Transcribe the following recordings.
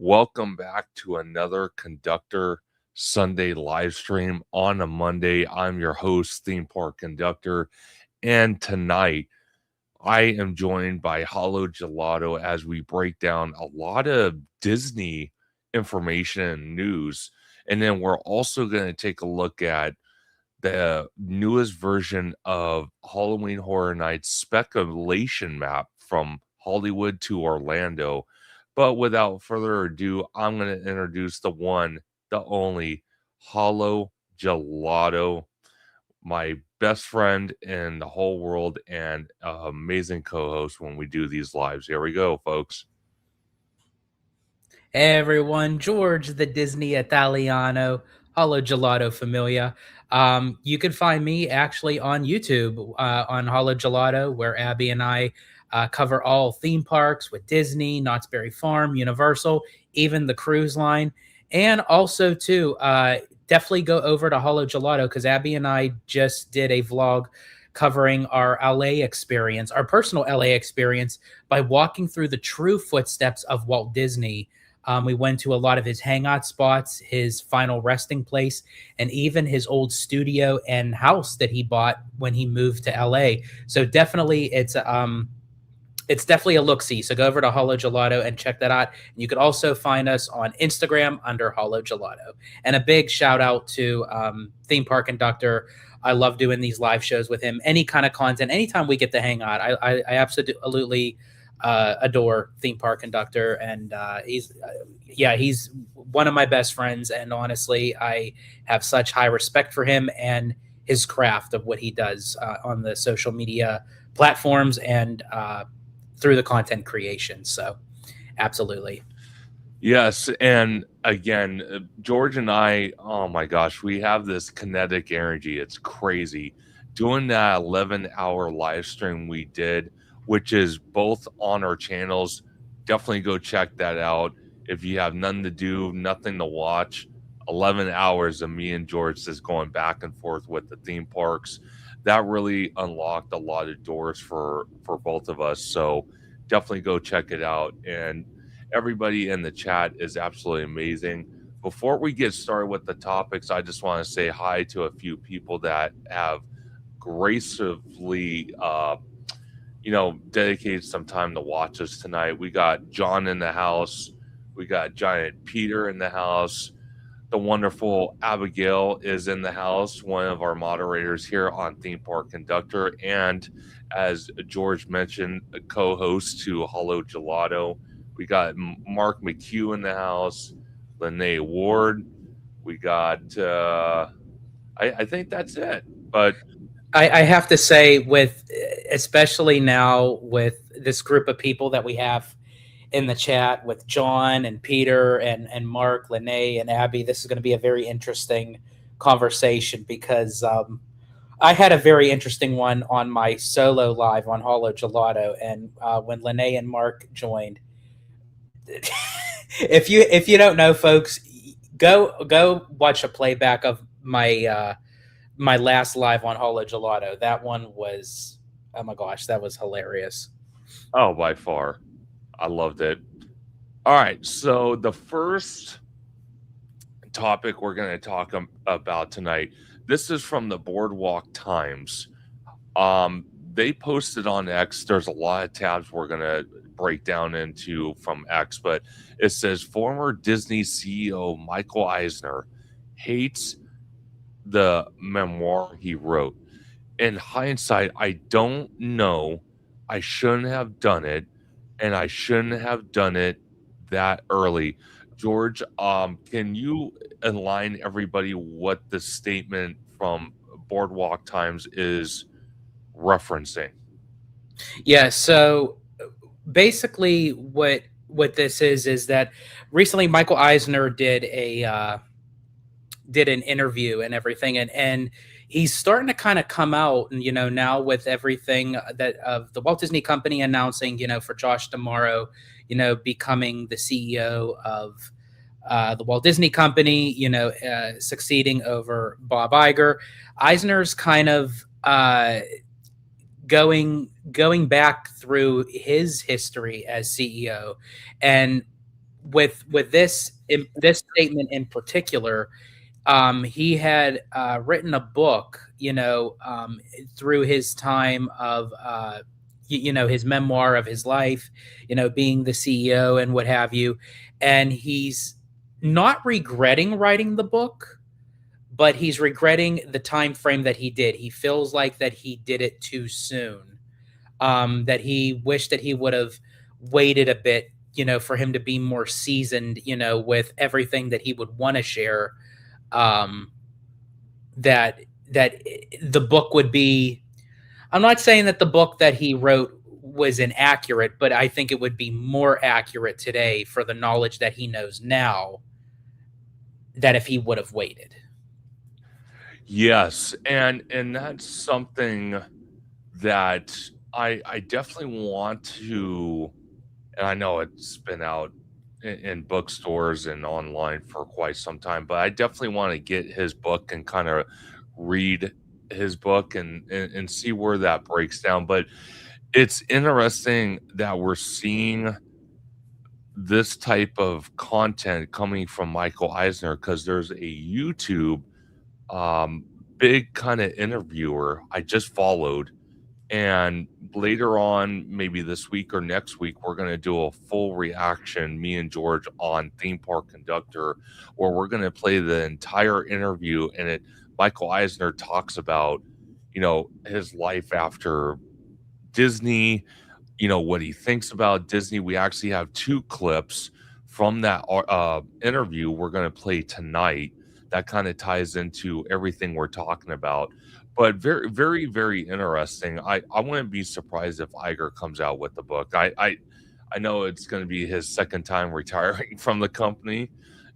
Welcome back to another Conductor Sunday live stream on a Monday. I'm your host, Theme Park Conductor, and tonight I am joined by Hollow Gelato as we break down a lot of Disney information and news. And then we're also going to take a look at the newest version of Halloween Horror Nights speculation map from Hollywood to Orlando. But without further ado, I'm going to introduce the one, the only Hollow Gelato, my best friend in the whole world and amazing co-host when we do these lives. Here we go, folks. Hey everyone, George the Disney Italiano, Holo Gelato Familia. You can find me actually on YouTube on Holo Gelato, where Abby and I cover all theme parks with Disney, Knott's Berry Farm, Universal, even the cruise line. And also, too, definitely go over to Holo Gelato because Abby and I just did a vlog covering our LA experience, our personal LA experience, by walking through the true footsteps of Walt Disney. We went to a lot of his hangout spots, his final resting place, and even his old studio and house that he bought when he moved to LA. So definitely, it's definitely a look see. So go over to Hollow Gelato and check that out. And you can also find us on Instagram under Hollow Gelato. And a big shout out to Theme Park Conductor. I love doing these live shows with him. Any kind of content, anytime we get to hang out, I absolutely adore Theme Park Conductor, and he's one of my best friends. And honestly, I have such high respect for him and his craft of what he does on the social media platforms and through the content creation. So, absolutely. Yes, and again, George and I, oh my gosh, we have this kinetic energy. It's crazy. Doing that 11-hour live stream we did, which is both on our channels, definitely go check that out. If you have nothing to do, nothing to watch, 11 hours of me and George just going back and forth with the theme parks. That really unlocked a lot of doors for both of us. So definitely go check it out. And everybody in the chat is absolutely amazing. Before we get started with the topics, I just want to say hi to a few people that have gracefully, dedicated some time to watch us tonight. We got John in the house. We got Giant Peter in the house. The wonderful Abigail is in the house, one of our moderators here on Theme Park Conductor. And as George mentioned, a co host to Hollow Gelato. We got Mark McHugh in the house, Lene Ward. We got, I think that's it. But I have to say, with especially now with this group of people that we have in the chat with John and Peter and Mark, Lene, and Abby, this is going to be a very interesting conversation because I had a very interesting one on my solo live on Hollow Gelato, and when Lene and Mark joined, if you don't know, folks, go watch a playback of my last live on Hollow Gelato. That one was, oh my gosh, that was hilarious. oh, by far, I loved it. All right. So the first topic we're going to talk about tonight, this is from the Boardwalk Times. They posted on X. There's a lot of tabs we're going to break down into from X, but it says former Disney CEO Michael Eisner hates the memoir he wrote. In hindsight, I don't know. I shouldn't have done it, and I shouldn't have done it that early. George, can you enlighten everybody what the statement from Boardwalk Times is referencing? Yeah, so basically what this is that recently Michael Eisner did an interview and everything, and he's starting to kind of come out, and now with everything that of the Walt Disney Company announcing, for Josh Tomorrow, becoming the CEO of the Walt Disney Company, succeeding over Bob Iger. Eisner's kind of going back through his history as CEO, and with this statement in particular, he had written a book, through his time of, his memoir of his life, being the CEO and what have you. And he's not regretting writing the book, but he's regretting the time frame that he did. He feels like that he did it too soon. That he wished that he would have waited a bit, for him to be more seasoned, with everything that he would want to share. Um, that the book would be, I'm not saying that the book that he wrote was inaccurate, but I think it would be more accurate today for the knowledge that he knows now, that if he would have waited. Yes, and that's something that I definitely want to, and I know it's been out in bookstores and online for quite some time, but I definitely want to get his book and kind of read his book and see where that breaks down. But it's interesting that we're seeing this type of content coming from Michael Eisner because there's a YouTube um, big kind of interviewer I just followed. And later on, maybe this week or next week, we're going to do a full reaction, me and George, on Theme Park Conductor, where we're going to play the entire interview. And Michael Eisner talks about, his life after Disney, what he thinks about Disney. We actually have two clips from that interview we're going to play tonight that kind of ties into everything we're talking about. But very, very, very interesting. I wouldn't be surprised if Iger comes out with the book. I know it's going to be his second time retiring from the company,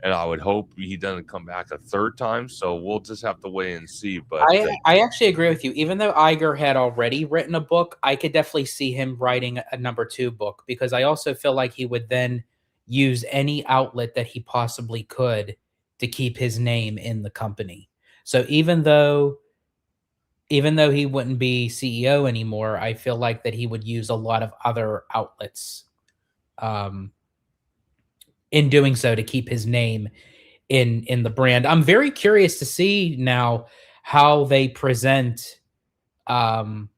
and I would hope he doesn't come back a third time. So we'll just have to wait and see. But I actually agree with you. Even though Iger had already written a book, I could definitely see him writing a number two book, because I also feel like he would then use any outlet that he possibly could to keep his name in the company. So even though he wouldn't be CEO anymore, I feel like that he would use a lot of other outlets, um, in doing so, to keep his name in the brand. I'm very curious to see now how they present, um,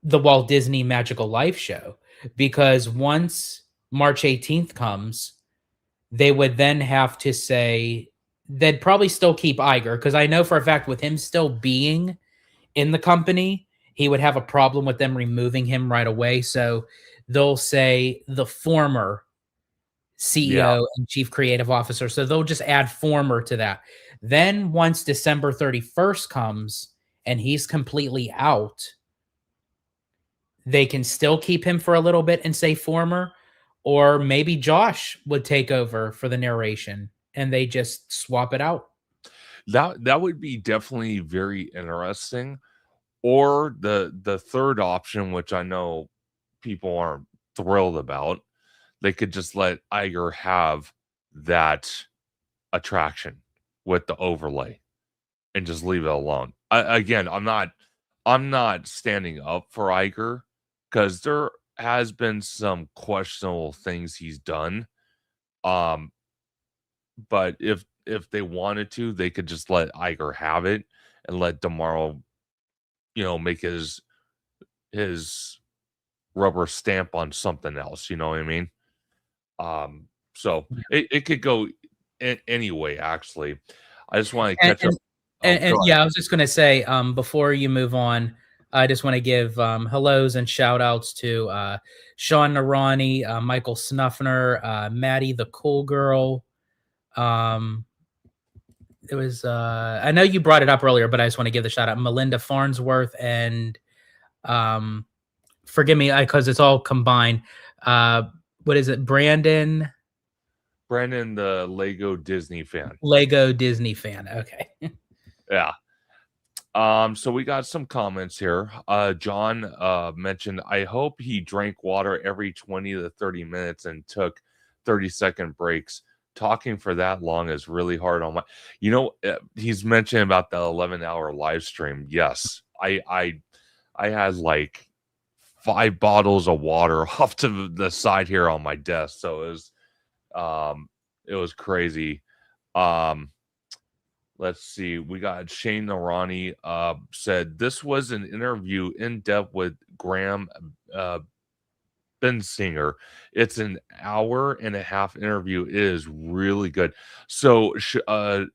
the Walt Disney Magical Life show, because once March 18th comes, they would then have to say they'd probably still keep Iger, because I know for a fact with him still being in the company, he would have a problem with them removing him right away. So they'll say the former yeah, CEO and chief creative officer. So they'll just add former to that. Then once December 31st comes and he's completely out, they can still keep him for a little bit and say former, or maybe Josh would take over for the narration and they just swap it out. that would be definitely very interesting. Or the third option, which I know people aren't thrilled about, they could just let Iger have that attraction with the overlay and just leave it alone. Again, I'm not standing up for Iger because there has been some questionable things he's done. Um, but if they wanted to, they could just let Iger have it and let Demaro, make his rubber stamp on something else, you know what I mean? So it could go anyway, actually. I just want to And catch up. Oh, and go ahead. yeah, I was just gonna say, before you move on, I just want to give hellos and shout outs to Sean Narani, Michael Snuffner, Maddie the Cool Girl. Um, it was I know you brought it up earlier, but I just want to give the shout out Melinda Farnsworth and, um, forgive me because it's all combined. Uh, what is it, Brandon? Brandon, the Lego Disney fan. Lego Disney fan. Okay. Yeah. So we got some comments here. John mentioned, I hope he drank water every 20 to 30 minutes and took 30-second breaks. Talking for that long is really hard on he's mentioning about the 11-hour live stream. Yes. I had like 5 bottles of water off to the side here on my desk. So it was Um, it was crazy. Um, let's see. We got Shane Narani said this was an interview in depth with Graham uh, Bensinger. It's an hour and a half interview. It is really good. So Shane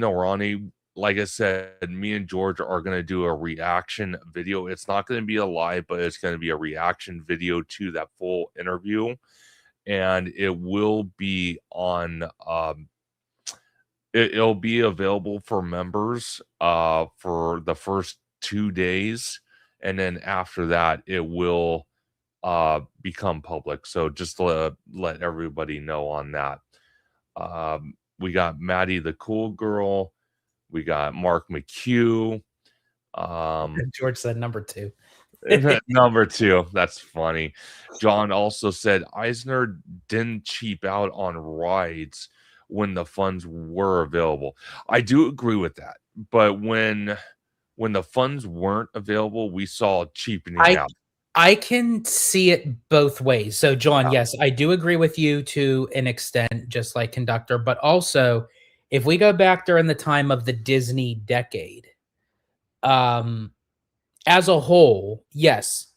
Narani, like I said, me and George are going to do a reaction video. It's not going to be a live, but it's going to be a reaction video to that full interview, and it will be on it'll be available for members for the first 2 days, and then after that it will become public. So just to let everybody know on that. We got Maddie the Cool Girl, we got Mark McHugh. George said number two. Number two, that's funny. John also said Eisner didn't cheap out on rides when the funds were available. I do agree with that, but when the funds weren't available, we saw cheapening I out. I can see it both ways. So, John, Yeah. yes, I do agree with you to an extent, just like Conductor. But also, if we go back during the time of the Disney decade, um, as a whole, yes,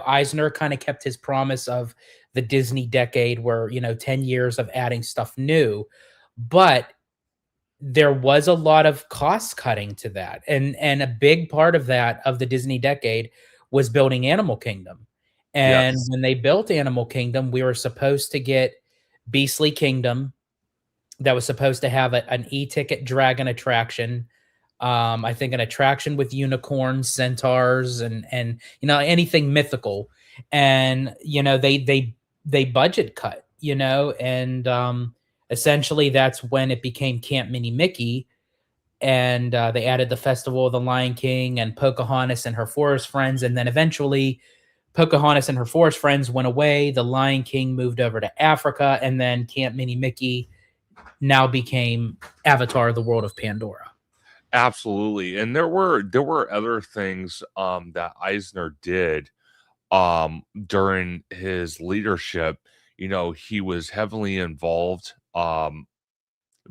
Eisner kind of kept his promise of the Disney decade, where 10 years of adding stuff new, but there was a lot of cost cutting to that, and a big part of that of the Disney decade was building Animal Kingdom. And Yes. when they built Animal Kingdom, we were supposed to get Beastly Kingdom, that was supposed to have an e-ticket dragon attraction. I think an attraction with unicorns, centaurs, and anything mythical. And they budget cut, and essentially that's when it became Camp Mini Mickey, and they added the Festival of the Lion King and Pocahontas and her forest friends, and then eventually Pocahontas and her forest friends went away. The Lion King moved over to Africa, and then Camp Mini Mickey now became Avatar: The World of Pandora. Absolutely. And there were other things that Eisner did during his leadership. He was heavily involved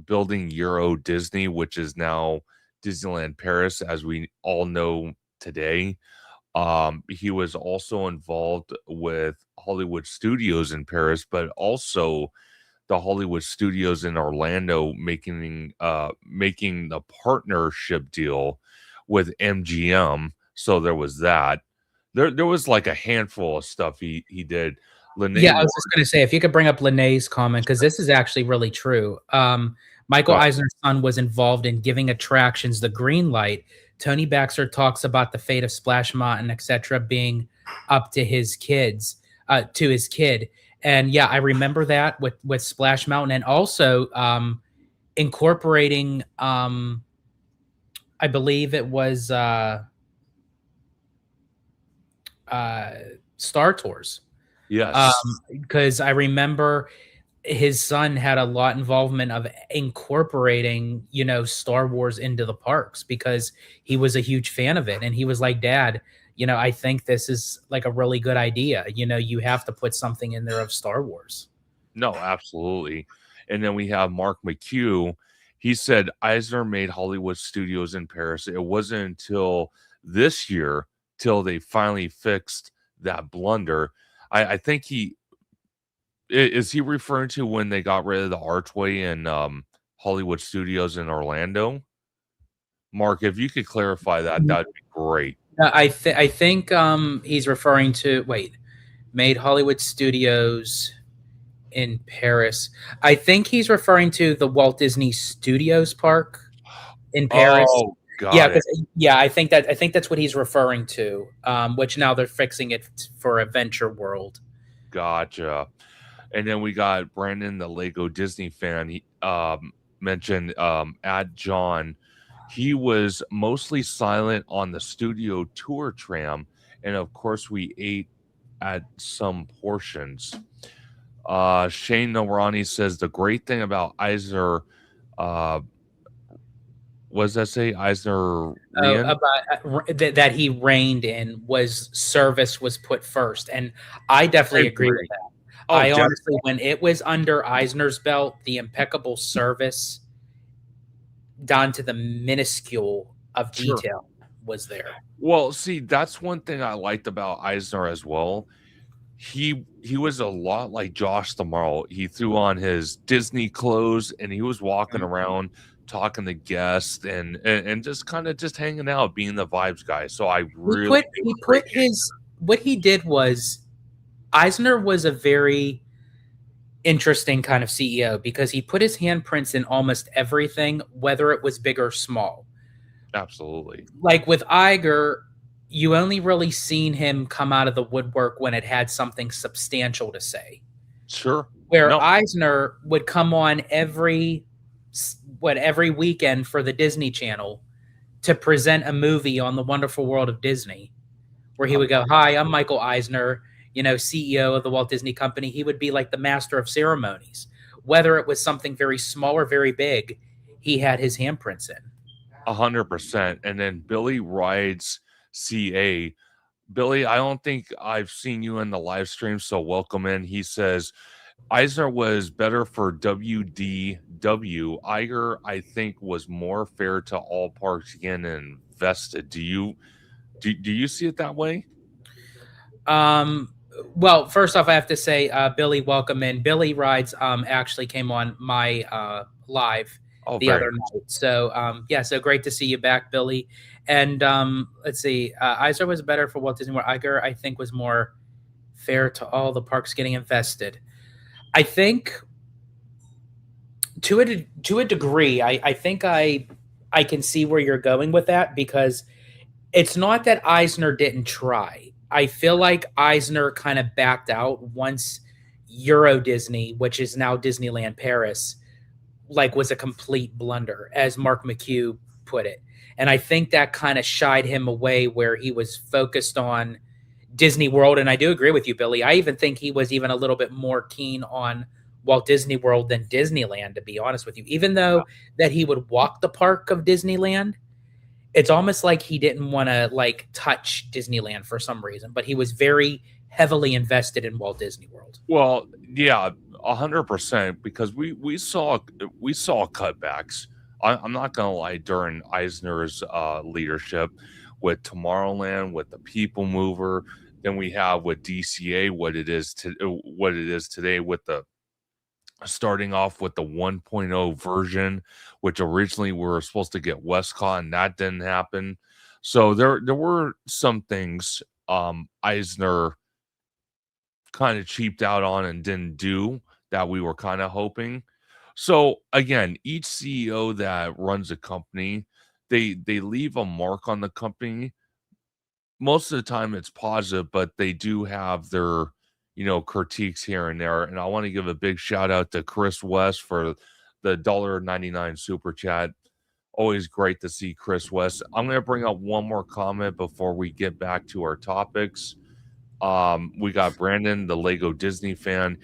building Euro Disney, which is now Disneyland Paris, as we all know today. He was also involved with Hollywood Studios in Paris, but also the Hollywood Studios in Orlando making the partnership deal with MGM. So there was that. There was like a handful of stuff he did. Lene Yeah, I was Ward, just gonna say, if you could bring up Lene's comment, because this is actually really true. Michael go ahead. Eisner's son was involved in giving attractions the green light. Tony Baxter talks about the fate of Splash Mountain, etc., being up to his kids, to his kid. And yeah, I remember that with Splash Mountain, and also incorporating, I believe it was uh, Star Tours, Yes. because I remember his son had a lot involvement of incorporating, Star Wars into the parks, because he was a huge fan of it, and he was like, "Dad, I think this is like a really good idea. You have to put something in there of Star Wars." No, absolutely. And then we have Mark McHugh. He said Eisner made Hollywood Studios in Paris. It wasn't until this year till they finally fixed that blunder. I think is he referring to when they got rid of the archway in Hollywood Studios in Orlando? Mark, if you could clarify that, that'd be great. I think he's referring to, wait, made Hollywood Studios in Paris. I think he's referring to the Walt Disney Studios Park in Paris. Oh, Yeah, got it. 'cause yeah, I think that's what he's referring to, which now they're fixing it for Adventure World. Gotcha. And then we got Brandon, the Lego Disney fan. He mentioned at John, he was mostly silent on the studio tour tram, and of course, we ate at some portions. Shane Noorani says the great thing about Eisner, uh, what does that say? Eisner Rian? About that he reigned in was service was put first, and I I definitely agree with agree. that. Oh, I def honestly, when it was under Eisner's belt, the impeccable service down to the minuscule of sure. detail was there. Well, see, that's one thing I liked about Eisner as well. He was a lot like Josh tomorrow. He threw on his Disney clothes and he was walking around talking to guests and just kind of just hanging out, being the vibes guy. So I really they He were great put getting his what he did was Eisner was a very interesting kind of CEO because he put his handprints in almost everything, whether it was big or small. absolutely. Like with Iger, you only really seen him come out of the woodwork when it had something substantial to say. Sure. Where No, Eisner would come on every weekend for the Disney Channel to present a movie on the Wonderful World of Disney, where he I would go, love it. "Hi, I'm Michael Eisner, CEO of the Walt Disney Company." He would be like the master of ceremonies, whether it was something very small or very big. He had his handprints in. 100%. And then Billy rides CA. Billy, I don't think I've seen you in the live stream, so welcome in. He says Eisner was better for WDW. Iger, I think, was more fair to all parks again and invested. Do you see it that way? Um, well, first off, I have to say, Billy, welcome in. Billy Rides actually came on my live Oh, the very other nice. night. So yeah, so great to see you back, Billy. And let's see, Eisner was better for Walt Disney World. Iger, I think, was more fair to all the parks getting invested. I think to a degree, I think I can see where you're going with that because it's not that Eisner didn't try. I feel like Eisner kind of backed out once Euro Disney, which is now Disneyland Paris, like was a complete blunder, as Mark McHugh put it. And I think that kind of shied him away where he was focused on Disney World. And I do agree with you, Billy. I even think he was even a little bit more keen on Walt Disney World than Disneyland, to be honest with you. Even though that he would walk the park of Disneyland, it's almost like he didn't want to like touch Disneyland for some reason, but he was very heavily invested in Walt Disney World. Well, yeah, 100% because we saw cutbacks. I'm not gonna lie, during Eisner's leadership with Tomorrowland, with the People Mover, then we have with DCA what it is today with the starting off with the 1.0 version, which originally we were supposed to get Westcott, and that didn't happen. So there were some things Eisner kind of cheaped out on and didn't do that we were kind of hoping. So again, each CEO that runs a company, they leave a mark on the company. Most of the time it's positive, but they do have their, critiques here and there. And I want to give a big shout out to Chris West for the $1.99 super chat. Always great to see Chris West. I'm going to bring up one more comment before we get back to our topics. We got Brandon, the Lego Disney fan.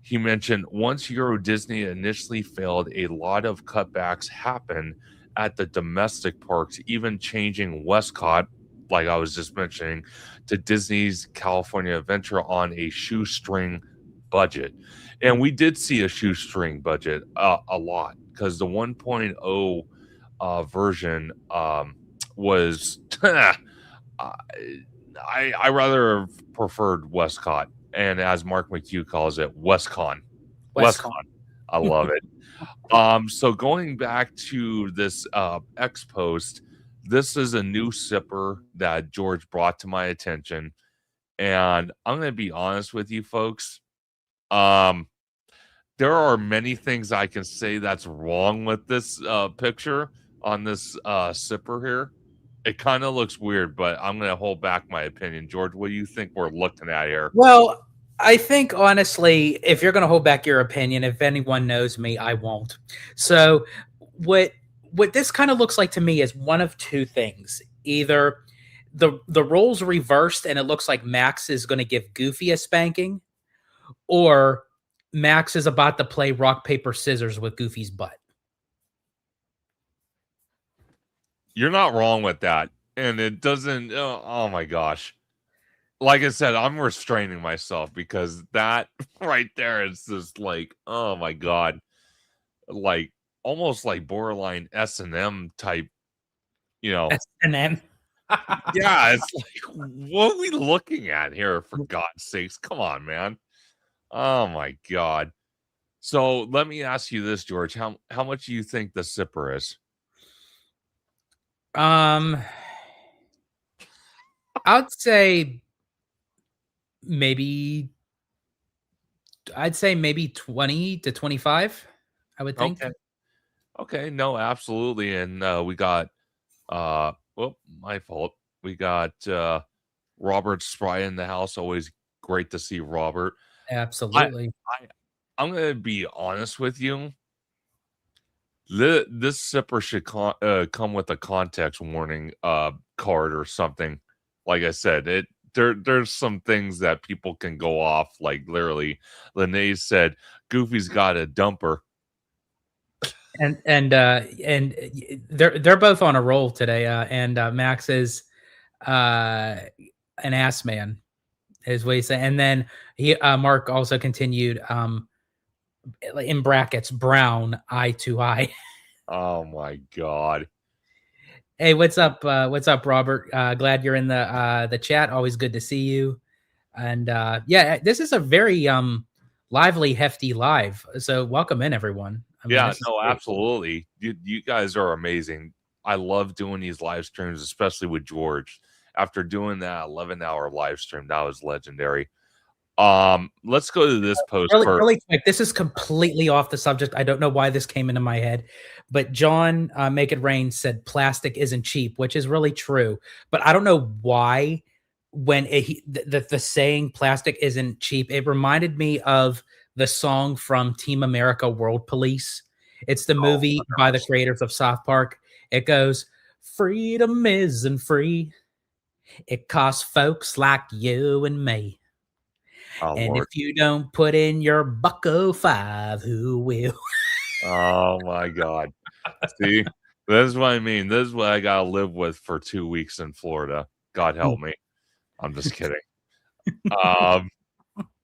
He mentioned once Euro Disney initially failed, a lot of cutbacks happened at the domestic parks, even changing Westcott, like I was just mentioning, to Disney's California Adventure on a shoestring budget. And we did see a shoestring budget a lot because the 1.0 version was I rather have preferred Westcott, and as Mark McHugh calls it, Westcon. WestCon. Westcon. I love it. So going back to this X post, this is a new sipper that George brought to my attention, and I'm going to be honest with you, folks. Um, there are many things I can say that's wrong with this picture on this sipper here. It kind of looks weird, but I'm going to hold back my opinion. George, what do you think we're looking at here? Well, I think honestly, if you're going to hold back your opinion, if anyone knows me, I won't. So, what what this kind of looks like to me is one of two things. Either the roles reversed and it looks like Max is going to give Goofy a spanking, or Max is about to play rock paper scissors with Goofy's butt. You're not wrong with that. And it doesn't, oh my gosh. like I said, I'm restraining myself because that right there is just like, oh my god, like almost like borderline S&M type, you know. S&M. Yeah, it's like, what are we looking at here, for God's sakes? Come on, man. Oh my god. So let me ask you this, George. How much do you think the sipper is? Um, I'd say maybe I'd say maybe 20 to 25, I would think. Okay. Okay, no, absolutely. And we got well, my fault. We got Robert Spry in the house. Always great to see Robert. I Absolutely. I I'm gonna be honest with you. This sipper should come with a context warning card or something. Like I said, there's some things that people can go off. Like literally, Lene said, "Goofy's got a dumper." They're both on a roll today. And Max is uh an ass man, is what he said. And then he Mark also continued in brackets brown eye to eye. Oh my god. Hey, what's up? What's up, Robert? Glad you're in the chat. Always good to see you. And yeah, this is a very lively, hefty live. So welcome in, everyone. I mean, Yeah, this is no, great. absolutely. You guys are amazing. I love doing these live streams, especially with George. After doing that 11-hour live stream, that was legendary. Let's go to this post Really, first. really quick. This is completely off the subject. I don't know why this came into my head, but John Make It Rain said plastic isn't cheap, which is really true. But I don't know why when the saying plastic isn't cheap, it reminded me of the song from Team America World Police. It's the Oh, movie by the 100%. creators of South Park. It goes, freedom isn't free. It costs folks like you and me. Oh And if Lord. you don't put in your bucko 5, who will? Oh my God. See, this is what I mean. This is what I gotta live with for 2 weeks in Florida. God help me. I'm just kidding. Um,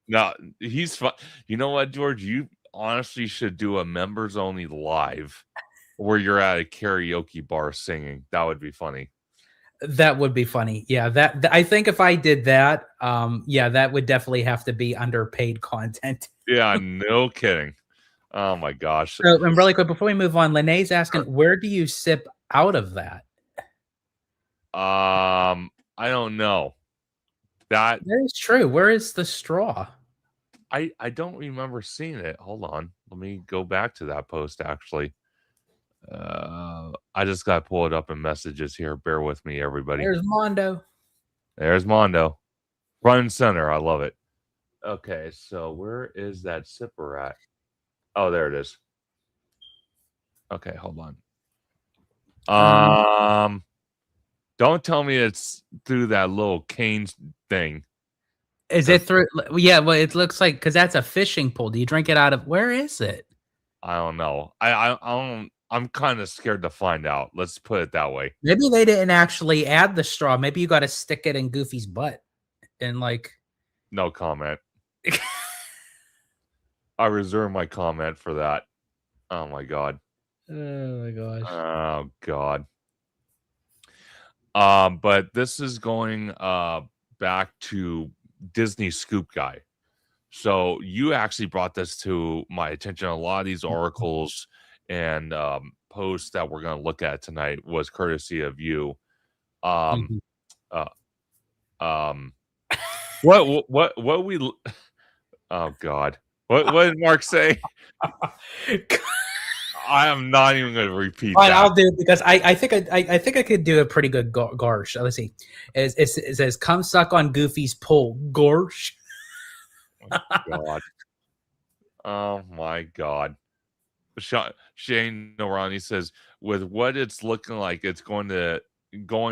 no, he's fun. You know what, George? You honestly should do a members only live where you're at a karaoke bar singing. That would be funny. That would be funny. Yeah, I think if I did that, yeah, that would definitely have to be underpaid content. Yeah, no kidding. Oh my gosh. So, and really quick before we move on, Lene's asking, where do you sip out of that? I don't know. That That is true. Where is the straw? I don't remember seeing it. Hold on. Let me go back to that post actually. I just gotta pull it up in messages here. Bear with me, everybody. There's Mondo. There's Mondo. Front and center. I love it. Okay, so where is that sipper at? Oh, there it is. Okay, hold on. Um, Don't tell me it's through that little cane thing. is 'Cause it through? Yeah, well, it looks like because that's a fishing pole. Do you drink it out of? Where is it? I don't know. I don't. I'm kind of scared to find out. Let's put it that way. Maybe they didn't actually add the straw. Maybe you got to stick it in Goofy's butt and like. No comment. I reserve my comment for that. Oh my god. Oh my gosh. Oh god. But this is going back to Disney Scoop Guy. So you actually brought this to my attention. A lot of these articles and posts that we're going to look at tonight was courtesy of you. Um, Mhm. uh, um, what we? Oh God, what did Mark say? I am not even going to repeat Fine, that. I'll do it because I think I think I could do a pretty good garsh. Let's see. It says, "Come suck on Goofy's pole, gorsh." God, oh my God. Shane Norani says, with what it's looking like, it's going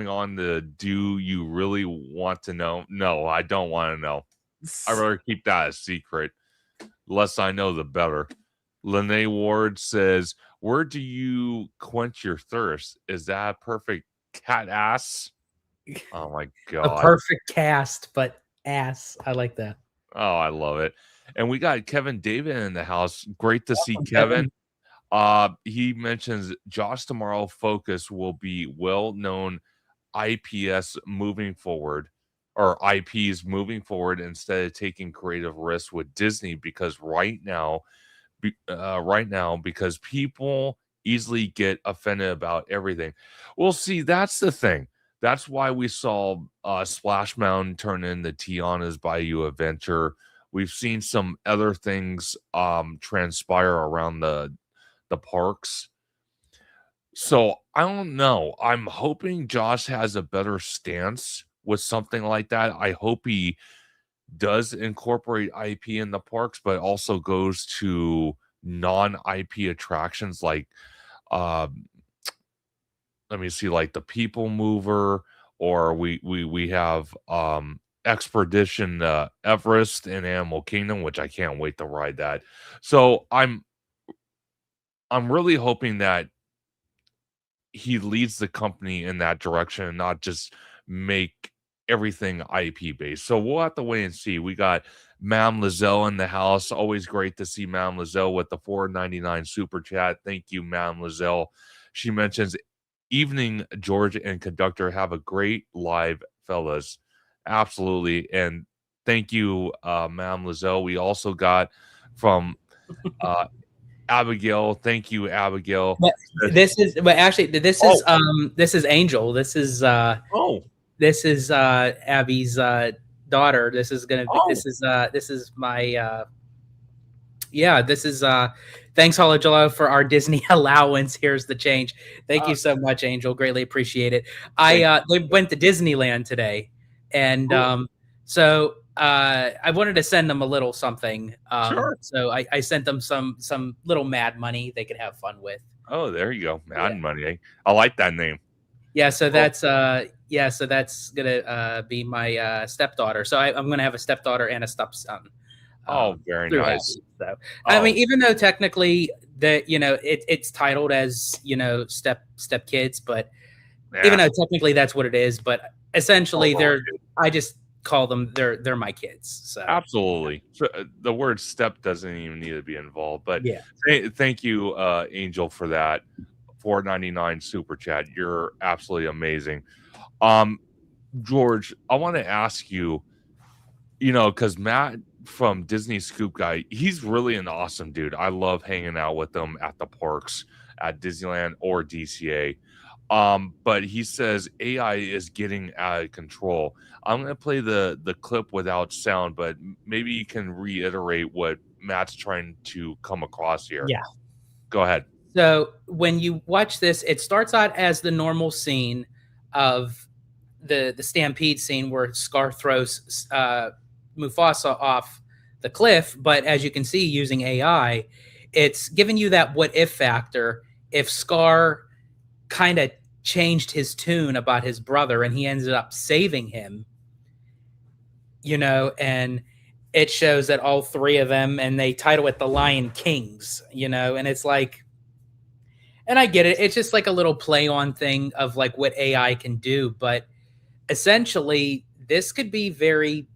on the do you really want to know? No, I don't want to know. I'd rather keep that a secret. Less I know, the better. Lene Ward says, where do you quench your thirst? Is that a perfect cat ass? Oh my A God. perfect cast, but Ass. I like that. Oh, I love it. And we got Kevin David in the house. Great to see Welcome, Kevin. Kevin. He mentions Josh tomorrow focus will be well-known IPS moving forward or IPs moving forward instead of taking creative risks with Disney because right now because people easily get offended about everything. Well, see, that's the thing. That's why we saw Splash Mountain turn into Tiana's Bayou Adventure. We've seen some other things transpire around the parks. So I don't know. I'm hoping Josh has a better stance with something like that. I hope he does incorporate IP in the parks, but also goes to non-IP attractions like um let me see, like the People Mover, or we have Expedition Everest in Animal Kingdom, which I can't wait to ride that. So I'm really hoping that he leads the company in that direction and not just make everything IP based. So we'll have to wait and see. We got Mam Lizelle in the house. Always great to see Mam Lizelle with the 4.99 super chat. Thank you, Mam Lizelle. She mentions evening, George and Conductor. Have a great live, fellas. Absolutely. And thank you, Mam Lizelle. We also got from uh Abigail. Thank you, Abigail. But Says, this is, but actually, oh, this is Angel. oh, This is Abby's daughter. oh. This is my yeah, this is thanks Holojalo for our Disney allowance. Here's the change. Thank Uh, you so much, Angel. Greatly appreciate it. I thank they went to Disneyland today, and Cool. so I wanted to send them a little something. Sure. So I sent them some little mad money they could have fun with. Oh, there you go. Yeah. Madden Money. Eh? I like that name. Yeah, so Cool. that's gonna be my stepdaughter. So I'm gonna have a stepdaughter and a stepson Oh, very through nice. Happy. So I mean, Oh, even though technically it's titled as step kids, but even yeah. though technically that's what it is, but Oh, essentially well, I just call them they're my kids. So absolutely. So, the word step doesn't even need to be involved. But yeah. thank you, Angel, for that 4.99 super chat. You're absolutely amazing. Um, George, I want to ask you, because Matt from Disney Scoop Guy, he's really an awesome dude. I love hanging out with him at the parks at Disneyland or DCA. But he says AI is getting out of control. I'm gonna play the clip without sound, but maybe you can reiterate what Matt's trying to come across here. Yeah. Go ahead. So when you watch this, it starts out as the normal scene of the stampede scene where Scar throws Mufasa off the cliff. But as you can see, using AI, it's giving you that what if factor. If Scar kind of changed his tune about his brother and he ended up saving him, and it shows that all three of them, and they title it the Lion Kings, and it's like, and I get it. It's just like a little play on thing of like what AI can do, but essentially this could be very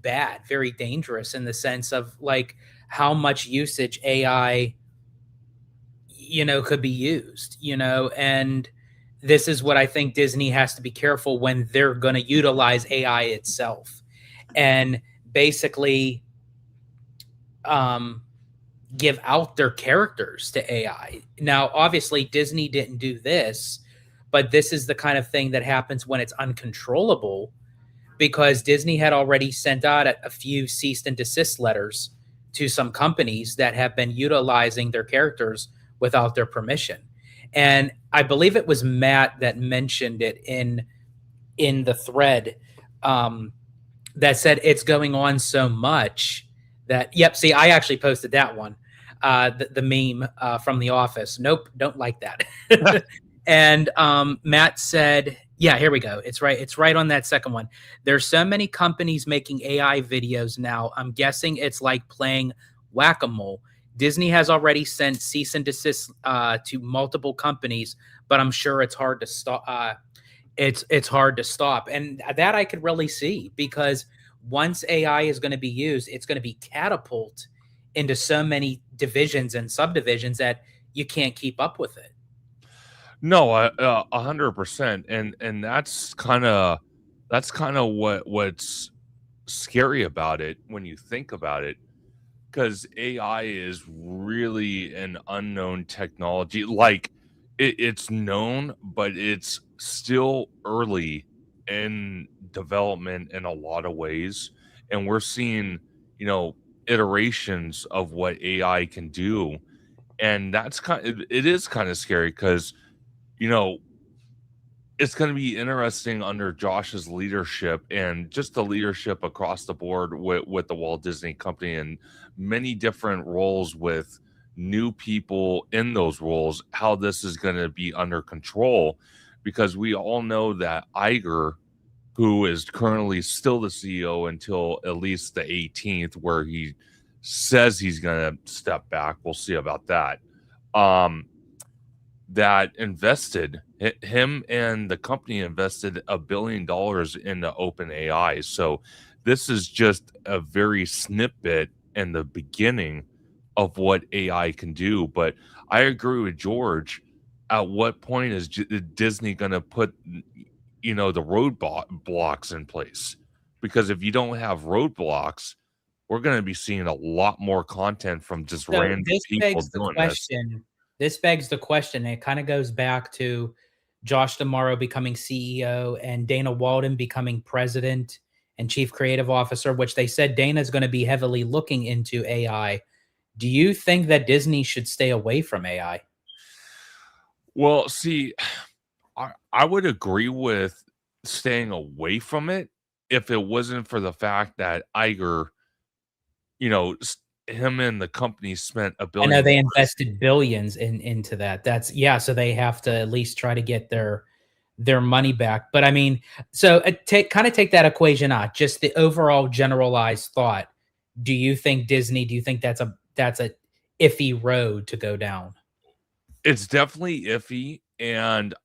bad, very dangerous in the sense of like how much usage AI, could be used, and this is what I think Disney has to be careful when they're going to utilize AI itself and basically um, give out their characters to AI. Now, obviously, Disney didn't do this, but this is the kind of thing that happens when it's uncontrollable because Disney had already sent out a few cease and desist letters to some companies that have been utilizing their characters without their permission. And I believe it was Matt that mentioned it in the thread, that said it's going on so much that, yep, see, I actually posted that one, the meme from The Office. Nope, don't like that. And Matt said, yeah, here we go. It's right. It's right on that second one. There's so many companies making AI videos now. I'm guessing it's like playing whack-a-mole. Disney has already sent cease and desist to multiple companies, but I'm sure it's hard to stop. It's hard to stop, and that I could really see because once AI is going to be used, it's going to be catapult into so many divisions and subdivisions that you can't keep up with it. No, 100%, and that's kind of what's scary about it when you think about it, because AI is really an unknown technology. Like it's known, but it's still early in development in a lot of ways, and we're seeing, you know, iterations of what AI can do, and it is kind of scary because you know it's going to be interesting under Josh's leadership and just the leadership across the board with the Walt Disney Company and many different roles with new people in those roles, how this is going to be under control. Because we all know that Iger, who is currently still the CEO until at least the 18th, where he says he's going to step back. We'll see about that. Um, that invested him and the company invested $1 billion into open AI. So this is just a very snippet in the beginning of what AI can do. But I agree with George. At what point is Disney going to put, the blocks in place? Because if you don't have roadblocks, we're going to be seeing a lot more content from just So random people doing this. this begs the question. It kind of goes back to Josh D'Amaro becoming CEO and Dana Walden becoming president and chief creative officer, which they said Dana is going to be heavily looking into AI. Do you think that Disney should stay away from AI? Well, see, I would agree with staying away from it if it wasn't for the fact that Iger, you know, him and the company spent a I know billion they dollars. invested billions into that. That's yeah, so they have to at least try to get their money back. But I mean, so take that equation out, just the overall generalized thought. Do you think that's a iffy road to go down? It's definitely iffy, and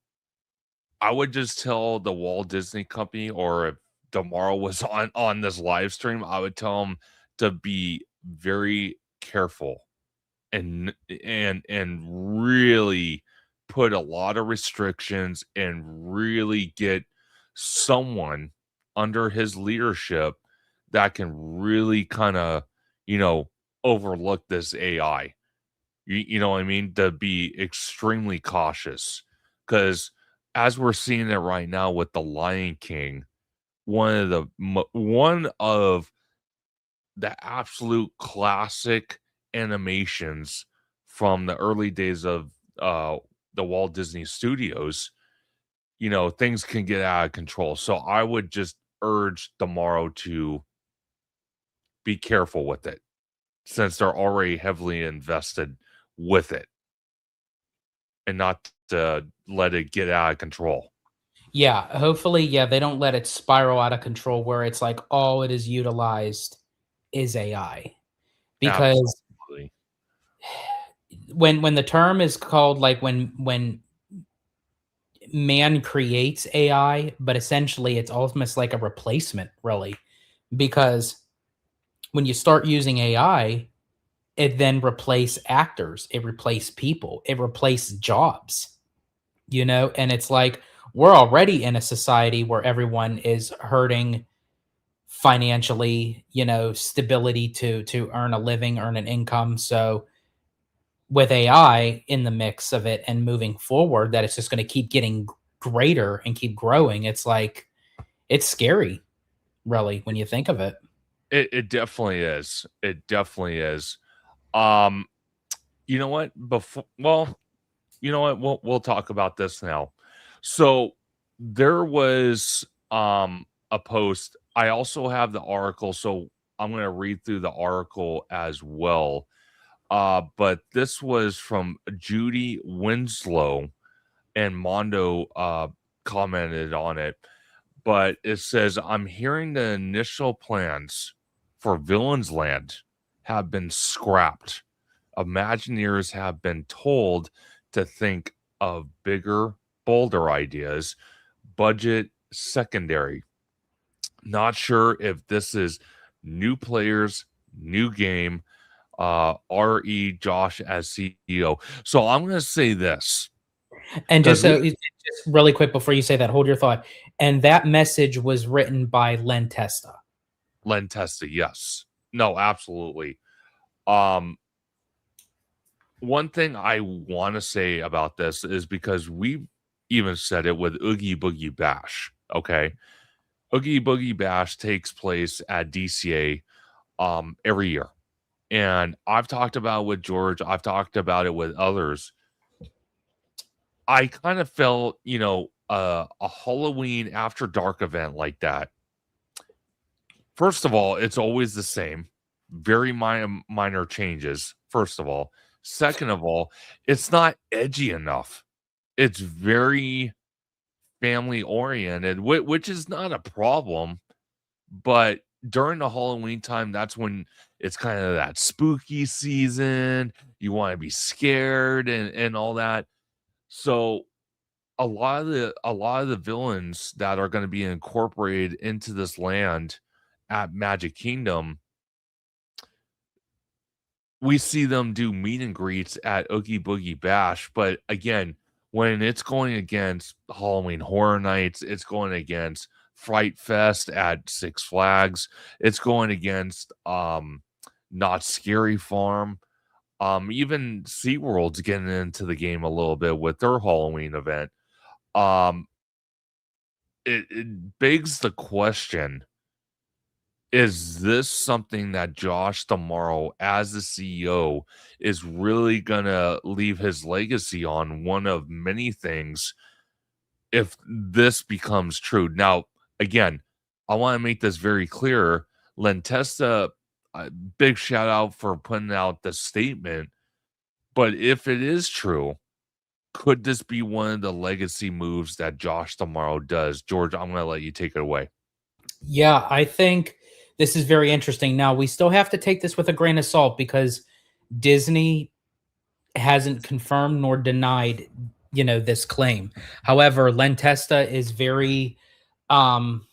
I would just tell the Walt Disney Company, or if tomorrow was on this live stream, I would tell them to be very careful and really put a lot of restrictions and really get someone under his leadership that can really kind of, you know, overlook this AI. You know what I mean? To be extremely cautious because as we're seeing it right now with the Lion King, one of the absolute classic animations from the early days of uh the Walt Disney Studios, things can get out of control. So I would just urge tomorrow to be careful with it since they're already heavily invested with it and not to let it get out of control. Yeah, hopefully, yeah, they don't let it spiral out of control where it's like all it is utilized is AI. Because Absolutely. when the term is called like when man creates AI, but essentially it's almost like a replacement, really, because when you start using AI, it then replace actors, it replace people, it replace jobs, and it's like we're already in a society where everyone is hurting financially, stability to earn a living, earn an income. So with AI in the mix of it and moving forward, that it's just going to keep getting greater and keep growing. It's like it's scary, really, when you think of it. It definitely is. It definitely is. Um, you know what? You know what? We'll talk about this now. So there was a post. I also have the article, so I'm going to read through the article as well. But this was from Judy Winslow, and Mondo commented on it. But it says, I'm hearing the initial plans for Villains Land have been scrapped. Imagineers have been told to think of bigger, bolder ideas, budget secondary. Not sure if this is new players, new game, RE Josh as CEO. So I'm going to say this And because just really quick before you say that, hold your thought. And that message was written by Len Testa. Len Testa, yes. No, absolutely. Um, one thing I want to say about this is because we even said it with Oogie Boogie Bash. Okay. Oogie Boogie Bash takes place at DCA every year. And I've talked about it with George, I've talked about it with others. I kind of felt, a Halloween after dark event like that. First of all, it's always the same, very minor changes. First of all, second of all, it's not edgy enough. It's very family oriented, which is not a problem. But during the Halloween time, that's when it's kind of that spooky season. You want to be scared and all that. So a lot of the villains that are going to be incorporated into this land at Magic Kingdom, we see them do meet and greets at Oogie Boogie Bash. But again, when it's going against Halloween Horror Nights, it's going against Fright Fest at Six Flags, it's going against Not Scary Farm. Even SeaWorld's getting into the game a little bit with their Halloween event. Um, it begs the question, is this something that Josh tomorrow, as the CEO, is really gonna leave his legacy on, one of many things, if this becomes true? Now, again, I want to make this very clear. Lentesta, big shout out for putting out the statement. But if it is true, could this be one of the legacy moves that Josh tomorrow does? George, I'm going to let you take it away. Yeah, I think this is very interesting. Now, we still have to take this with a grain of salt because Disney hasn't confirmed nor denied, this claim. However, Len Testa is very um,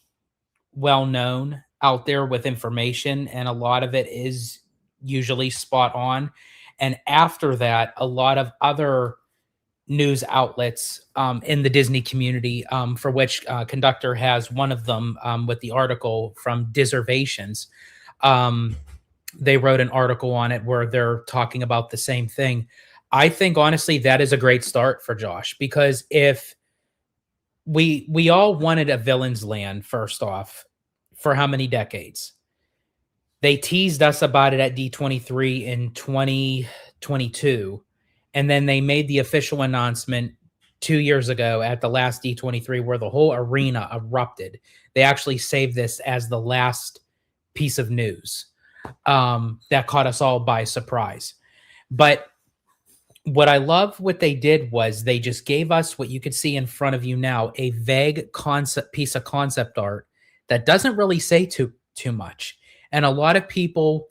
well known out there with information, and a lot of it is usually spot on. And after that, a lot of other news outlets in the Disney community, for which Conductor has one of them with the article from Deservations. Um, they wrote an article on it where they're talking about the same thing. I think honestly that is a great start for Josh because if we all wanted a villain's land first off for how many decades? They teased us about it at D23 in 2022 and then they made the official announcement 2 years ago at the last D23 where the whole arena erupted. They actually saved this as the last piece of news that caught us all by surprise. But what I love what they did was they just gave us what you could see in front of you now, a vague concept piece of concept art that doesn't really say too much. And a lot of people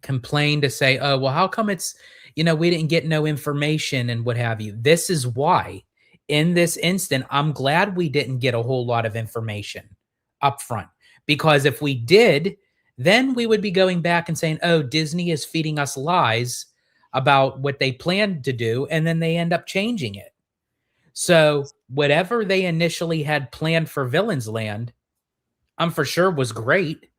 complain to say, "Oh, well, how come it's, we didn't get no information and what have you." This is why in this instant, I'm glad we didn't get a whole lot of information up front because if we did, then we would be going back and saying, "Oh, Disney is feeding us lies about what they planned to do," and then they end up changing it. So, whatever they initially had planned for Villains Land, I'm for sure was great.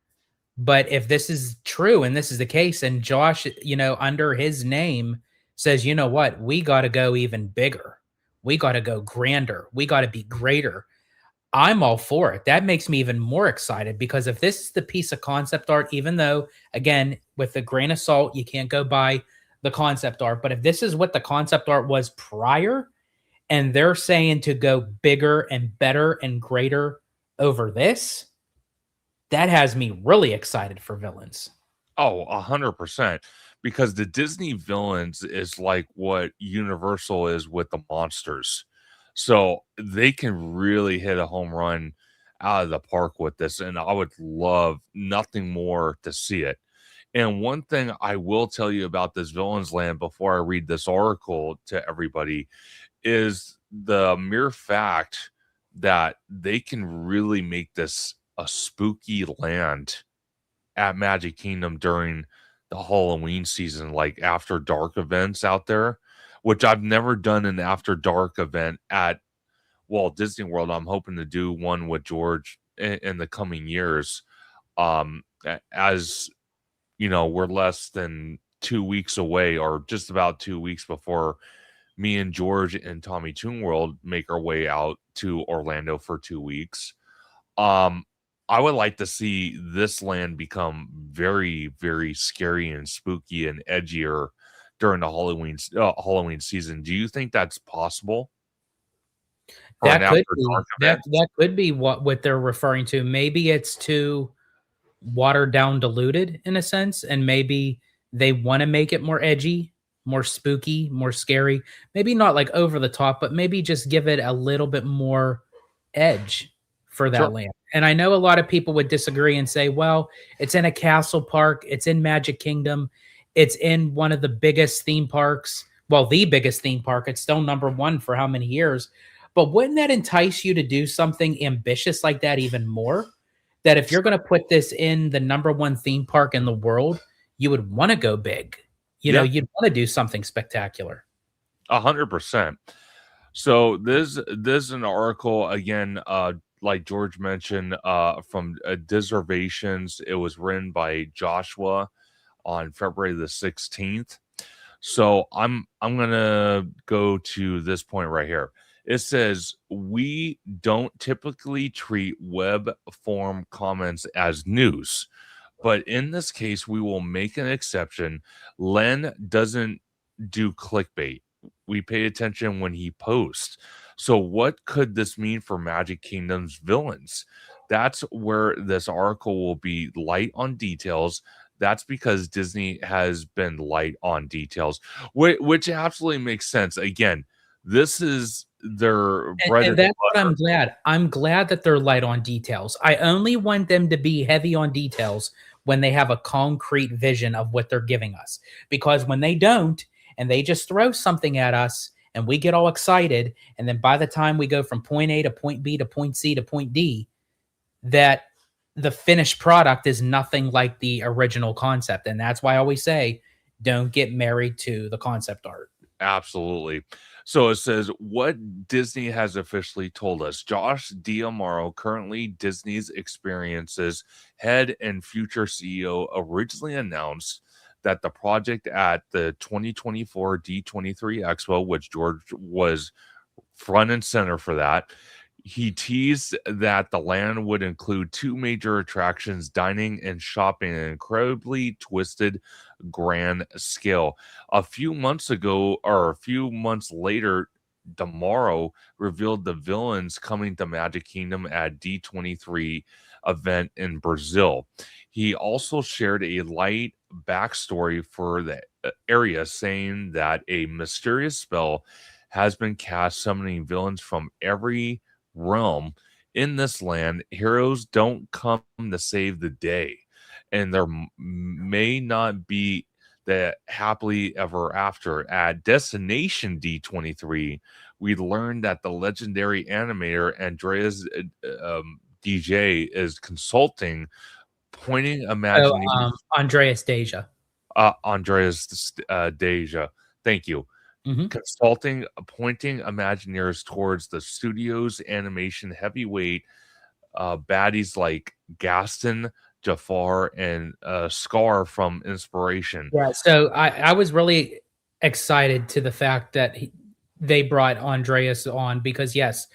But if this is true and this is the case, and Josh, under his name says, you know what, we got to go even bigger. We got to go grander. We got to be greater. I'm all for it. That makes me even more excited because if this is the piece of concept art, even though, again, with a grain of salt, you can't go by the concept art, but if this is what the concept art was prior, and they're saying to go bigger and better and greater over this, that has me really excited for villains. Oh, 100%. Because the Disney villains is like what Universal is with the monsters. So they can really hit a home run out of the park with this. And I would love nothing more to see it. And one thing I will tell you about this Villains Land before I read this article to everybody is the mere fact that they can really make this a spooky land at Magic Kingdom during the Halloween season, like after dark events out there, which I've never done an after dark event at Walt Disney World. I'm hoping to do one with George in the coming years. As you know, we're less than 2 weeks away, or just about 2 weeks before me and George and Tommy Toon World make our way out to Orlando for 2 weeks. Um, I would like to see this land become very, very scary and spooky and edgier during the Halloween season. Do you think that's possible for an That could after be dark event? that could be what they're referring to. Maybe it's too watered down, diluted in a sense, and maybe they want to make it more edgy, more spooky, more scary. Maybe not like over the top, but maybe just give it a little bit more edge for that Sure. land. And I know a lot of people would disagree and say, well, it's in a castle park, it's in Magic Kingdom, it's in one of the biggest theme parks. Well, the biggest theme park. It's still number one for how many years? But wouldn't that entice you to do something ambitious like that even more? That if you're going to put this in the number one theme park in the world, you would want to go big. You know, Yeah, you'd want to do something spectacular. 100%. So this is an article again, like George mentioned, from Deservations. It was written by Joshua on February the 16th. So I'm gonna go to this point right here. It says we don't typically treat web form comments as news, but in this case, we will make an exception. Len doesn't do clickbait. We pay attention when he posts. So, what could this mean for Magic Kingdom's villains? That's where this article will be light on details. That's because Disney has been light on details, which absolutely makes sense. Again, this is their bread And and that's what butter. I'm glad. I'm glad that they're light on details. I only want them to be heavy on details when they have a concrete vision of what they're giving us. Because when they don't, and they just throw something at us and we get all excited, and then by the time we go from point A to point B to point C to point D, that the finished product is nothing like the original concept. And that's why I always say, don't get married to the concept art. Absolutely. So it says what Disney has officially told us. Josh D'Amaro, currently Disney's Experiences head and future CEO, originally announced that the project at the 2024 D23 Expo, which George was front and center for that. He teased that the land would include two major attractions, dining and shopping, an incredibly twisted grand scale. A few months ago, or a few months later, Damaro revealed the villains coming to Magic Kingdom at D23 event in Brazil. He also shared a light backstory for the area, saying that a mysterious spell has been cast summoning villains from every realm in this land. Heroes don't come to save the day, and there may not be the happily ever after. At Destination D23, we learned that the legendary animator Andreas DJ is consulting, pointing So, Imagineers. Andreas Deja. Andreas Deja, thank you, Mhm. consulting, pointing Imagineers towards the studio's animation heavyweight baddies like Gaston, Jafar, and Scar from Inspiration. Yeah, so I was really excited to the fact that they brought Andreas on because yes,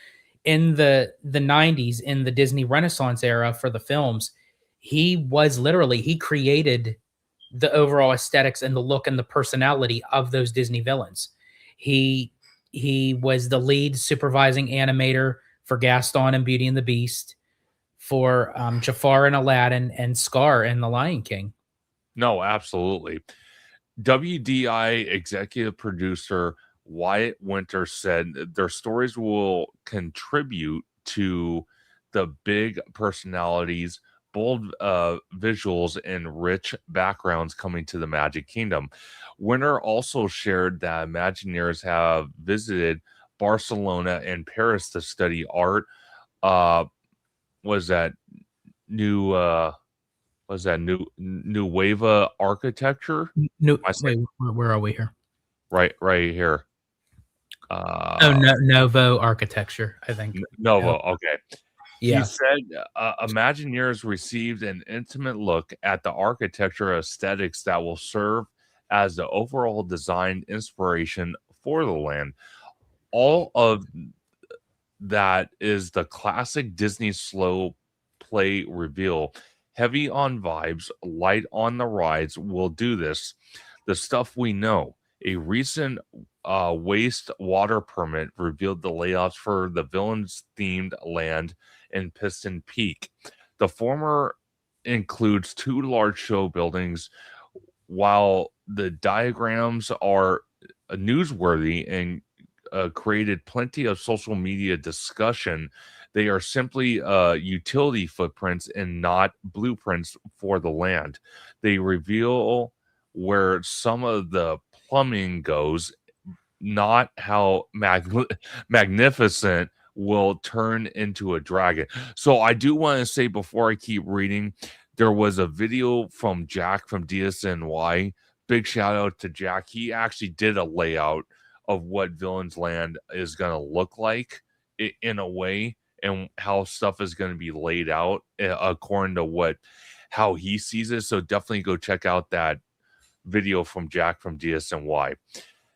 in the 90s in the Disney Renaissance era for the films, he was literally he created the overall aesthetics and the look and the personality of those Disney villains. He he was the lead supervising animator for Gaston and Beauty and the Beast, for Jafar and Aladdin, and Scar and The Lion King. No, absolutely. WDI executive producer Wyatt Winter said that their stories will contribute to the big personalities, bold visuals, and rich backgrounds coming to the Magic Kingdom. Winter also shared that Imagineers have visited Barcelona and Paris to study art. Uh, was that new what's that new Wava architecture? No, I say wait, where are we here? right here. Oh, Uh, no, Novo architecture, I think. Nova. No. Okay. He Yeah, said Imagineers received an intimate look at the architecture aesthetics that will serve as the overall design inspiration for the land. All of that is the classic Disney slow play reveal. Heavy on vibes, light on the rides will do this. The stuff we know. A recent wastewater permit revealed the layouts for the villains themed land in Piston Peak. The former includes two large show buildings, while the diagrams are newsworthy and created plenty of social media discussion. They are simply utility footprints and not blueprints for the land. They reveal where some of the plumbing goes, not how magnificent will turn into a dragon. So I do want to say before I keep reading, there was a video from Jack from DSNY. Big shout out to Jack. He actually did a layout of what Villains Land is going to look like in a way, and how stuff is going to be laid out according to what how he sees it. So definitely go check out that video from Jack from DSNY.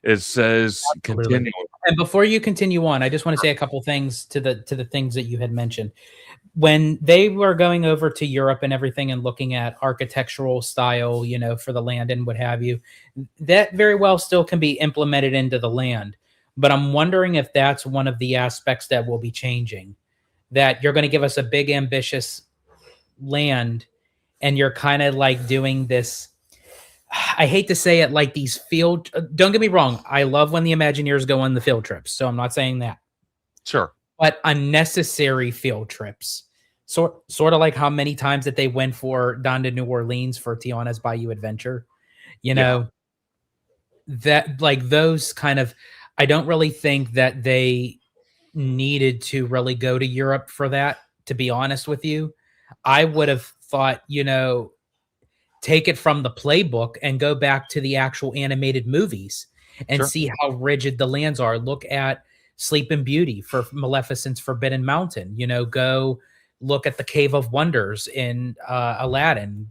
It says absolutely. continuing. And before you continue on, I just want to say a couple things to the things that you had mentioned. When they were going over to Europe and everything and looking at architectural style, for the land and what have you, that very well still can be implemented into the land. But I'm wondering if that's one of the aspects that will be changing. That you're going to give us a big, ambitious land, and you're kind of like doing this. I hate to say it, like these field. Don't get me wrong. I love when the Imagineers go on the field trips. So I'm not saying that, Sure. but unnecessary field trips. Sort of like how many times that they went for down to New Orleans for Tiana's Bayou Adventure. You Yeah. know, that like those kind of, I don't really think that they needed to really go to Europe for that, to be honest with you. I would have thought, take it from the playbook and go back to the actual animated movies and Sure. see how rigid the lands are. Look at Sleeping Beauty for Maleficent's Forbidden Mountain. Go look at the Cave of Wonders in Aladdin.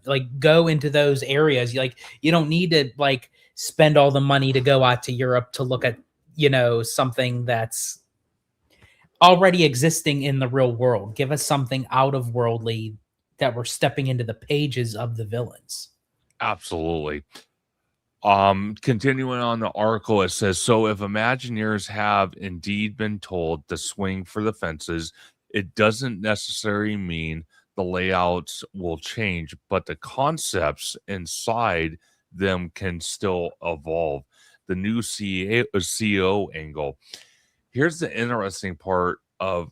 Like go into those areas. Like you don't need to like spend all the money to go out to Europe to look at something that's already existing in the real world. Give us something out of worldly that we're stepping into the pages of the villains. Absolutely. Continuing on the article, it says, so if Imagineers have indeed been told to swing for the fences, it doesn't necessarily mean the layouts will change, but the concepts inside them can still evolve. The new CEO angle. Here's the interesting part of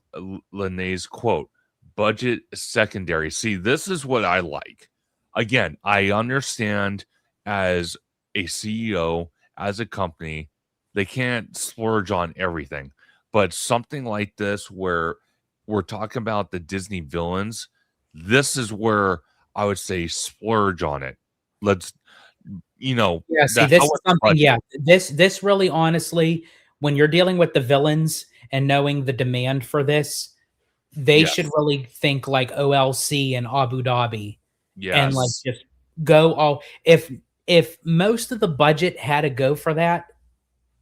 Lene's quote: budget secondary. See, this is what I like. Again, I understand as a CEO, as a company, they can't splurge on everything. But something like this, where we're talking about the Disney villains, this is where I would say splurge on it. Let's, Yeah, see, the this how is much something, budget? yeah. This really honestly, when you're dealing with the villains and knowing the demand for this, they should Yes, really think like OLC and Abu Dhabi and like yes, just go all if most of the budget had to go for that,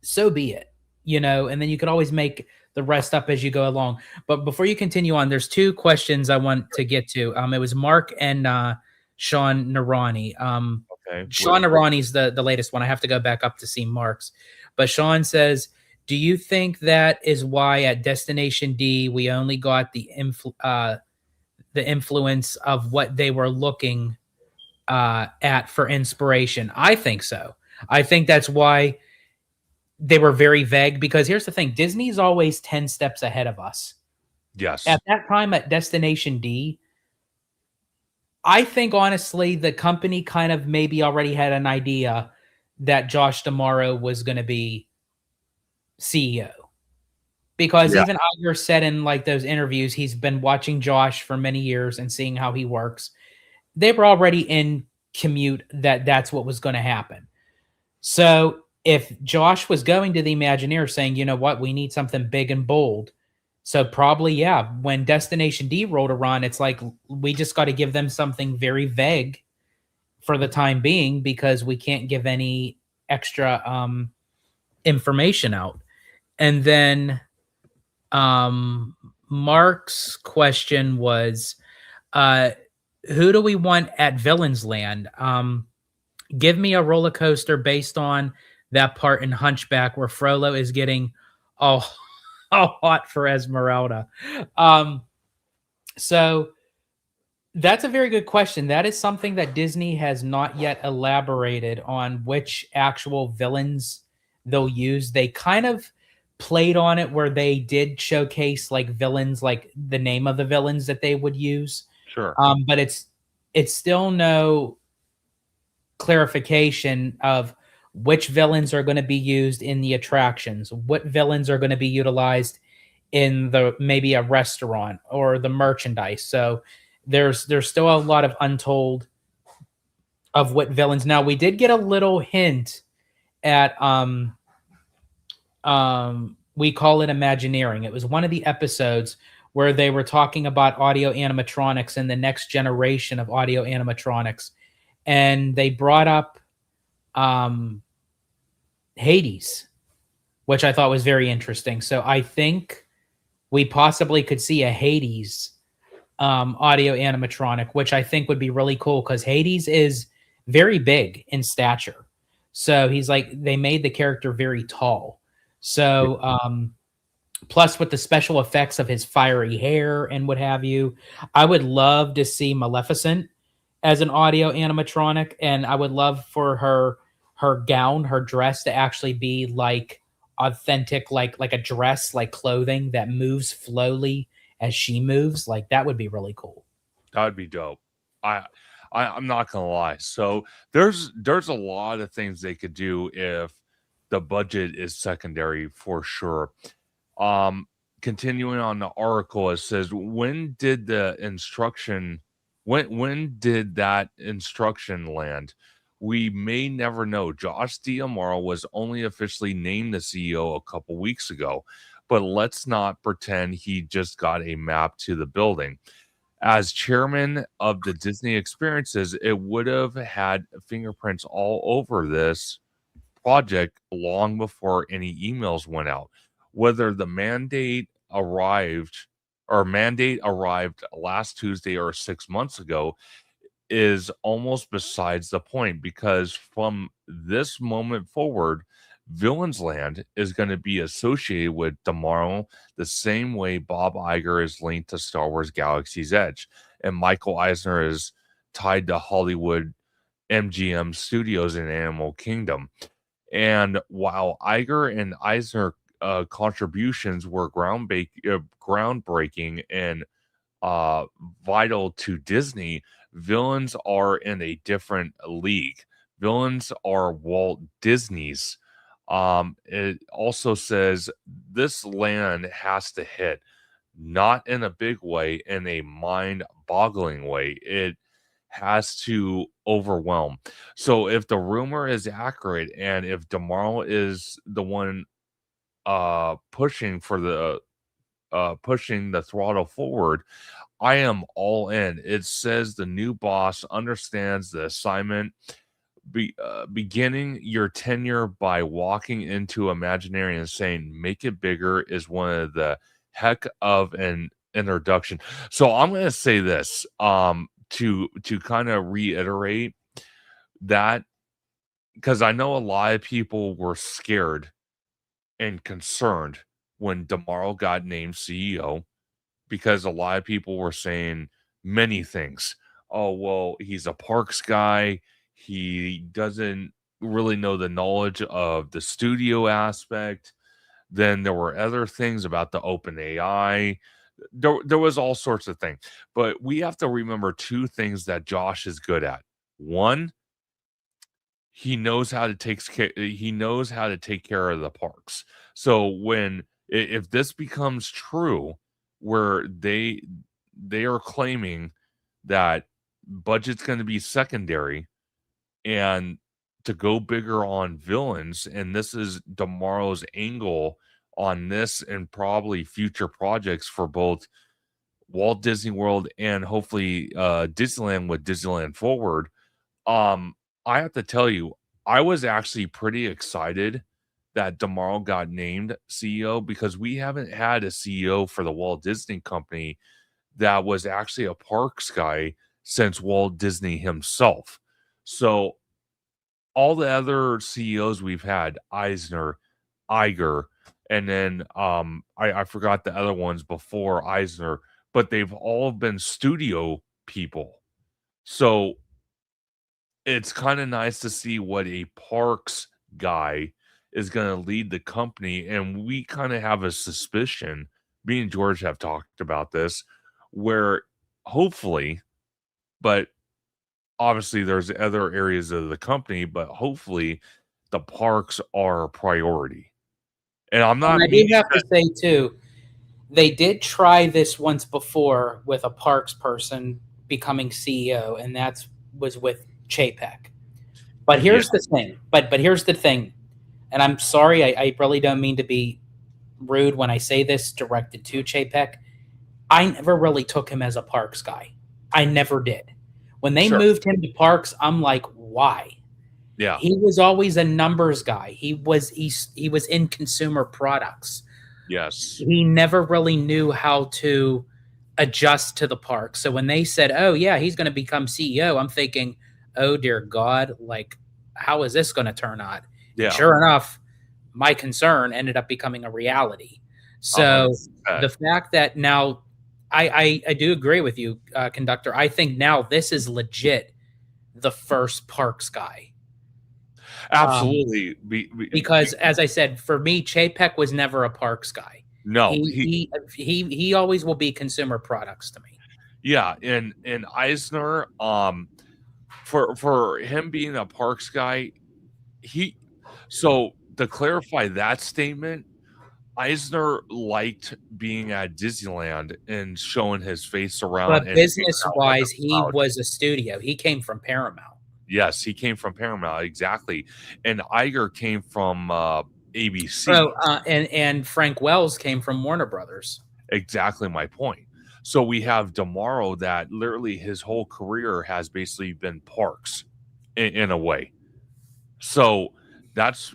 so be it, and then you could always make the rest up as you go along. But before you continue on, there's two questions I want to get to. It was Mark and Sean Narani. okay. Sean Narani's the latest one. I have to go back up to see Mark's. But Sean says, do you think that is why at Destination D we only got the influence of what they were looking at for inspiration? I think so. I think that's why they were very vague, because here's the thing: Disney's always 10 steps ahead of us. At Yes. that time at Destination D, I think honestly the company kind of maybe already had an idea that Josh D'Amaro was going to be CEO. because Yeah, even Iger said in like those interviews, he's been watching Josh for many years and seeing how he works. They were already in commute that that's what was going to happen. So if Josh was going to the Imagineer saying, you know what, we need something big and bold. So probably, yeah, when Destination D rolled around, it's like we just got to give them something very vague for the time being because we can't give any extra information out. And then um, Mark's question was, uh, who do we want at Villains Land? Give me a roller coaster based on that part in Hunchback where Frollo is getting all, all hot for Esmeralda. Um, so that's a very good question. That is something that Disney has not yet elaborated on which actual villains they'll use. They kind of played on it where they did showcase like villains, like the name of the villains that they would use. sure. But it's still no clarification of which villains are going to be used in the attractions, what villains are going to be utilized in the maybe a restaurant or the merchandise. So there's still a lot of untold of what villains. Now we did get a little hint at we call it Imagineering. It was one of the episodes where they were talking about audio animatronics and the next generation of audio animatronics, and they brought up um, Hades, which I thought was very interesting. So I think we possibly could see a Hades audio animatronic, which I think would be really cool because Hades is very big in stature. So he's like, they made the character very tall. Yeah, So, plus with the special effects of his fiery hair and what have you, I would love to see Maleficent as an audio animatronic, and I would love for her gown, her dress to actually be like authentic, like a dress, like clothing that moves slowly as she moves. Like that would be really cool. that would be dope. I, I'm not gonna lie. So there's a lot of things they could do if the budget is secondary for sure. Um, Continuing on the article, it says, when did that instruction land? We may never know. Josh Diamaro was only officially named the CEO a couple weeks ago, but let's not pretend he just got a map to the building. As chairman of the Disney Experiences, it would have had fingerprints all over this project long before any emails went out. Whether the mandate arrived last Tuesday or 6 months ago is almost besides the point because from this moment forward, Villains Land is going to be associated with tomorrow the same way Bob Iger is linked to Star Wars Galaxy's Edge and Michael Eisner is tied to Hollywood MGM Studios in Animal Kingdom. And while Iger and Eisner contributions were groundbreaking and uh, vital to Disney, villains are in a different league. Villains are Walt Disney's. It also says this land has to hit, not in a big way, in a mind boggling way. It has to overwhelm. So if the rumor is accurate and if Demaro is the one pushing the throttle forward, I am all in. It says the new boss understands the assignment. Beginning your tenure by walking into Imaginary and saying "make it bigger" is one of the heck of an introduction. So I'm going to say this to kind of reiterate that because I know a lot of people were scared and concerned when Demaro got named CEO because a lot of people were saying many things. Oh, well, he's a parks guy. He doesn't really know the knowledge of the studio aspect. Then there were other things about the open AI. There was all sorts of things. But we have to remember two things that Josh is good at. One, he knows how to take care of the parks. So when If this becomes true, where they are claiming that budget's going to be secondary and to go bigger on villains, and this is tomorrow's angle on this and probably future projects for both Walt Disney World and hopefully Disneyland with Disneyland Forward. um, I have to tell you, I was actually pretty excited that Tomorrow got named CEO because we haven't had a CEO for the Walt Disney Company that was actually a parks guy since Walt Disney himself. So all the other CEOs we've had, Eisner, Iger, and then I forgot the other ones before Eisner, but they've all been studio people. So it's kind of nice to see what a parks guy is going to lead the company. And we kind of have a suspicion, me and George have talked about this, where hopefully, but obviously there's other areas of the company, but hopefully the parks are a priority. And I'm And not I do meaning have to that, say too, they did try this once before with a parks person becoming CEO, and that was with Chapek. But yeah, here's the thing. But here's the thing, and I'm sorry, I really don't mean to be rude when I say this directed to Chapek. I never really took him as a parks guy. I never did. When they sure. moved him to parks, I'm like, why? Yeah, He was always a numbers guy. He was in consumer products. yes. He never really knew how to adjust to the park. So when they said, "Oh yeah, he's going to become CEO," I'm thinking, "Oh dear God, like how is this going to turn out?" And Yeah, sure enough, my concern ended up becoming a reality. So the 100%. fact that now I do agree with you, conductor. I think now this is legit the first parks guy. Um, Absolutely. because as I said, for me, Chapek was never a parks guy. No, He always will be consumer products to me. yeah, and Eisner, for him being a parks guy, he so to clarify that statement, Eisner liked being at Disneyland and showing his face around But and hanging business out with the wise, he crowd. was a studio. He came from Paramount. Yes, he came from Paramount, exactly, and Iger came from, Oh, ABC. and Frank Wells came from Warner Brothers. Exactly my point. So we have Tomorrow that literally his whole career has basically been parks in a way. So that's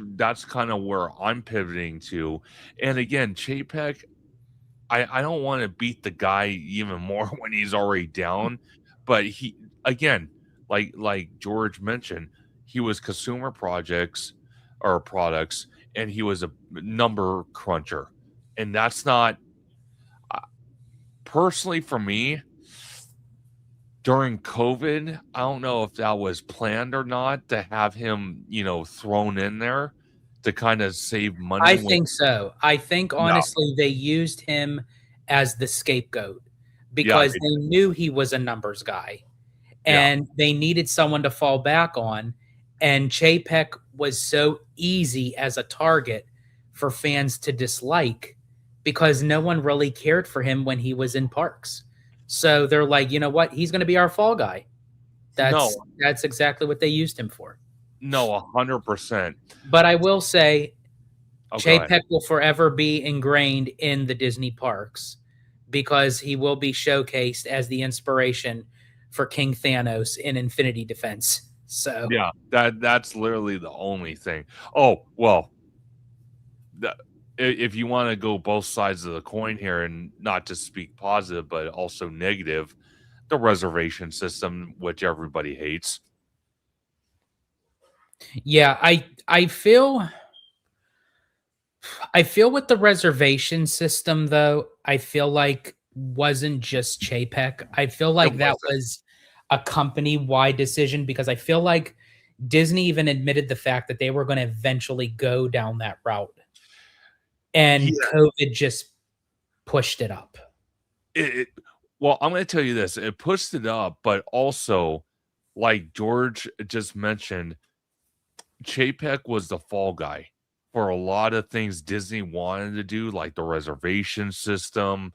kind of where I'm pivoting to. And again, Chapek, I don't want to beat the guy even more when he's already down, but he again, like George mentioned, he was consumer projects or products, and he was a number cruncher, and that's not uh, personally for me during COVID. I don't know if that was planned or not to have him, thrown in there to kind of save money I when think so. I think yeah, honestly they used him as the scapegoat yeah, because they knew he was a numbers guy yeah. and they needed someone to fall back on. And Chapek was so easy as a target for fans to dislike because no one really cared for him when he was in parks. So they're like, you know what? He's going to be our fall guy. That's No, that's exactly what they used him for. no, 100%. But I will say, Oh, go ahead. Chapek will forever be ingrained in the Disney parks because he will be showcased as the inspiration for King Thanos in Infinity Defense. So Yeah, that's literally the only thing. Oh, well, the if you wanna go both sides of the coin here and not just speak positive, but also negative, the reservation system, which everybody hates. yeah, I feel with the reservation system though, I feel like wasn't just Chapek. I feel It like that wasn't. was a company-wide decision because I feel like Disney even admitted the fact that they were going to eventually go down that route and Yeah, COVID just pushed it up. it well, I'm gonna tell you this, it pushed it up, but also, like George just mentioned, Chapek was the fall guy. for a lot of things Disney wanted to do, like the reservation system,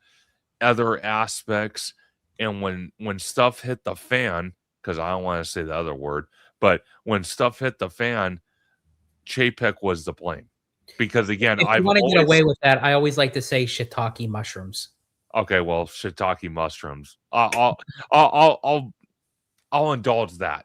other aspects. And when stuff hit the fan, because I don't want to say the other word, but when stuff hit the fan, Chapek was the blame. Because again, If you I've want to get always away with that, I always like to say shiitake mushrooms. okay, well, shiitake mushrooms. I'll indulge that.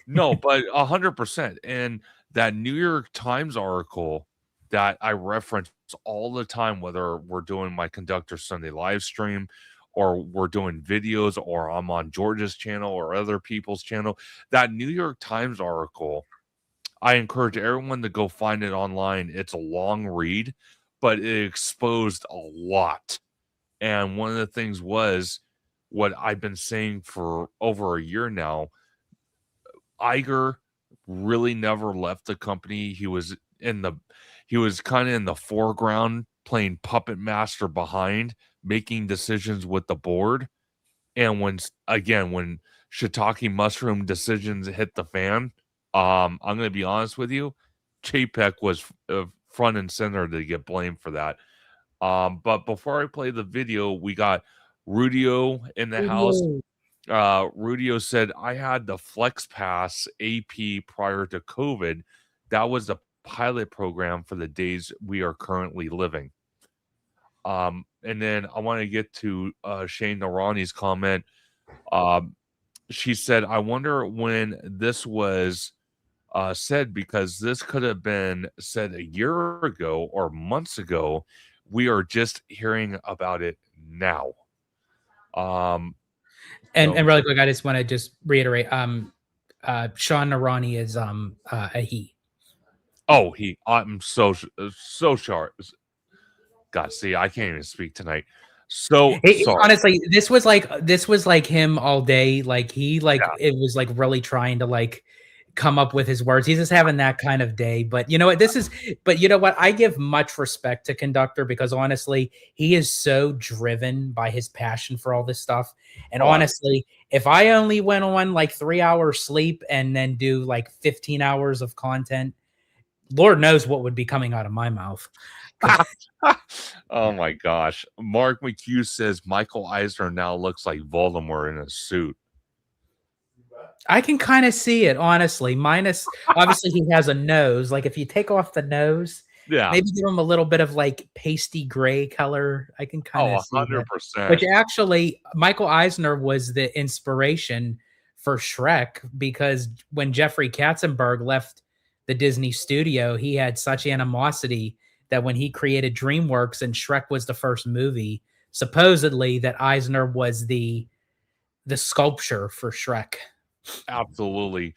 No, but 100%. And that New York Times article that I reference all the time, whether we're doing my Conductor Sunday live stream or we're doing videos or I'm on George's channel or other people's channel, that New York Times article, I encourage everyone to go find it online. It's a long read, but it exposed a lot. And one of the things was what I've been saying for over a year now. Iger really never left the company. He was kind of in the foreground playing puppet master behind, making decisions with the board. And when shiitake mushroom decisions hit the fan, I'm going to be honest with you, Chapek was front and center to get blamed for that. But before I play the video, we got Rudio in the house. Studio. Rudio said, I had the Flex Pass AP prior to COVID. That was the pilot program for the days we are currently living. And then I want to get to Shane Narani's comment. She said, I wonder when this was said, because this could have been said a year ago or months ago. We are just hearing about it now. And So really quick, I just want to just reiterate. Sean Narani is a he. oh, I'm so sharp. God, see, I can't even speak tonight. So sorry. Honestly, this was like him all day. Like he like Yeah. it was like really trying to like come up with his words. He's just having that kind of day. But you know what? But you know what? I give much respect to Conductor because honestly, he is so driven by his passion for all this stuff. And Oh, honestly, if I only went on like 3 hours sleep and then do like 15 hours of content, Lord knows what would be coming out of my mouth. oh my gosh. Mark McHugh says Michael Eisner now looks like Voldemort in a suit. I can kind of see it, honestly. Minus, obviously, he has a nose. Like, if you take off the nose, Yeah. maybe give him a little bit of like pasty gray color. I can kind Oh, of see that. 100%. Which actually, Michael Eisner was the inspiration for Shrek because when Jeffrey Katzenberg left the Disney studio, he had such animosity that when he created DreamWorks and Shrek was the first movie, supposedly that Eisner was the sculpture for Shrek. Absolutely.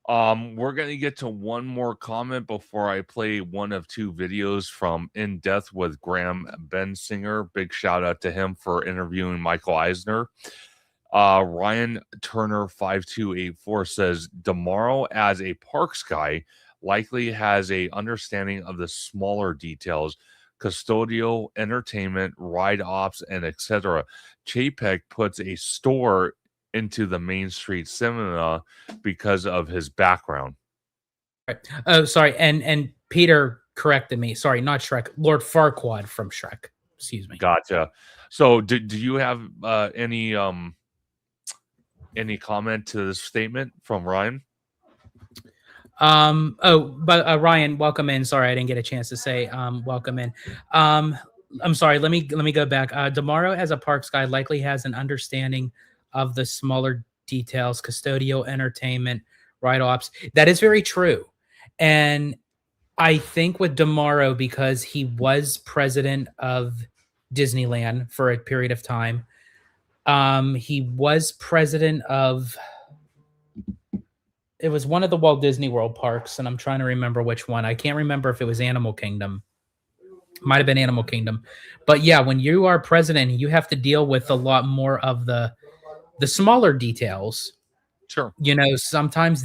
We're gonna get to one more comment before I play one of two videos from In Depth with Graham Bensinger. Big shout out to him for interviewing Michael Eisner. Ryan Turner 5284 says Demaro as a parks guy likely has a understanding of the smaller details, custodial, entertainment, ride ops, and etc. Chapek puts a store into the Main Street Cinema because of his background. Oh, sorry, and Peter corrected me. Sorry, not Shrek. Lord Farquaad from Shrek. Excuse me. Gotcha. So, do you have any comment to this statement from Ryan? But Ryan, welcome in. Sorry, I didn't get a chance to say welcome in. I'm sorry. Let me go back. Demaro, as a parks guy, likely has an understanding of the smaller details, custodial, entertainment, ride ops. That is very true, and I think with Demaro, because he was president of Disneyland for a period of time, he was president of. It was one of the Walt Disney World parks, and I'm trying to remember which one. I can't remember if it was Animal Kingdom. Might have been Animal Kingdom, but yeah, when you are president, you have to deal with a lot more of the smaller details. Sure. You know, sometimes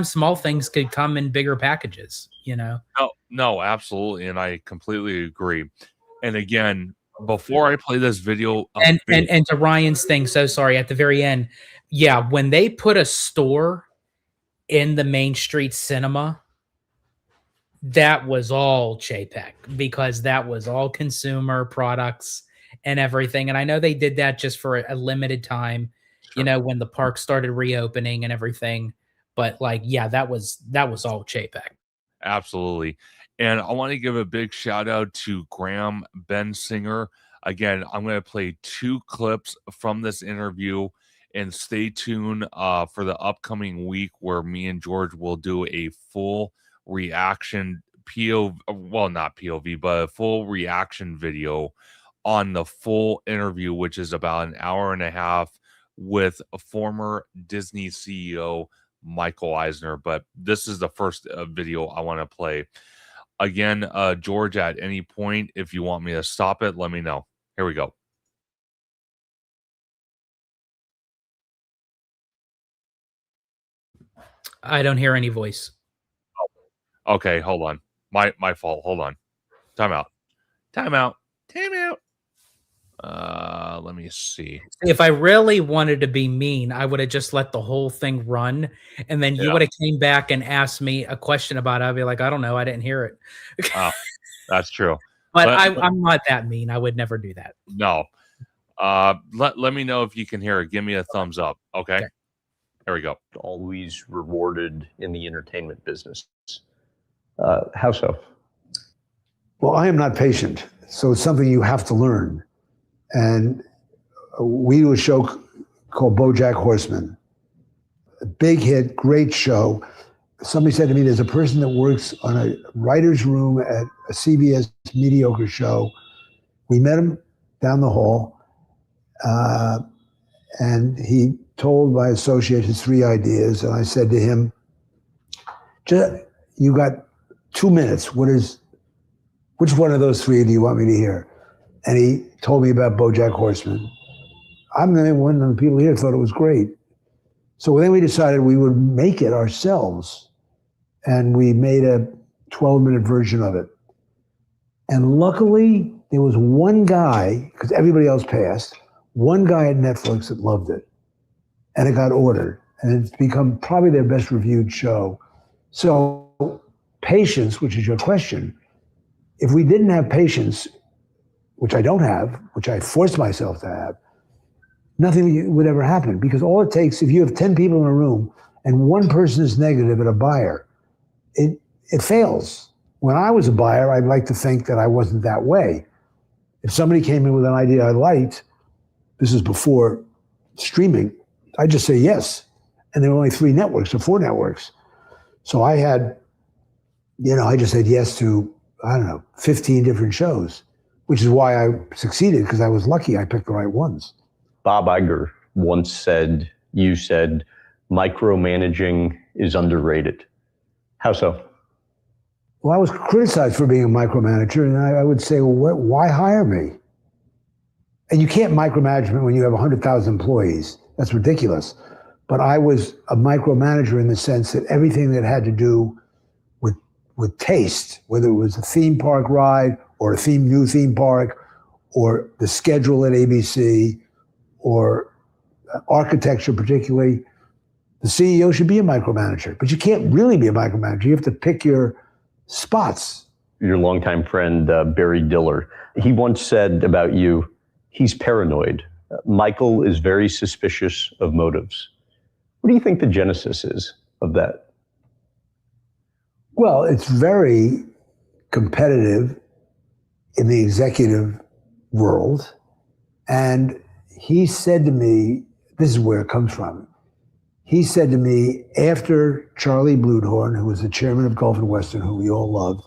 small things could come in bigger packages. You know. No, absolutely, and I completely agree. And again, before I play this video, And to Ryan's thing, so sorry, at the very end, yeah, when they put a store in the Main Street Cinema, that was all JPEG because that was all consumer products and everything. And I know they did that just for a limited time, Sure. when the park started reopening and everything. But like, yeah, that was all JPEG. Absolutely. And I want to give a big shout out to Graham Bensinger. Again, I'm going to play two clips from this interview and stay tuned for the upcoming week where me and George will do a full reaction POV, well, not POV, but a full reaction video on the full interview, which is about an hour and a half with a former Disney CEO Michael Eisner, but this is the first video I want to play. Again, George, at any point, if you want me to stop it, let me know. Here we go. I don't hear any voice. Okay, hold on. My fault. Hold on. Time out. Time out. Time out. Let me see. If I really wanted to be mean, I would have just let the whole thing run, and then you Yeah. would have came back and asked me a question about it. I'd be like, I don't know, I didn't hear it. Oh, that's true. But Let, I'm not that mean. I would never do that. no. Let me know if you can hear it. Give me a thumbs up. Okay. Okay. Here we go. Always rewarded in the entertainment business. How so? Well, I am not patient, so it's something you have to learn. And we do a show called BoJack Horseman. A big hit, great show. Somebody said to me, there's a person that works on a writer's room at a CBS mediocre show. We met him down the hall, and he told my associate his 3 ideas. And I said to him, you got 2 minutes. Which one of those 3 do you want me to hear? And he told me about BoJack Horseman. I'm the only one of the people here thought it was great. So then we decided we would make it ourselves. And we made a 12-minute version of it. And luckily, there was one guy, because everybody else passed, one guy at Netflix that loved it. And it got ordered. And it's become probably their best reviewed show. So patience, which is your question, if we didn't have patience, which I don't have, which I forced myself to have, nothing would ever happen. Because all it takes, if you have 10 people in a room and one person is negative at a buyer, it fails. When I was a buyer, I'd like to think that I wasn't that way. If somebody came in with an idea I liked, this is before streaming, I'd just say yes. And there were only 3 networks or 4 networks. So I had, I just said yes to, 15 different shows, which is why I succeeded, because I was lucky I picked the right ones. Bob Iger once said, you said, micromanaging is underrated. How so? Well, I was criticized for being a micromanager, and I would say, well, why hire me? And you can't micromanage when you have 100,000 employees. That's ridiculous. But I was a micromanager in the sense that everything that had to do with taste, whether it was a theme park ride or a new theme park, or the schedule at ABC, or architecture particularly, the CEO should be a micromanager. But you can't really be a micromanager. You have to pick your spots. Your longtime friend, Barry Diller, he once said about you, he's paranoid. Michael is very suspicious of motives. What do you think the genesis is of that? Well, it's very competitive in the executive world. And he said to me, this is where it comes from. He said to me, after Charlie Bluhdorn, who was the chairman of Gulf and Western, who we all loved,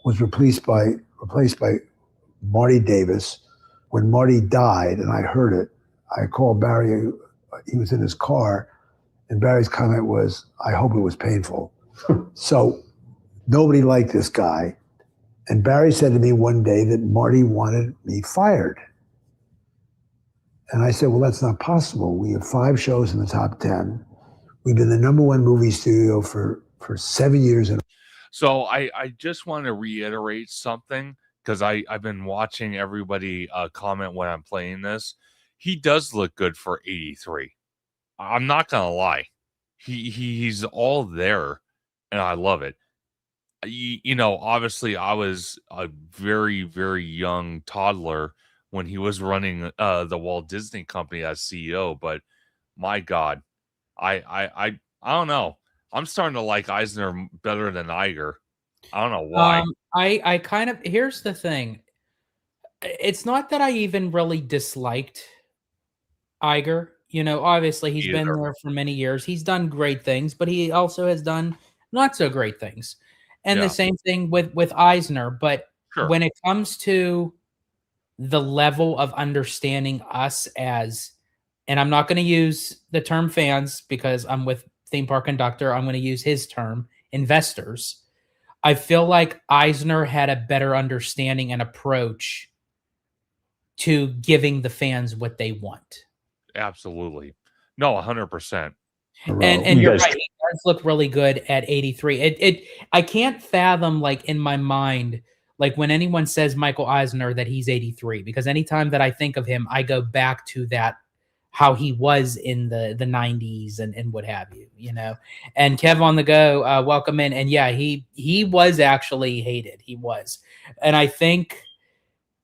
was replaced by Marty Davis. When Marty died, and I heard it, I called Barry. He was in his car, and Barry's comment was, I hope it was painful. So nobody liked this guy. And Barry said to me one day that Marty wanted me fired. And I said, well, that's not possible. We have 5 shows in the top 10. We've been the #1 movie studio for 7 years. So I just want to reiterate something, because I've been watching everybody comment when I'm playing this. He does look good for 83. I'm not gonna lie. He's all there, and I love it. you know, obviously I was a very, very young toddler when he was running the Walt Disney Company as CEO, but my God, I don't know. I'm starting to like Eisner better than Iger. I don't know why. I kind of here's the thing. It's not that I even really disliked Iger. You know, obviously he's been Either. there for many years. He's done great things, but he also has done not so great things. And the Yeah, same thing with Eisner. But sure. when it comes to the level of understanding us as, and I'm not going to use the term fans because I'm with theme park conductor. I'm going to use his term, investors. I feel like Eisner had a better understanding and approach to giving the fans what they want. Absolutely. No, 100%. And You you're guys, right, he does look really good at 83. It I can't fathom, like, in my mind, like, when anyone says Michael Eisner that he's 83, because anytime that I think of him, I go back to that how he was in the 90s and what have you, you know. And Kev on the go, welcome in. And yeah, he was actually hated. He was. And I think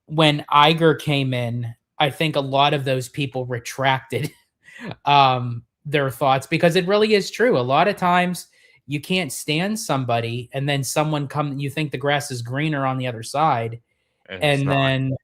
when Iger came in, I think a lot of those people retracted their thoughts, because it really is true. A lot of times you can't stand somebody and then someone you think the grass is greener on the other side, And it's and not. then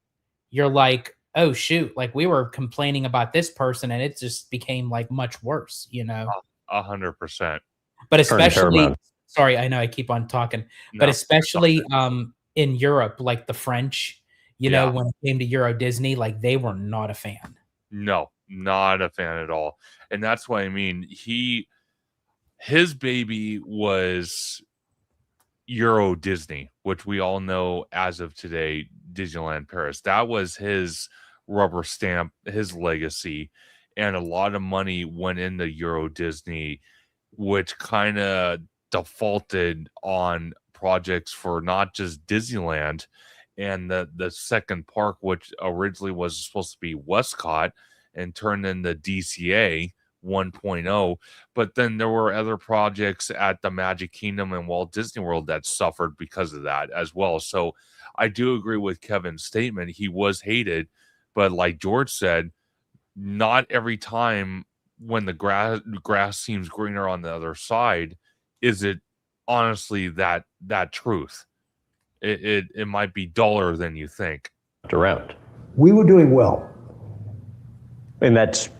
you're like, oh shoot, like we were complaining about this person and it just became like much worse, you know. 100%. But turn especially, paramount. sorry, I know I keep on talking, but No, it's all especially good. in Europe, like the French, you know, Yeah. when it came to Euro Disney, like they were not a fan. No, not a fan at all. And that's what I mean. His baby was Euro Disney, which we all know as of today, Disneyland Paris. That was his rubber stamp, his legacy, and a lot of money went into Euro Disney, which kind of defaulted on projects for not just Disneyland and the second park, which originally was supposed to be Westcott and turned into DCA 1.0. But then there were other projects at the Magic Kingdom and Walt Disney World that suffered because of that as well. So I do agree with Kevin's statement. He was hated, but like George said, not every time when the grass seems greener on the other side is it honestly that truth. It might be duller than you think. Around. We were doing well. And that's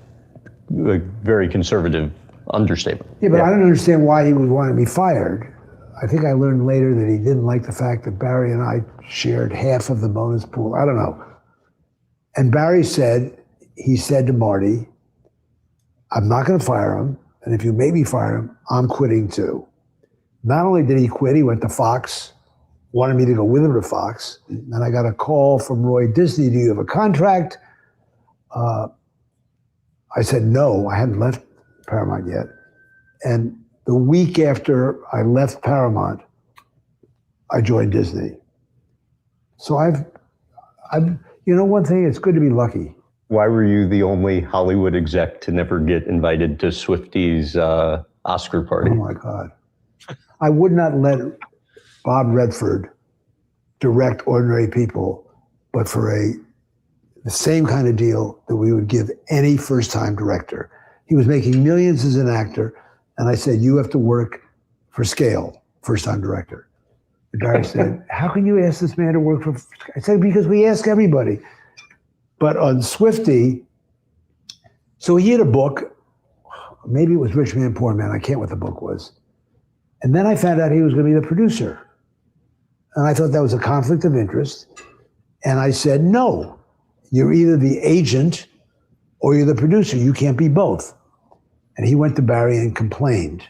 a very conservative understatement. Yeah, but I don't understand why he would want to be fired. I think I learned later that he didn't like the fact that Barry and I shared half of the bonus pool. I don't know. And Barry said, he said to Marty, I'm not going to fire him. And if you make me fire him, I'm quitting too. Not only did he quit, he went to Fox, wanted me to go with him to Fox. And I got a call from Roy Disney, do you have a contract? I said, no, I hadn't left Paramount yet. And the week after I left Paramount, I joined Disney. So I've, you know, one thing, it's good to be lucky. Why were you the only Hollywood exec to never get invited to Swifty's Oscar party? Oh my God. I would not let Bob Redford direct Ordinary People, but for the same kind of deal that we would give any first-time director. He was making millions as an actor, and I said, you have to work for scale, first-time director. The guy said, how can you ask this man to work for, I said, because we ask everybody. But on Swifty, so he had a book, maybe it was Rich Man, Poor Man, I can't what the book was. And then I found out he was going to be the producer. And I thought that was a conflict of interest. And I said, no, you're either the agent or you're the producer. You can't be both. And he went to Barry and complained.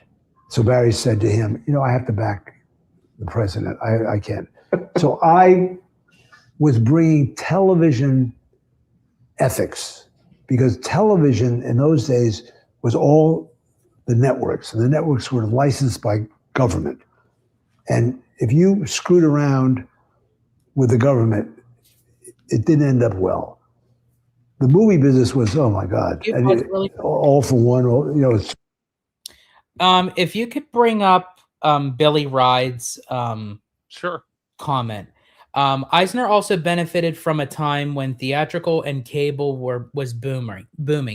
So Barry said to him, you know, I have to back the president. I can't. So I was bringing television ethics, because television in those days was all the networks, and the networks were licensed by government. And if you screwed around with the government, it didn't end up well. The movie business was, oh my God, Really all for one, you know. if you could bring up Billy Ride's Sure. comment. Eisner also benefited from a time when theatrical and cable was booming.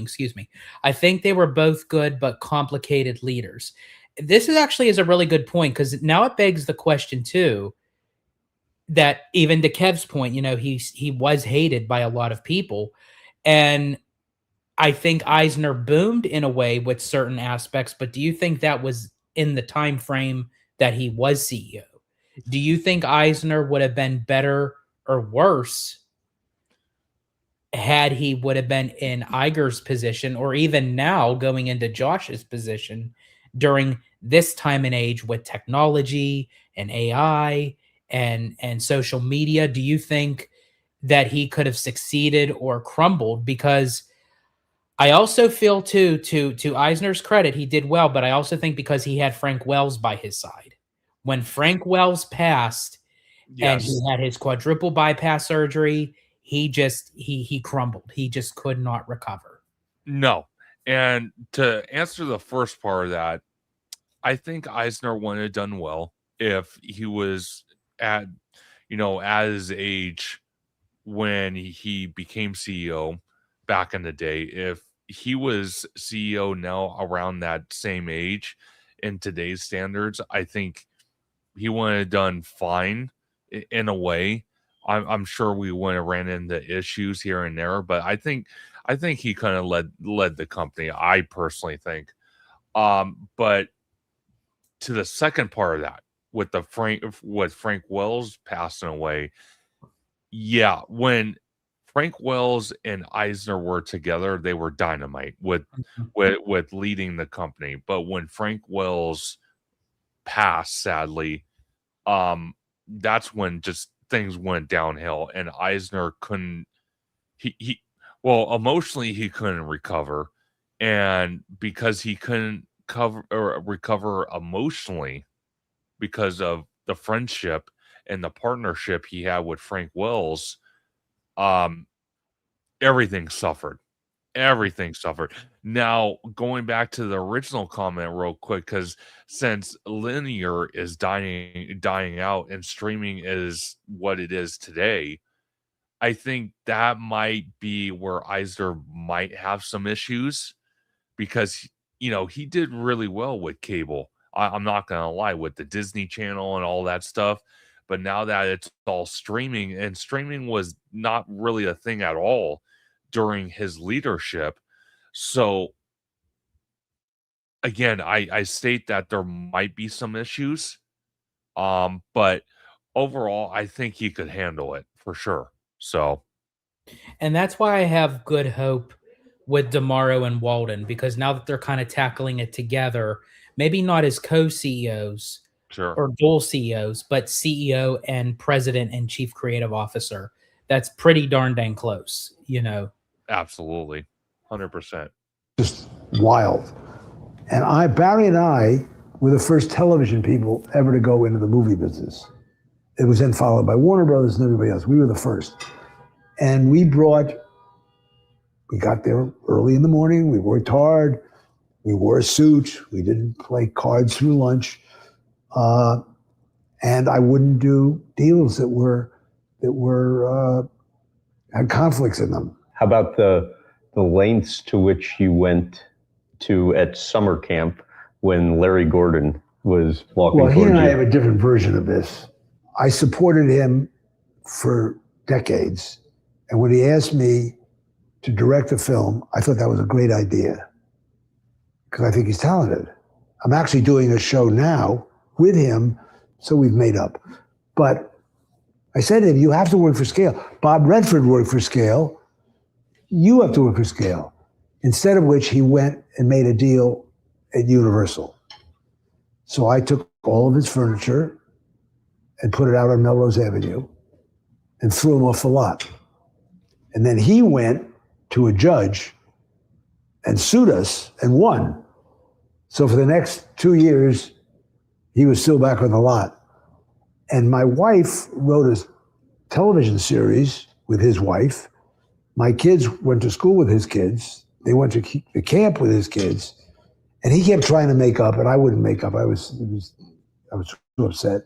Excuse me. I think they were both good but complicated leaders. This is a really good point, because now it begs the question too, that even to Kev's point, he was hated by a lot of people, and I think Eisner boomed in a way with certain aspects. But do you think that was in the time frame that he was CEO? Do you think Eisner would have been better or worse had he would have been in Iger's position, or even now going into Josh's position during this time and age with technology and AI and social media? Do you think that he could have succeeded or crumbled? Because I also feel to Eisner's credit, he did well, but I also think because he had Frank Wells by his side. When Frank Wells passed and he Yes. had his quadruple bypass surgery, he crumbled. He just could not recover. No. And to answer the first part of that, I think Eisner wouldn't have done well if he was at his age when he became CEO back in the day. If he was CEO now around that same age in today's standards, I think he wouldn't have done fine in a way. I'm sure we wouldn't have ran into issues here and there, but I think he kind of led the company. I personally think. But to the second part of that, with Frank Wells passing away, yeah, when Frank Wells and Eisner were together, they were dynamite with leading the company. But when Frank Wells passed, sadly, that's when just things went downhill, and Eisner couldn't. He well, emotionally he couldn't recover, and because he couldn't recover emotionally because of the friendship and the partnership he had with Frank Wells, um, everything suffered. Everything suffered. Now, going back to the original comment real quick, because since linear is dying out and streaming is what it is today, I think that might be where Eisner might have some issues, because he did really well with cable. I'm not gonna lie, with the Disney Channel and all that stuff. But now that it's all streaming, and streaming was not really a thing at all during his leadership. So again, I state that there might be some issues. But overall, I think he could handle it for sure. So And that's why I have good hope with Demaro and Walden, because now that they're kind of tackling it together, maybe not as co-CEOs sure, or dual CEOs, but CEO and president and chief creative officer. That's pretty darn dang close. absolutely, 100%. Just wild. And Barry and I were the first television people ever to go into the movie business. It was then followed by Warner Brothers and everybody else. We were the first. And we got there early in the morning. We worked hard. We wore a suit. We didn't play cards through lunch. And I wouldn't do deals that had conflicts in them. How about the lengths to which you went to at summer camp when Larry Gordon was walking Well, he towards and I you? have a different version of this. I supported him for decades. And when he asked me to direct a film, I thought that was a great idea, because I think he's talented. I'm actually doing a show now with him, so we've made up. But I said to him, you have to work for scale. Bob Redford worked for scale. You have to work for scale. Instead of which, he went and made a deal at Universal. So I took all of his furniture and put it out on Melrose Avenue and threw him off the lot. And then he went to a judge and sued us and won. So for the next 2 years, he was still back on the lot. And my wife wrote a television series with his wife. My kids went to school with his kids. They went to camp with his kids. And he kept trying to make up, and I wouldn't make up. I was too upset.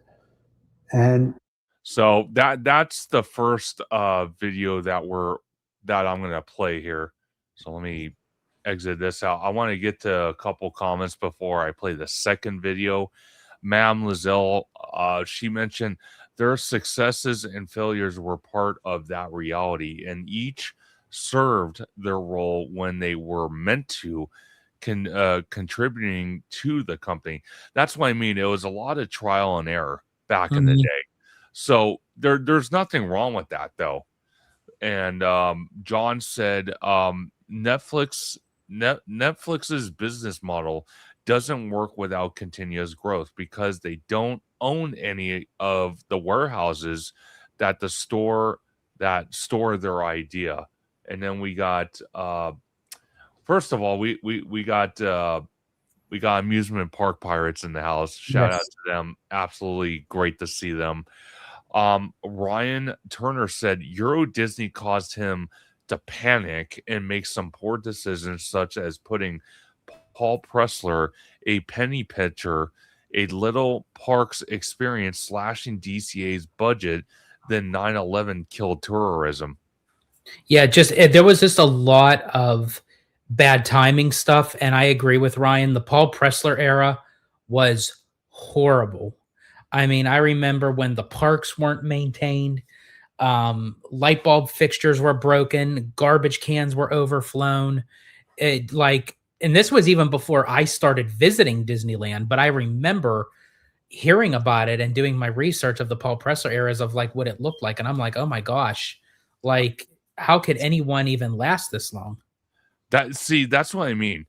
And So that's the first video that I'm gonna play here. So let me exit this out. I want to get to a couple comments before I play the second video. Ma'am Lizelle, she mentioned their successes and failures were part of that reality, and each served their role when they were meant to, contributing to the company. That's what I mean. It was a lot of trial and error back in the day. So there's nothing wrong with that, though. And John said Netflix's business model doesn't work without continuous growth because they don't own any of the warehouses that store their idea. And then we got first of all, we got amusement park pirates in the house. Shout out to them. Absolutely great to see them. Ryan Turner said Euro Disney caused him to panic and make some poor decisions, such as putting Paul Pressler, a penny pitcher, a little parks experience, slashing DCA's budget. Then 9/11 killed tourism. Yeah, there was just a lot of bad timing stuff, and I agree with Ryan. The Paul Pressler era was horrible. I mean, I remember when the parks weren't maintained, light bulb fixtures were broken, garbage cans were overflown. And this was even before I started visiting Disneyland, but I remember hearing about it and doing my research of the Paul Pressler eras of like what it looked like, and I'm like, oh my gosh, like how could anyone even last this long? That's what I mean.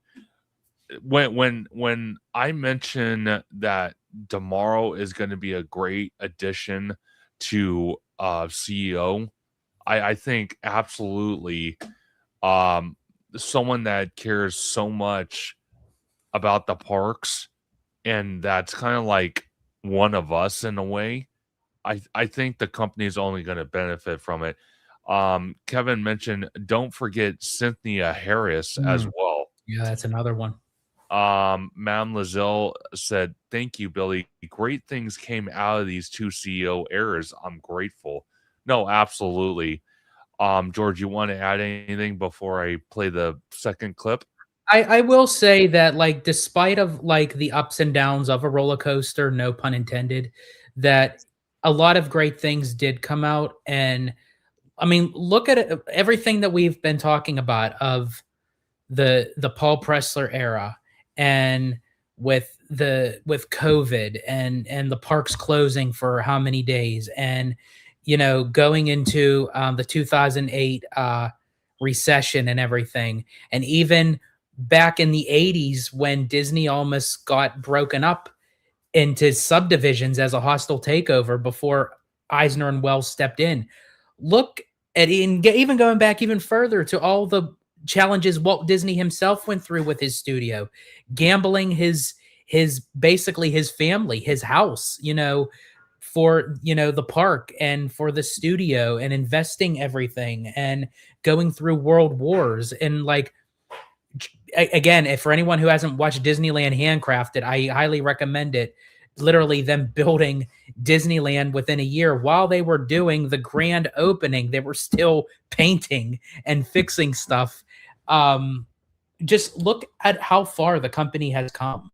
When I mention that Tomorrow is going to be a great addition to CEO, I think absolutely someone that cares so much about the parks, and that's kind of like one of us in a way. I think the company is only going to benefit from it. Kevin mentioned, don't forget Cynthia Harris as well. Yeah, that's another one. Ma'am Lizelle said, thank you, Billy. Great things came out of these two CEO errors. I'm grateful. No, absolutely. George, you want to add anything before I play the second clip? I will say that, like, despite of like the ups and downs of a roller coaster, no pun intended, that a lot of great things did come out. And I mean, look at it, everything that we've been talking about of the Paul Pressler era, and with COVID and the parks closing for how many days, and going into the 2008 recession and everything, and even back in the 80s when Disney almost got broken up into subdivisions as a hostile takeover before Eisner and Wells stepped in. Look at even going back even further to all the challenges Walt Disney himself went through with his studio, gambling his basically his family, his house, for the park and for the studio, and investing everything and going through world wars. And like, again, if for anyone who hasn't watched Disneyland Handcrafted, I highly recommend it. Literally them building Disneyland within a year. While they were doing the grand opening, they were still painting and fixing stuff. Just look at how far the company has come.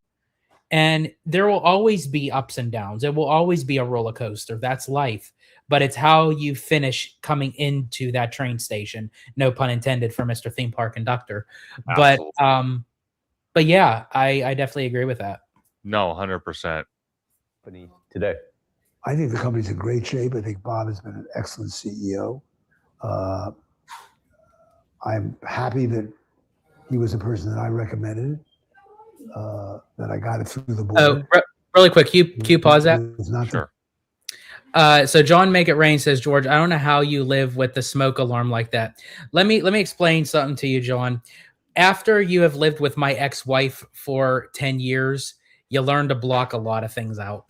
And there will always be ups and downs. It will always be a roller coaster. That's life. But it's how you finish coming into that train station. No pun intended for Mr. Theme Park Conductor. Absolutely. But yeah, I definitely agree with that. No, 100%. Today, I think the company's in great shape. I think Bob has been an excellent CEO. I'm happy that he was the person that I recommended, that I got it through the board. Oh, really quick, can you pause that? Sure. So John Make It Rain says, George, I don't know how you live with the smoke alarm like that. Let me explain something to you, John. After you have lived with my ex-wife for 10 years, you learn to block a lot of things out.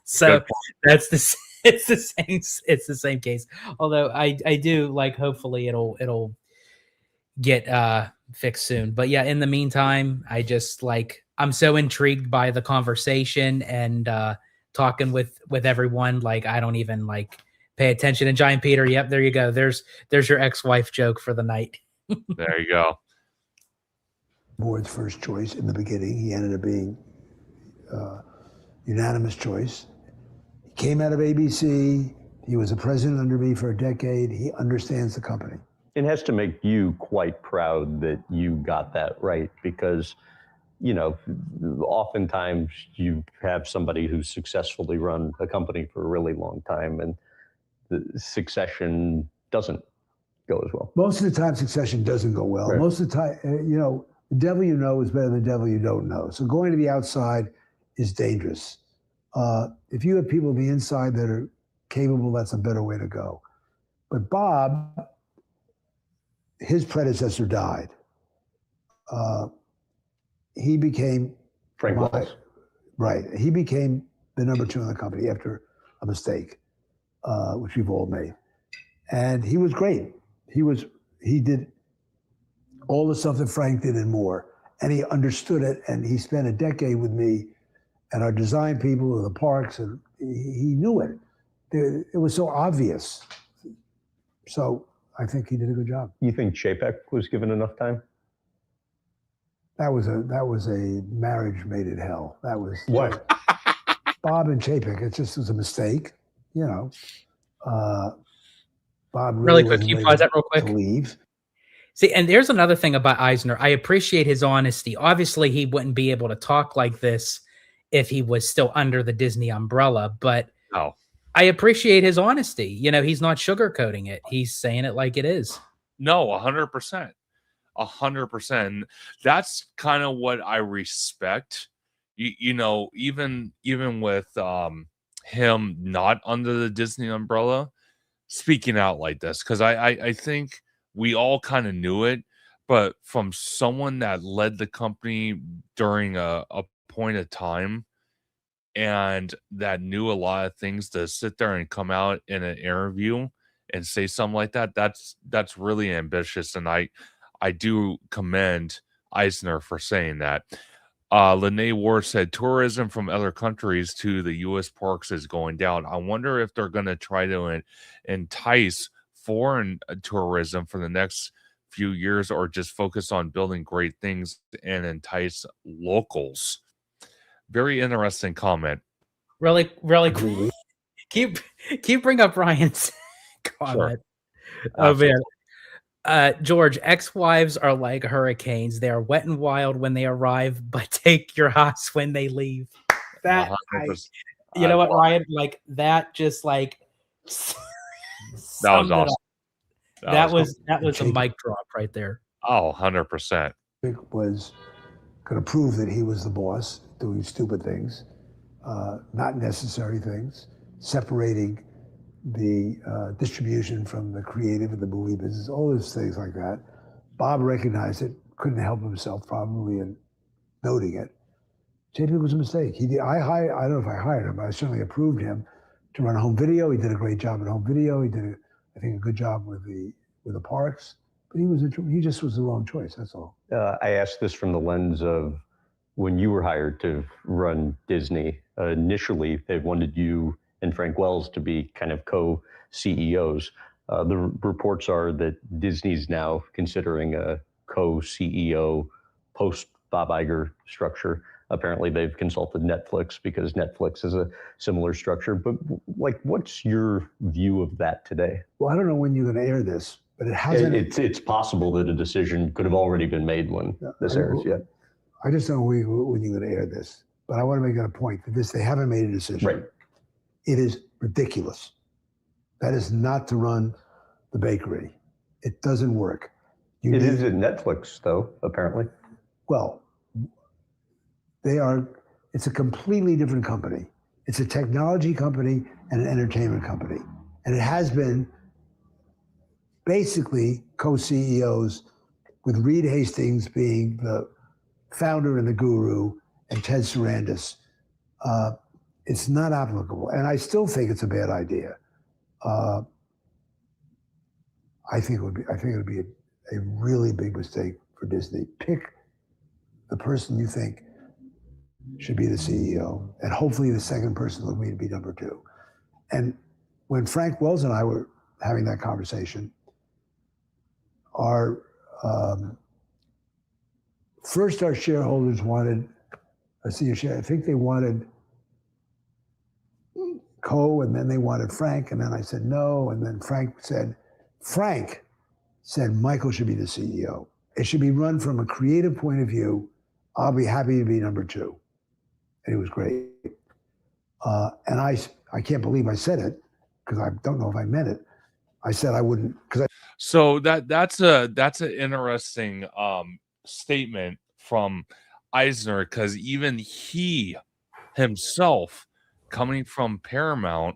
So it's the same case. Although I do like, hopefully it'll get fixed soon. But yeah, in the meantime, I just like, I'm so intrigued by the conversation and talking with everyone. Like I don't even like pay attention. And Giant Peter, yep, there you go. There's your ex-wife joke for the night. There you go. Board's first choice in the beginning. He ended up being unanimous choice. He came out of ABC. He was a president under me for a decade. He understands the company. It has to make you quite proud that you got that right, because, you know, oftentimes you have somebody who's successfully run a company for a really long time and the succession doesn't go as well. Most of the time, succession doesn't go well. Right. Most of the time, you know, the devil you know is better than the devil you don't know. So going to the outside is dangerous. If you have people on the inside that are capable, that's a better way to go. But Bob, his predecessor died. He became Frank Wells. Right. He became the number 2 in the company after a mistake, which we've all made. And he was great. He did all the stuff that Frank did and more. And he understood it. And he spent a decade with me and our design people of the parks. And he knew it. It was so obvious. So I think he did a good job. You think Chapek was given enough time? That was a marriage made in hell. That was What? Bob and Chapek. It just was a mistake, you know. Bob Really really quick, wasn't can you ready pause that real quick? to leave. See, and there's another thing about Eisner. I appreciate his honesty. Obviously, he wouldn't be able to talk like this if he was still under the Disney umbrella, but Oh, I appreciate his honesty. You know, he's not sugarcoating it. He's saying it like it is. no, 100%. 100%. That's kind of what I respect. You know, even with him not under the Disney umbrella, speaking out like this, because I think we all kind of knew it, but from someone that led the company during a point of time and that knew a lot of things, to sit there and come out in an interview and say something like that, that's really ambitious, and I do commend Eisner for saying that. Lene Ward said tourism from other countries to the U.S. parks is going down. I wonder if they're going to try to entice foreign tourism for the next few years, or just focus on building great things and entice locals. Very interesting comment. Really quick. Keep bring up Ryan's comment. Oh man. George, ex-wives are like hurricanes. They are wet and wild when they arrive, but take your house when they leave. That 100%. you know what, Ryan? Like that just like That was awesome. That was a mic drop right there. Oh, 100%. Was going to prove that he was the boss, doing stupid things, not necessary things, separating the distribution from the creative and the movie business, all those things like that. Bob recognized it, couldn't help himself probably in noting it. JP was a mistake. I don't know if I hired him, but I certainly approved him to run home video. He did a great job at home video. He did, I think, a good job with the parks. But he just was the wrong choice. That's all. I asked this from the lens of when you were hired to run Disney. Initially, they wanted you and Frank Wells to be kind of co-CEOs. The reports are that Disney's now considering a co-CEO post-Bob Iger structure. Apparently, they've consulted Netflix because Netflix is a similar structure. But like, what's your view of that today? Well, I don't know when you're going to air this, but it hasn't. It's possible that a decision could have already been made when this airs. Yeah. I just don't know when you're going to air this, but I want to make it a point that they haven't made a decision. Right. It is ridiculous. That is not to run the bakery. It doesn't work. It is at Netflix, though, apparently. Well, it's a completely different company. It's a technology company and an entertainment company. And it has been basically co-CEOs, with Reed Hastings being the founder and the guru, and Ted Sarandis. It's not applicable, and I still think it's a bad idea. I think it would be a really big mistake for Disney. Pick the person you think should be the CEO, and hopefully the second person will be number 2. And when Frank Wells and I were having that conversation, our first our shareholders wanted a senior share. I think they wanted Co, and then they wanted Frank, and then I said no, and then Frank said Michael should be the CEO. It should be run from a creative point of view. I'll be happy to be number 2. And it was great. And I can't believe I said it, because I don't know if I meant it. I said I wouldn't, because So that's an interesting statement from Eisner, because even he himself, coming from Paramount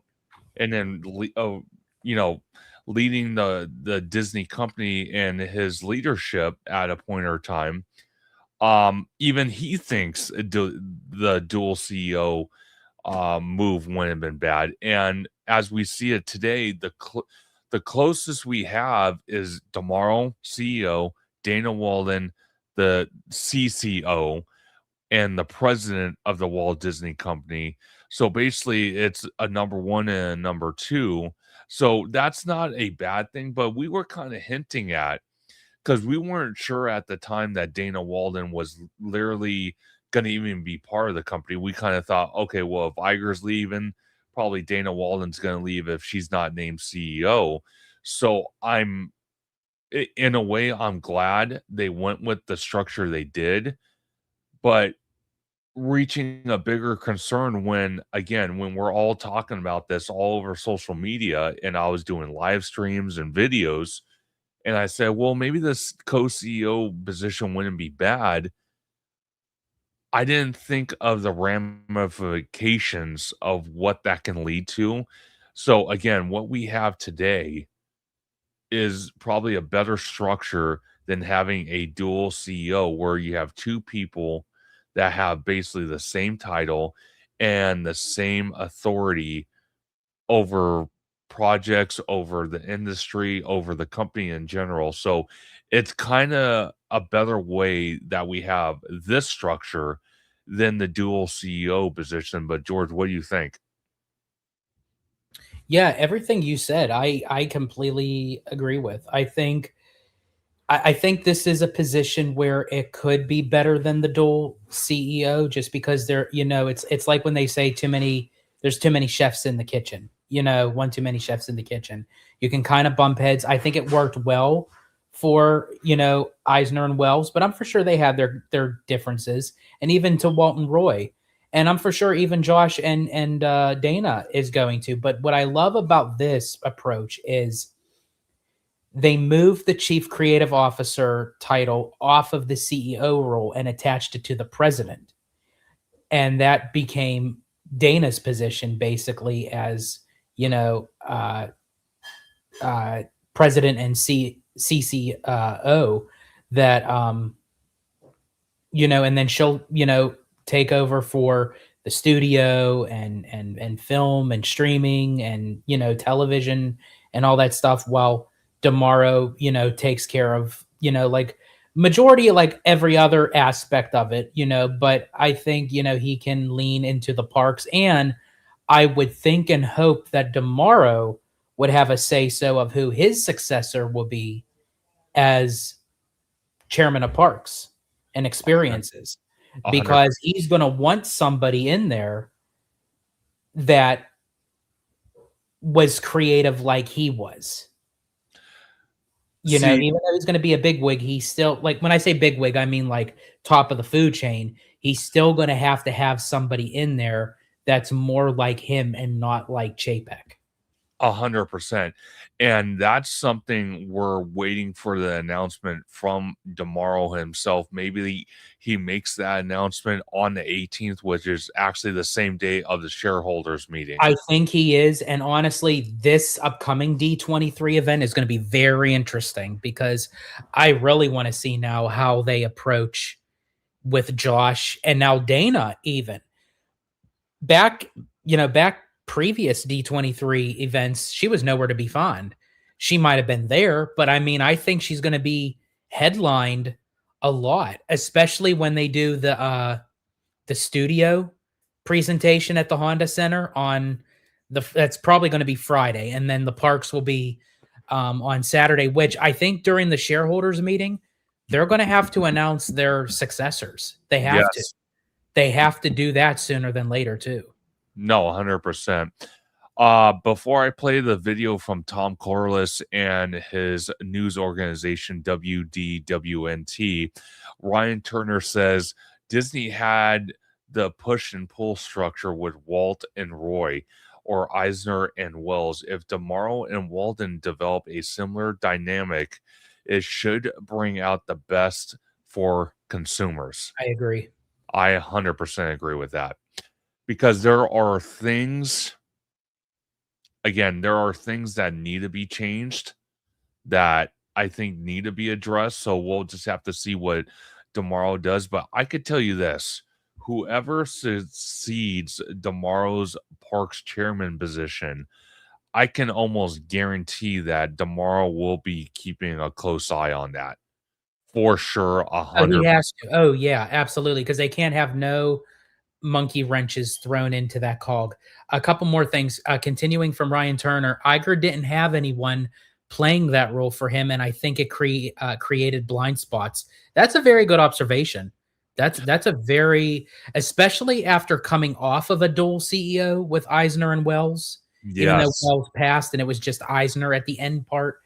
and then leading the Disney company and his leadership at a point or time, even he thinks the dual CEO move wouldn't have been bad. And as we see it today, the closest we have is tomorrow CEO, Dana Walden, the CCO, and the president of the Walt Disney Company. So basically, it's a number 1 and a number 2. So that's not a bad thing, but we were kind of hinting at, because we weren't sure at the time that Dana Walden was literally going to even be part of the company. We kind of thought, okay, well, if Iger's leaving, probably Dana Walden's going to leave if she's not named CEO. So in a way, I'm glad they went with the structure they did, but reaching a bigger concern when we're all talking about this all over social media, and I was doing live streams and videos, and I said, well, maybe this co-CEO position wouldn't be bad. I didn't think of the ramifications of what that can lead to. So again, what we have today is probably a better structure than having a dual CEO where you have 2 people that have basically the same title and the same authority over projects, over the industry, over the company in general. So it's kind of a better way that we have this structure than the dual CEO position. But George, what do you think? Yeah, everything you said, I completely agree with. I think this is a position where it could be better than the dual CEO, just because it's like when they say there's too many chefs in the kitchen. One too many chefs in the kitchen. You can kind of bump heads. I think it worked well for Eisner and Wells, but I'm for sure they have their differences, and even to Walton Roy. And I'm for sure even Josh and Dana is going to. But what I love about this approach is they moved the chief creative officer title off of the CEO role and attached it to the president. And that became Dana's position, basically, as, president and CCO, that, and then she'll, take over for the studio and film and streaming and, television and all that stuff, while Damaro, takes care of, like majority of like every other aspect of it, but I think, he can lean into the parks, and I would think and hope that Damaro would have a say so of who his successor will be as chairman of parks and experiences, 100%. because he's going to want somebody in there that was creative like he was. Even though he's going to be a bigwig, he's still, like, when I say bigwig, I mean like top of the food chain. He's still going to have somebody in there that's more like him and not like Chapek. 100%. And that's something we're waiting for the announcement from Damaro himself. Maybe he makes that announcement on the 18th, which is actually the same day of the shareholders meeting. I think he is. And honestly, this upcoming D23 event is going to be very interesting, because I really want to see now how they approach with Josh and now Dana. Even back previous D23 events, she was nowhere to be found. She might have been there, but I mean, I think she's going to be headlined a lot, especially when they do the the studio presentation at the Honda Center on that's probably going to be Friday, and then the parks will be on Saturday. Which I think during the shareholders meeting, they're going to have to announce their successors. They have to. Yes. They have to do that sooner than later too. No, 100%. Before I play the video from Tom Corliss and his news organization WDWNT, Ryan Turner says Disney had the push and pull structure with Walt and Roy, or Eisner and Wells. If Damaro and Walden develop a similar dynamic, it should bring out the best for consumers. I agree. I 100% agree with that, because there are things that need to be changed that I think need to be addressed. So we'll just have to see what Damaro does. But I could tell you this: whoever succeeds Damaro's parks chairman position, I can almost guarantee that Damaro will be keeping a close eye on that for sure. Oh, he 100%. has to. Oh, yeah, absolutely. Because they can't have no monkey wrenches thrown into that cog. A couple more things. Continuing from Ryan Turner, Iger didn't have anyone playing that role for him, and I think it created blind spots. That's a very good observation. That's a very, especially after coming off of a dual CEO with Eisner and Wells, even though Yes. Wells passed and it was just Eisner at the end part.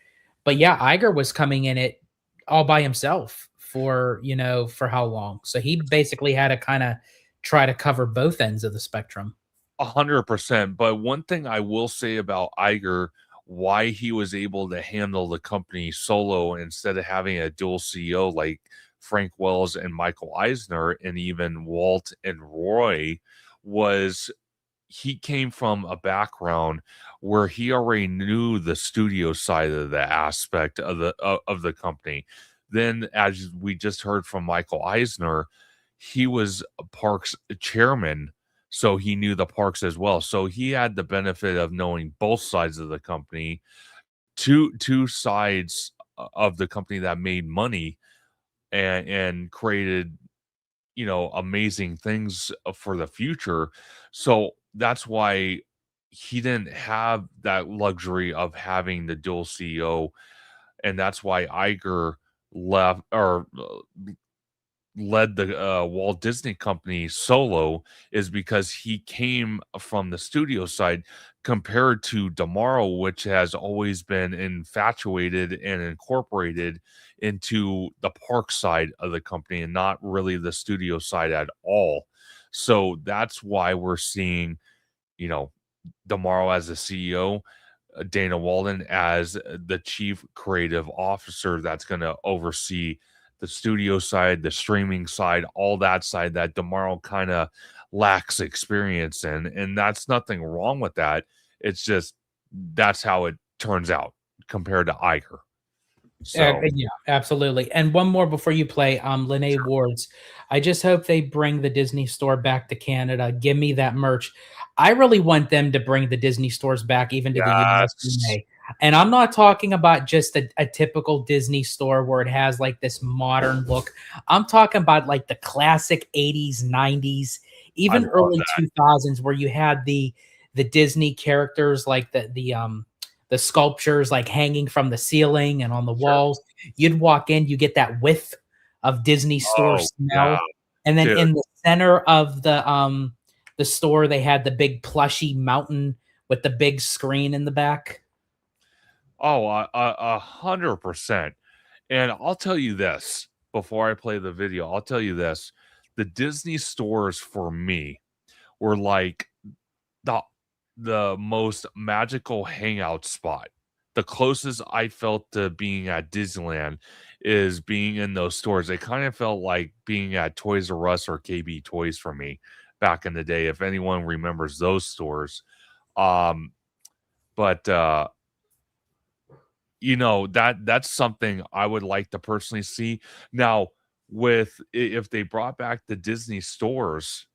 But yeah, Iger was coming in it all by himself for for how long? So he basically had to kind of try to cover both ends of the spectrum. 100%. But one thing I will say about Iger, why he was able to handle the company solo instead of having a dual CEO like Frank Wells and Michael Eisner and even Walt and Roy, was he came from a background where he already knew the studio side of the aspect of the company. Then, as we just heard from Michael Eisner, he was a parks chairman, so he knew the parks as well. So he had the benefit of knowing both sides of the company, two sides of the company that made money and created amazing things for the future. So that's why he didn't have that luxury of having the dual CEO, and that's why Iger left or led the Walt Disney Company solo, is because he came from the studio side compared to Damaro, which has always been infatuated and incorporated into the park side of the company and not really the studio side at all. So that's why we're seeing, you know, Damaro as the CEO, Dana Walden as the chief creative officer that's going to oversee the studio side, the streaming side, all that side that Damaro kind of lacks experience in. And that's nothing wrong with that. It's just that's how it turns out compared to Iger. So, Yeah, absolutely. And one more before you play, Lene Ward's. I just hope they bring the Disney store back to Canada. Give me that merch. I really want them to bring the Disney stores back, even to the yes, USA. And I'm not talking about just a typical Disney store where it has like this modern look. I'm talking about like the classic 80s, 90s, I even love early that. 2000s, where you had the Disney characters like the sculptures like hanging from the ceiling and on the Sure. walls. You'd walk in, you get that whiff of Disney store Oh, yeah, smell. And then dude. in the center of the store, they had the big plushy mountain with the big screen in the back. Oh, 100%. And I'll tell you this before I play the video. I'll tell you this: the Disney stores for me were like the most magical hangout spot. The closest I felt to being at Disneyland is being in those stores. It kind of felt like being at Toys R Us or KB Toys for me back in the day, if anyone remembers those stores. Um, but that's something I would like to personally see. Now, if they brought back the Disney stores,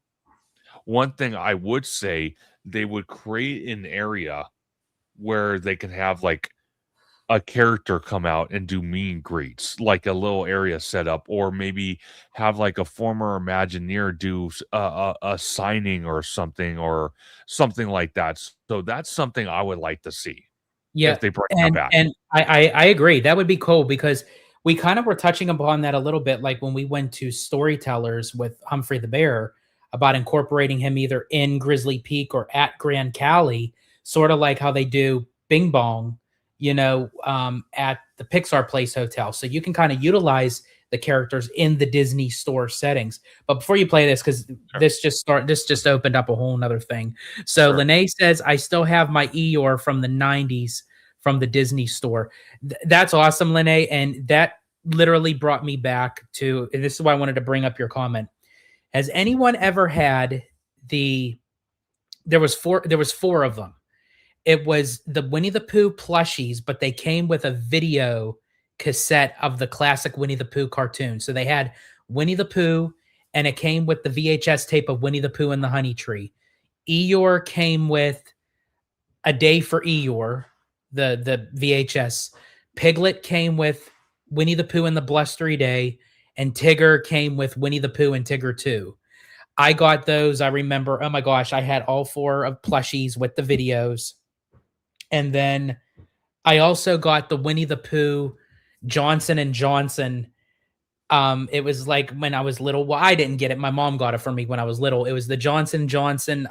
one thing I would say, they would create an area where they can have like a character come out and do meet and greets, like a little area set up, or maybe have like a former Imagineer do a signing or something like that. So that's something I would like to see Yeah, if they bring that and back. I agree. That would be cool because we kind of were touching upon that a little bit, like when we went to Storytellers with Humphrey the Bear about incorporating him either in Grizzly Peak or at Grand Cali, sort of like how they do Bing Bong, at the Pixar Place Hotel. So you can kind of utilize the characters in the Disney store settings. But before you play this, because this just opened up a whole nother thing. So Sure. Lene says, I still have my Eeyore from the 90s from the Disney store. That's awesome, Lene. And that literally brought me back to, and this is why I wanted to bring up your comment. Has anyone ever had there was four of them. It was the Winnie the Pooh plushies, but they came with a video cassette of the classic Winnie the Pooh cartoon. So they had Winnie the Pooh, and it came with the VHS tape of Winnie the Pooh and the Honey Tree. Eeyore came with A Day for Eeyore, the VHS. Piglet came with Winnie the Pooh and the Blustery Day, and Tigger came with Winnie the Pooh and Tigger 2. I got those. I remember, oh my gosh, I had all four of plushies with the videos. And then I also got the Winnie the Pooh Johnson and Johnson. It was like when I was little. Well, I didn't get it. My mom got it for me when I was little. It was the Johnson Johnson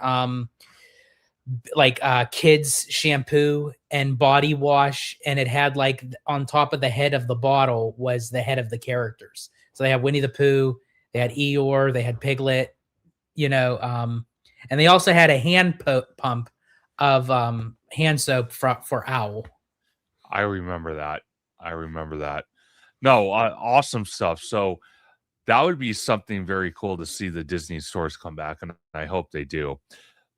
kids shampoo and body wash, and it had like on top of the head of the bottle was the head of the characters. So they had Winnie the Pooh, they had Eeyore, they had Piglet, and they also had a hand pump of hand soap for Owl. I remember that. No, awesome stuff. So that would be something very cool to see the Disney stores come back, and I hope they do.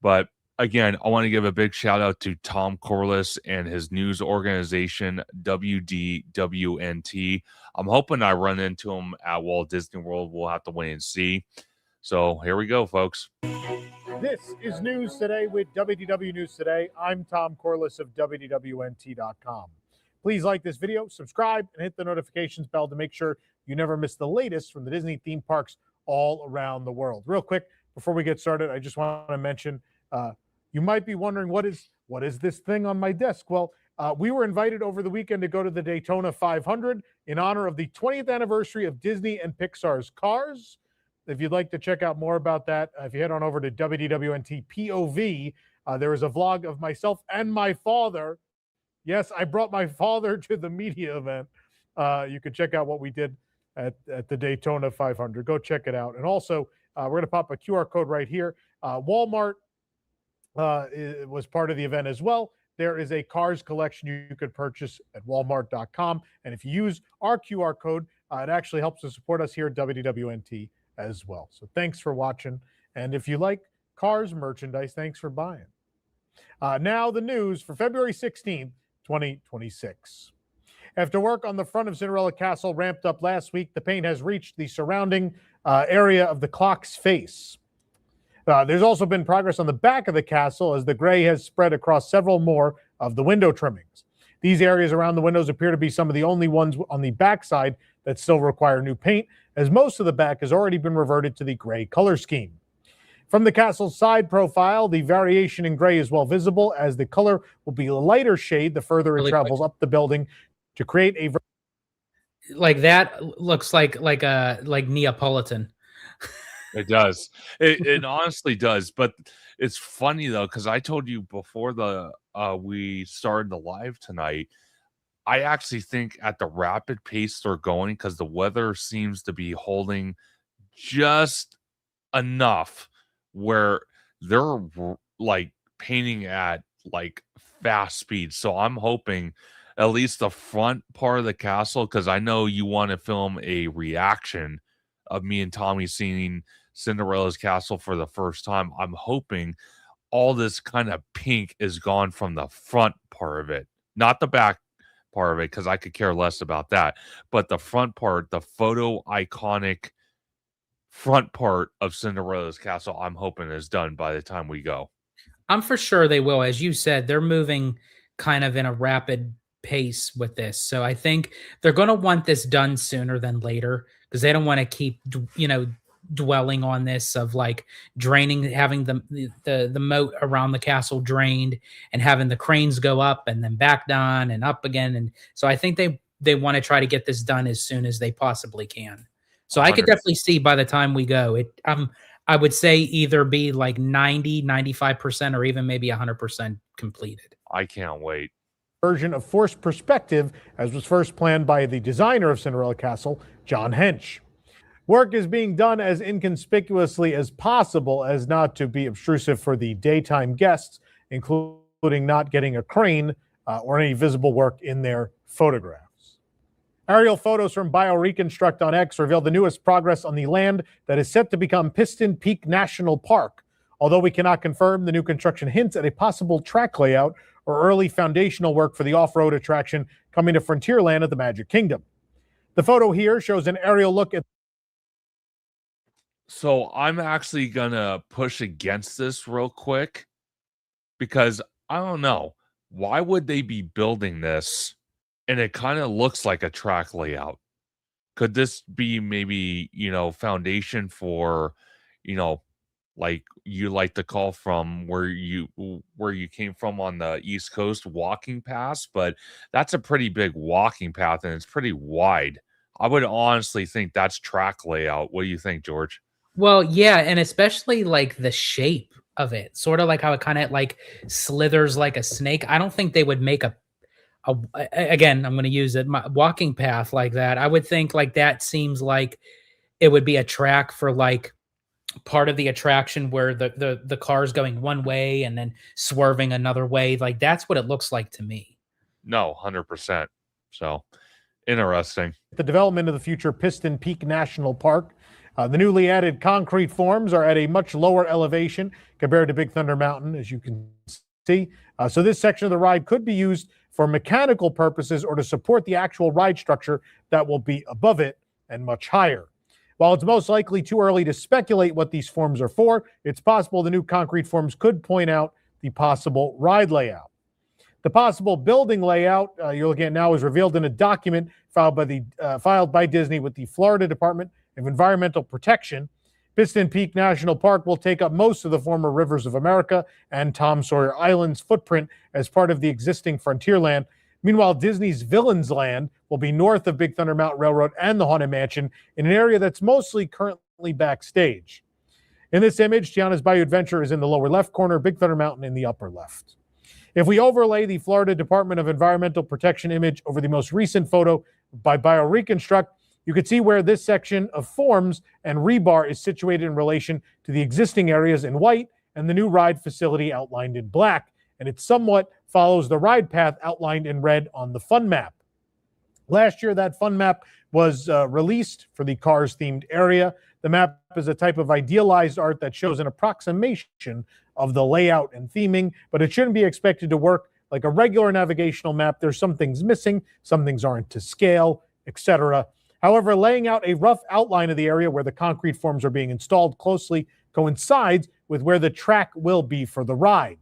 But again, I want to give a big shout out to Tom Corliss and his news organization, WDWNT. I'm hoping I run into him at Walt Disney World. We'll have to wait and see. So here we go, folks. This is News Today with WDW News Today. I'm Tom Corliss of WDWNT.com. Please like this video, subscribe, and hit the notifications bell to make sure you never miss the latest from the Disney theme parks all around the world. Real quick, before we get started, I just want to mention, you might be wondering, what is this thing on my desk? Well, we were invited over the weekend to go to the Daytona 500 in honor of the 20th anniversary of Disney and Pixar's Cars. If you'd like to check out more about that, if you head on over to WDWNT POV, there is a vlog of myself and my father. Yes, I brought my father to the media event. You can check out what we did at the Daytona 500. Go check it out. And also, we're going to pop a QR code right here. Walmart was part of the event as well. There is a Cars collection you could purchase at walmart.com. And if you use our QR code, it actually helps to support us here at WDWNT as well. So thanks for watching. And if you like Cars merchandise, thanks for buying. Now the news for February 16th, 2026. After work on the front of Cinderella Castle ramped up last week, the paint has reached the surrounding area of the clock's face. There's also been progress on the back of the castle as the gray has spread across several more of the window trimmings. These areas around the windows appear to be some of the only ones on the backside that still require new paint, as most of the back has already been reverted to the gray color scheme. From the castle's side profile, the variation in gray is well visible, as the color will be a lighter shade the further it travels up the building to create a like that looks like Neapolitan. It does. It honestly does. But it's funny though, because I told you before we started the live tonight, I actually think at the rapid pace they're going, because the weather seems to be holding just enough where they're like painting at like fast speed. So I'm hoping at least the front part of the castle, because I know you want to film a reaction of me and Tommy seeing Cinderella's castle for the first time. I'm hoping all this kind of pink is gone from the front part of it, not the back part of it, because I could care less about that. But the front part, the photo iconic front part of Cinderella's castle, I'm hoping is done by the time we go. I'm for sure they will. As you said, they're moving kind of in a rapid pace with this. So I think they're going to want this done sooner than later because they don't want to keep, dwelling on this of like draining, having the moat around the castle drained and having the cranes go up and then back down and up again. And so I think they want to try to get this done as soon as they possibly can. So I could 100%. definitely see by the time we go, I would say either be like 90, 95%, or even maybe 100% completed. I can't wait. Version of forced perspective, as was first planned by the designer of Cinderella Castle, John Hench. Work is being done as inconspicuously as possible as not to be obtrusive for the daytime guests, including not getting a crane or any visible work in their photographs. Aerial photos from BioReconstruct on X reveal the newest progress on the land that is set to become Piston Peak National Park. Although we cannot confirm, the new construction hints at a possible track layout or early foundational work for the off-road attraction coming to Frontierland at the Magic Kingdom. The photo here shows an aerial look at. So I'm actually gonna push against this real quick because I don't know. Why would they be building this and it kind of looks like a track layout? Could this be maybe, foundation for, like you like to call from where you came from on the East Coast, walking paths? But that's a pretty big walking path and it's pretty wide. I would honestly think that's track layout. What do you think, George? Well, yeah, and especially like the shape of it, sort of like how it kind of like slithers like a snake. I don't think they would make again, I'm going to use it, my walking path like that. I would think like that seems like it would be a track for like part of the attraction where the car's going one way and then swerving another way. Like that's what it looks like to me. No, 100%. So interesting. The development of the future Piston Peak National Park. The newly added concrete forms are at a much lower elevation compared to Big Thunder Mountain, as you can see. So this section of the ride could be used for mechanical purposes or to support the actual ride structure that will be above it and much higher. While it's most likely too early to speculate what these forms are for, it's possible the new concrete forms could point out the possible ride layout. The possible building layout you're looking at now is revealed in a document filed by Disney with the Florida Department of Environmental Protection. Piston Peak National Park will take up most of the former Rivers of America and Tom Sawyer Island's footprint as part of the existing Frontierland. Meanwhile, Disney's Villains Land will be north of Big Thunder Mountain Railroad and the Haunted Mansion in an area that's mostly currently backstage. In this image, Tiana's Bayou Adventure is in the lower left corner, Big Thunder Mountain in the upper left. If we overlay the Florida Department of Environmental Protection image over the most recent photo by BioReconstruct, you can see where this section of forms and rebar is situated in relation to the existing areas in white and the new ride facility outlined in black, and it somewhat follows the ride path outlined in red on the fun map. Last year, that fun map was released for the Cars-themed area. The map is a type of idealized art that shows an approximation of the layout and theming, but it shouldn't be expected to work like a regular navigational map. There's some things missing, some things aren't to scale, etc. However, laying out a rough outline of the area where the concrete forms are being installed closely coincides with where the track will be for the ride.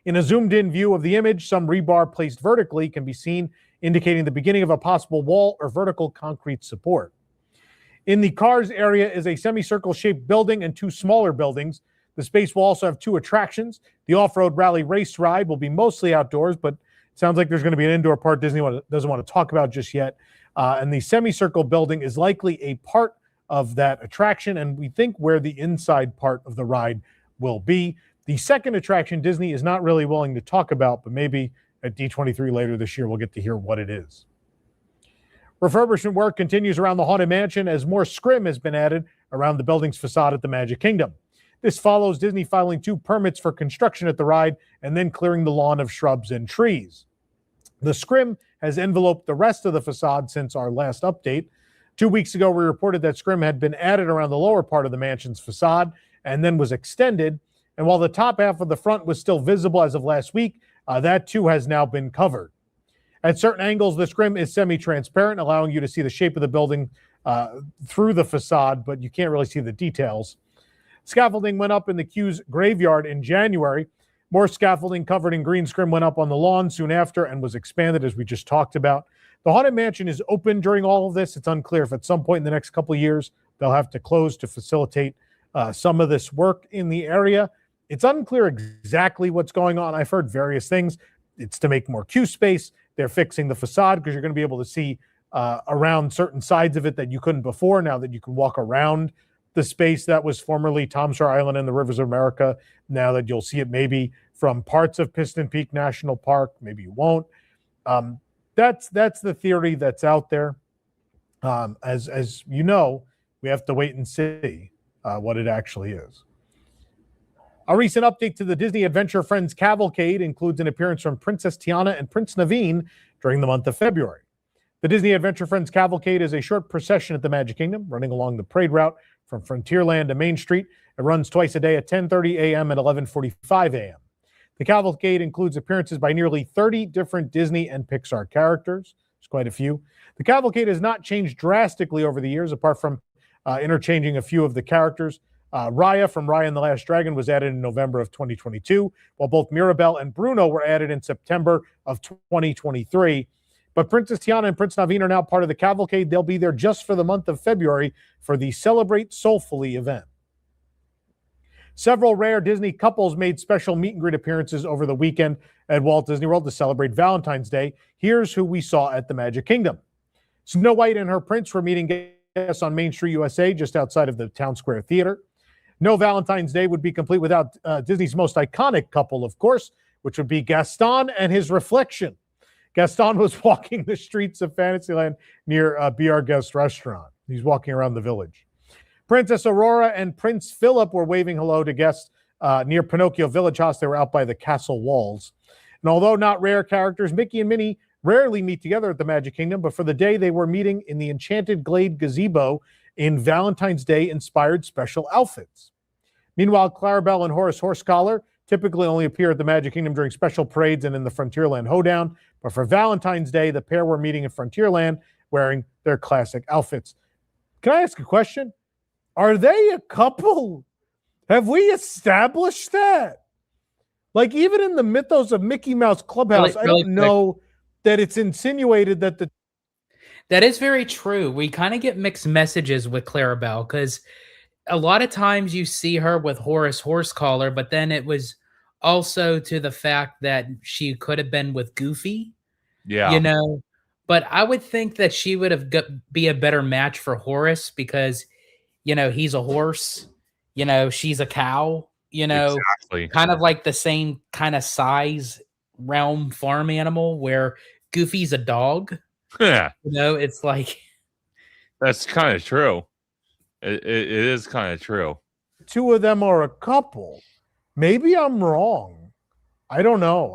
In a zoomed-in view of the image, some rebar placed vertically can be seen, indicating the beginning of a possible wall or vertical concrete support. In the Cars area is a semicircle-shaped building and two smaller buildings. The space will also have two attractions. The off-road rally race ride will be mostly outdoors, but it sounds like there's going to be an indoor part Disney doesn't want to talk about just yet. And the semicircle building is likely a part of that attraction, and we think where the inside part of the ride will be. The second attraction Disney is not really willing to talk about, but maybe at D23 later this year we'll get to hear what it is. Refurbishment work continues around the Haunted Mansion as more scrim has been added around the building's facade at the Magic Kingdom. This follows Disney filing 2 permits for construction at the ride and then clearing the lawn of shrubs and trees. The scrim has enveloped the rest of the facade since our last update. 2 weeks ago, we reported that scrim had been added around the lower part of the mansion's facade and then was extended. And while the top half of the front was still visible as of last week, that too has now been covered. At certain angles, the scrim is semi-transparent, allowing you to see the shape of the building through the facade, but you can't really see the details. Scaffolding went up in the Q's graveyard in January. More scaffolding covered in green screen went up on the lawn soon after and was expanded, as we just talked about. The Haunted Mansion is open during all of this. It's unclear if at some point in the next couple of years they'll have to close to facilitate some of this work in the area. It's unclear exactly what's going on. I've heard various things. It's to make more queue space. They're fixing the facade because you're going to be able to see around certain sides of it that you couldn't before, now that you can walk around the space that was formerly Tom Sawyer Island and the Rivers of America. Now that you'll see it maybe from parts of Piston Peak National Park, maybe you won't. That's the theory that's out there. As you know, we have to wait and see what it actually is. A recent update to the Disney Adventure Friends Cavalcade includes an appearance from Princess Tiana and Prince Naveen during the month of February. The Disney Adventure Friends Cavalcade is a short procession at the Magic Kingdom, running along the parade route from Frontierland to Main Street. It runs twice a day at 10:30 a.m. and 11:45 a.m. The cavalcade includes appearances by nearly 30 different Disney and Pixar characters. There's quite a few. The cavalcade has not changed drastically over the years, apart from interchanging a few of the characters. Raya from Raya and the Last Dragon was added in November of 2022, while both Mirabelle and Bruno were added in September of 2023. But Princess Tiana and Prince Naveen are now part of the cavalcade. They'll be there just for the month of February for the Celebrate Soulfully event. Several rare Disney couples made special meet and greet appearances over the weekend at Walt Disney World to celebrate Valentine's Day. Here's who we saw at the Magic Kingdom. Snow White and her prince were meeting guests on Main Street, USA, just outside of the Town Square Theater. No Valentine's Day would be complete without Disney's most iconic couple, of course, which would be Gaston and his reflection. Gaston was walking the streets of Fantasyland near Be Our Guest restaurant. He's walking around the village. Princess Aurora and Prince Philip were waving hello to guests near Pinocchio Village House. They were out by the castle walls. And although not rare characters, Mickey and Minnie rarely meet together at the Magic Kingdom, but for the day they were meeting in the Enchanted Glade gazebo in Valentine's Day-inspired special outfits. Meanwhile, Clarabelle and Horace Horsecollar typically only appear at the Magic Kingdom during special parades and in the Frontierland Hoedown, but for Valentine's Day, the pair were meeting in Frontierland wearing their classic outfits. Can I ask a question? Are they a couple? Have we established that? Like, even in the mythos of Mickey Mouse Clubhouse, I don't know that it's insinuated that the... That is very true. We kind of get mixed messages with Clarabelle because a lot of times you see her with Horace Horsecollar, but then it was also to the fact that she could have been with Goofy. Yeah. You know, but I would think that she would have be a better match for Horace because, you know, he's a horse, you know, she's a cow, you know, Exactly. kind of like the same kind of size realm farm animal where Goofy's a dog. Yeah. You know, it's like... That's kind of true. It is kind of true. Two of them are a couple. Maybe I'm wrong. I don't know.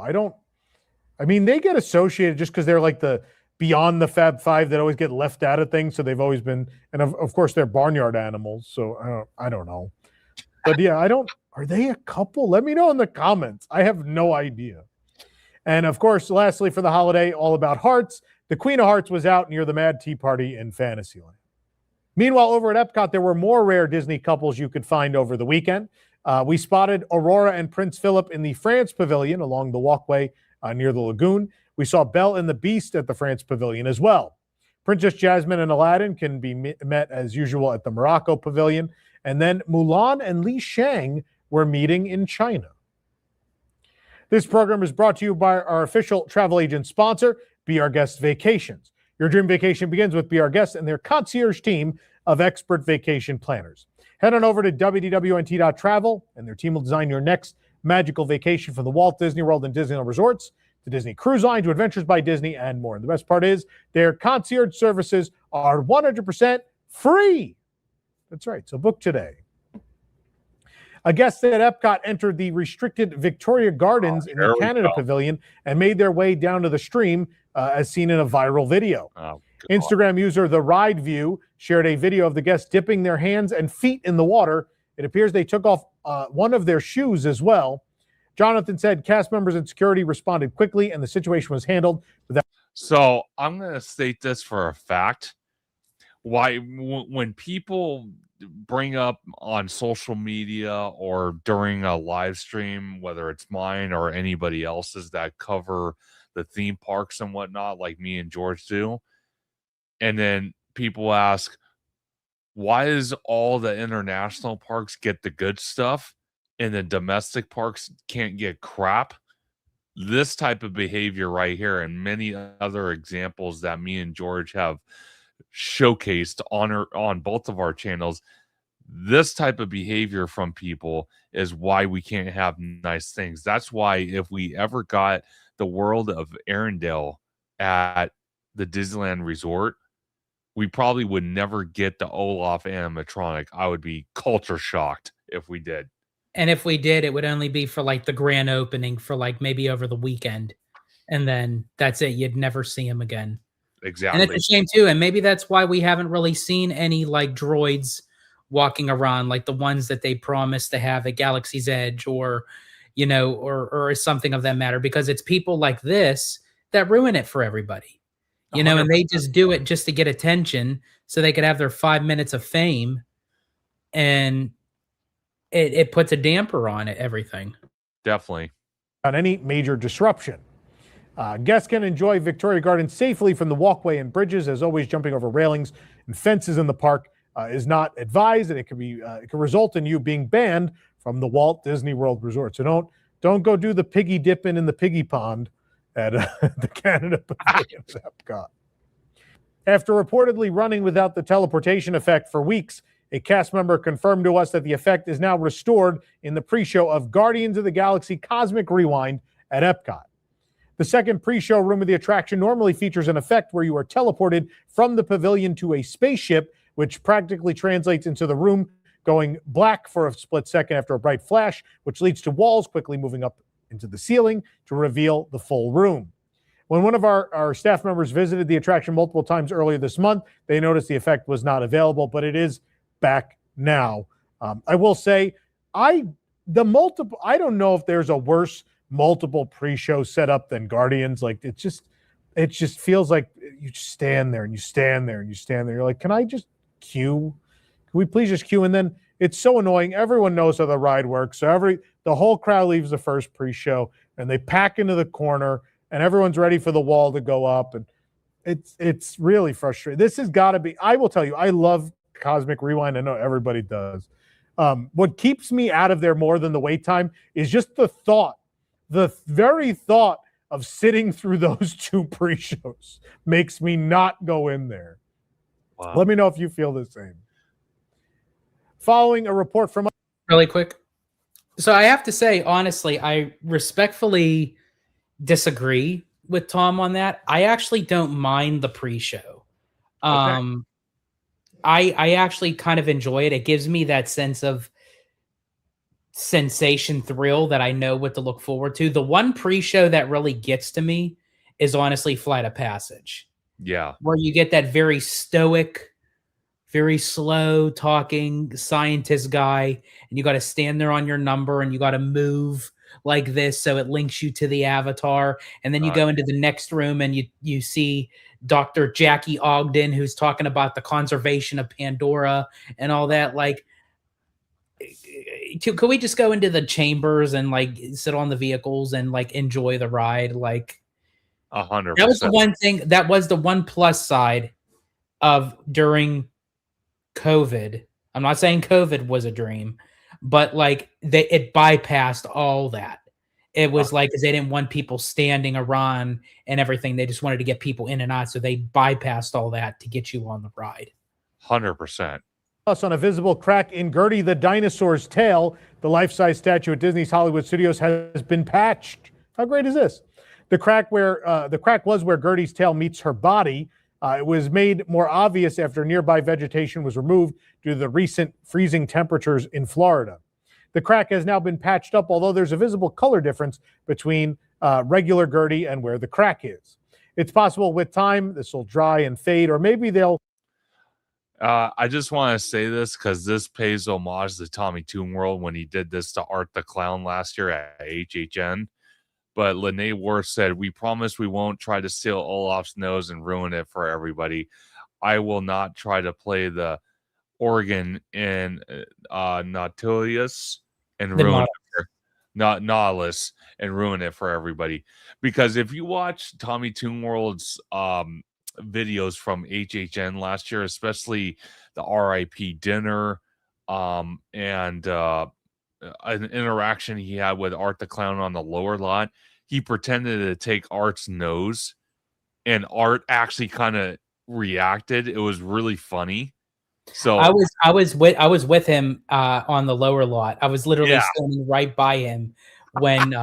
I mean, they get associated just because they're like the beyond the Fab Five that always get left out of things. So they've always been, and of course they're barnyard animals. So I don't know. But yeah, are they a couple? Let me know in the comments. I have no idea. And of course, lastly, for the holiday, all about hearts. The Queen of Hearts was out near the Mad Tea Party in Fantasyland. Meanwhile, over at Epcot, there were more rare Disney couples you could find over the weekend. We spotted Aurora and Prince Philip in the France Pavilion along the walkway near the lagoon. We saw Belle and the Beast at the France Pavilion as well. Princess Jasmine and Aladdin can be met as usual at the Morocco Pavilion. And then Mulan and Li Shang were meeting in China. This program is brought to you by our official travel agent sponsor, Be Our Guest Vacations. Your dream vacation begins with Be Our Guest and their concierge team of expert vacation planners. Head on over to wwnt.travel, and their team will design your next magical vacation from the Walt Disney World and Disneyland Resorts to Disney Cruise Line to Adventures by Disney and more. And the best part is their concierge services are 100% free. That's right. So book today. A guest at Epcot entered the restricted Victoria Gardens in the Canada Pavilion and made their way down to the stream as seen in a viral video. Instagram user The Ride View shared a video of the guests dipping their hands and feet in the water. It appears they took off one of their shoes as well. Jonathan said cast members and security responded quickly and the situation was handled without... So I'm going to state this for a fact. Why, when people bring up on social media or during a live stream, whether it's mine or anybody else's that cover the theme parks and whatnot, like me and George do. And then people ask, why does all the international parks get the good stuff and the domestic parks can't get crap? This type of behavior right here and many other examples that me and George have showcased on both of our channels, this type of behavior from people is why we can't have nice things. That's why if we ever got the world of Arendelle at the Disneyland Resort, we probably would never get the Olaf animatronic. I would be culture shocked if we did. And if we did, it would only be for like the grand opening for like maybe over the weekend. And then that's it. You'd never see him again. Exactly. And it's a shame too. And maybe that's why we haven't really seen any like droids walking around like the ones that they promised to have at Galaxy's Edge or, you know, or something of that matter, because it's people like this that ruin it for everybody, you know, and they just do it just to get attention so they could have their 5 minutes of fame. And it puts a damper on it, everything. Definitely. On any major disruption. Guests can enjoy Victoria Gardens safely from the walkway and bridges. As always, jumping over railings and fences in the park is not advised, and it can result in you being banned from the Walt Disney World Resort. So don't go do the piggy dipping in the piggy pond at the Canada Pavilions Epcot. After reportedly running without the teleportation effect for weeks, a cast member confirmed to us that the effect is now restored in the pre-show of Guardians of the Galaxy Cosmic Rewind at Epcot. The second pre-show room of the attraction normally features an effect where you are teleported from the pavilion to a spaceship, which practically translates into the room going black for a split second after a bright flash, which leads to walls quickly moving up into the ceiling to reveal the full room. When one of our staff members visited the attraction multiple times earlier this month, they noticed the effect was not available, but it is back now. I will say, I don't know if there's a worse multiple pre-show setup than Guardians. Like it just feels like you just stand there and you stand there and you stand there. You're like, can I just queue? Can we please just queue? And then it's so annoying. Everyone knows how the ride works. So the whole crowd leaves the first pre-show and they pack into the corner and everyone's ready for the wall to go up. And it's really frustrating. This has got to be, I will tell you, I love Cosmic Rewind. I know everybody does. What keeps me out of there more than the wait time is just the very thought of sitting through those two pre-shows makes me not go in there. Wow. Let me know if you feel the same. Following a report from... Really quick. So I have to say, honestly, I respectfully disagree with Tom on that. I actually don't mind the pre-show. Okay. I actually kind of enjoy it. It gives me that sense of sensation thrill that I know what to look forward to. The one pre-show that really gets to me is honestly Flight of Passage. Yeah. Where you get that very stoic, very slow talking scientist guy, and you got to stand there on your number and you got to move like this so it links you to the avatar. And then you go into the next room and you see Dr. Jackie Ogden, who's talking about the conservation of Pandora and all that. Like, could we just go into the chambers and like sit on the vehicles and like enjoy the ride? Like 100%. That was the one thing, that was the one plus side of during COVID. I'm not saying COVID was a dream, but like it bypassed all that. It was like, because they didn't want people standing around and everything. They just wanted to get people in and out. So they bypassed all that to get you on the ride. 100%. Plus, on a visible crack in Gertie the dinosaur's tail, the life-size statue at Disney's Hollywood Studios has been patched. How great is this? The crack was where Gertie's tail meets her body. It was made more obvious after nearby vegetation was removed due to the recent freezing temperatures in Florida. The crack has now been patched up, although there's a visible color difference between regular Gertie and where the crack is. It's possible with time this will dry and fade, or maybe they'll... I just want to say this because this pays homage to Tommy Toon World when he did this to Art the Clown last year at HHN. But Lene Worth said, "We promise we won't try to steal Olaf's nose and ruin it for everybody. I will not try to play the organ in Nautilus and The ruin Nautilus. it for, not Nautilus and ruin it for everybody. Because if you watch Tommy Toon World's videos from HHN last year, especially the RIP dinner and an interaction he had with Art the Clown on the lower lot, he pretended to take Art's nose, and Art actually kind of reacted. It was really funny. So I was with him on the lower lot. I was literally standing right by him when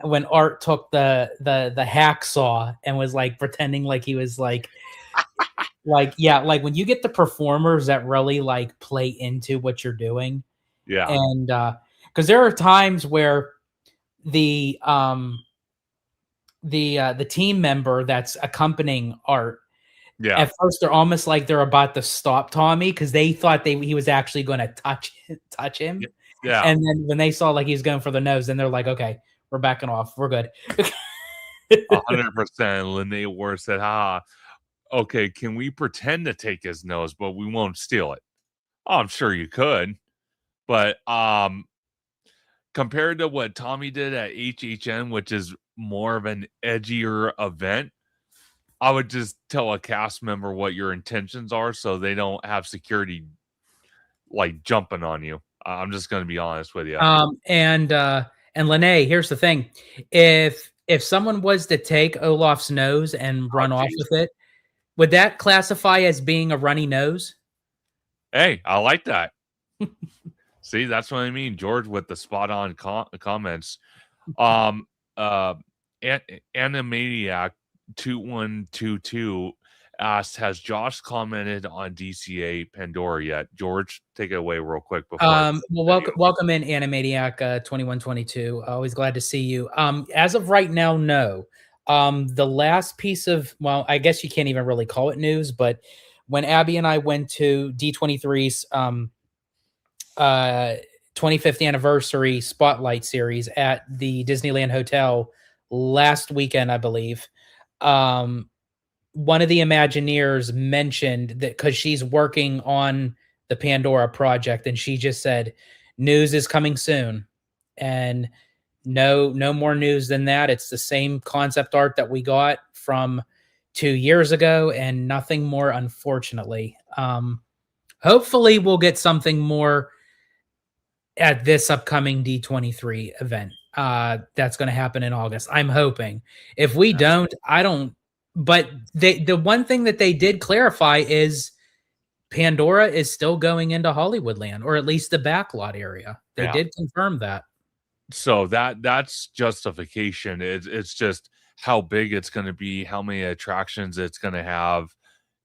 when Art took the hacksaw and was like pretending like he was like when you get the performers that really like play into what you're doing. Yeah. And because there are times where the team member that's accompanying Art, at first they're almost like they're about to stop Tommy because they thought he was actually going to touch him. Yeah. And then when they saw like he's going for the nose, then they're like, okay, we're backing off. We're good. 100%. Lene Ward said, okay, can we pretend to take his nose, but we won't steal it? Oh, I'm sure you could. But compared to what Tommy did at HHN, which is more of an edgier event, I would just tell a cast member what your intentions are so they don't have security like jumping on you. I'm just going to be honest with you. And Lene, here's the thing. If someone was to take Olaf's nose and run off with it, would that classify as being a runny nose? Hey, I like that. See, that's what I mean. George with the spot on comments. Animaniac 2122 asked, has Josh commented on DCA Pandora yet? George, take it away real quick before. Well, welcome in Animaniac 2122. Always glad to see you. As of right now, no. The last piece of, well, I guess you can't even really call it news, but when Abby and I went to D23's 25th anniversary spotlight series at the Disneyland Hotel last weekend, I believe, one of the Imagineers mentioned that because she's working on the Pandora project, and she just said, news is coming soon. And no more news than that. It's the same concept art that we got from 2 years ago and nothing more, unfortunately. Hopefully we'll get something more at this upcoming D23 event. That's going to happen in August. I'm hoping. If we don't, I don't. But the one thing that they did clarify is Pandora is still going into Hollywoodland, or at least the backlot area. They did confirm that. So that's justification. It's just how big it's going to be, how many attractions it's going to have,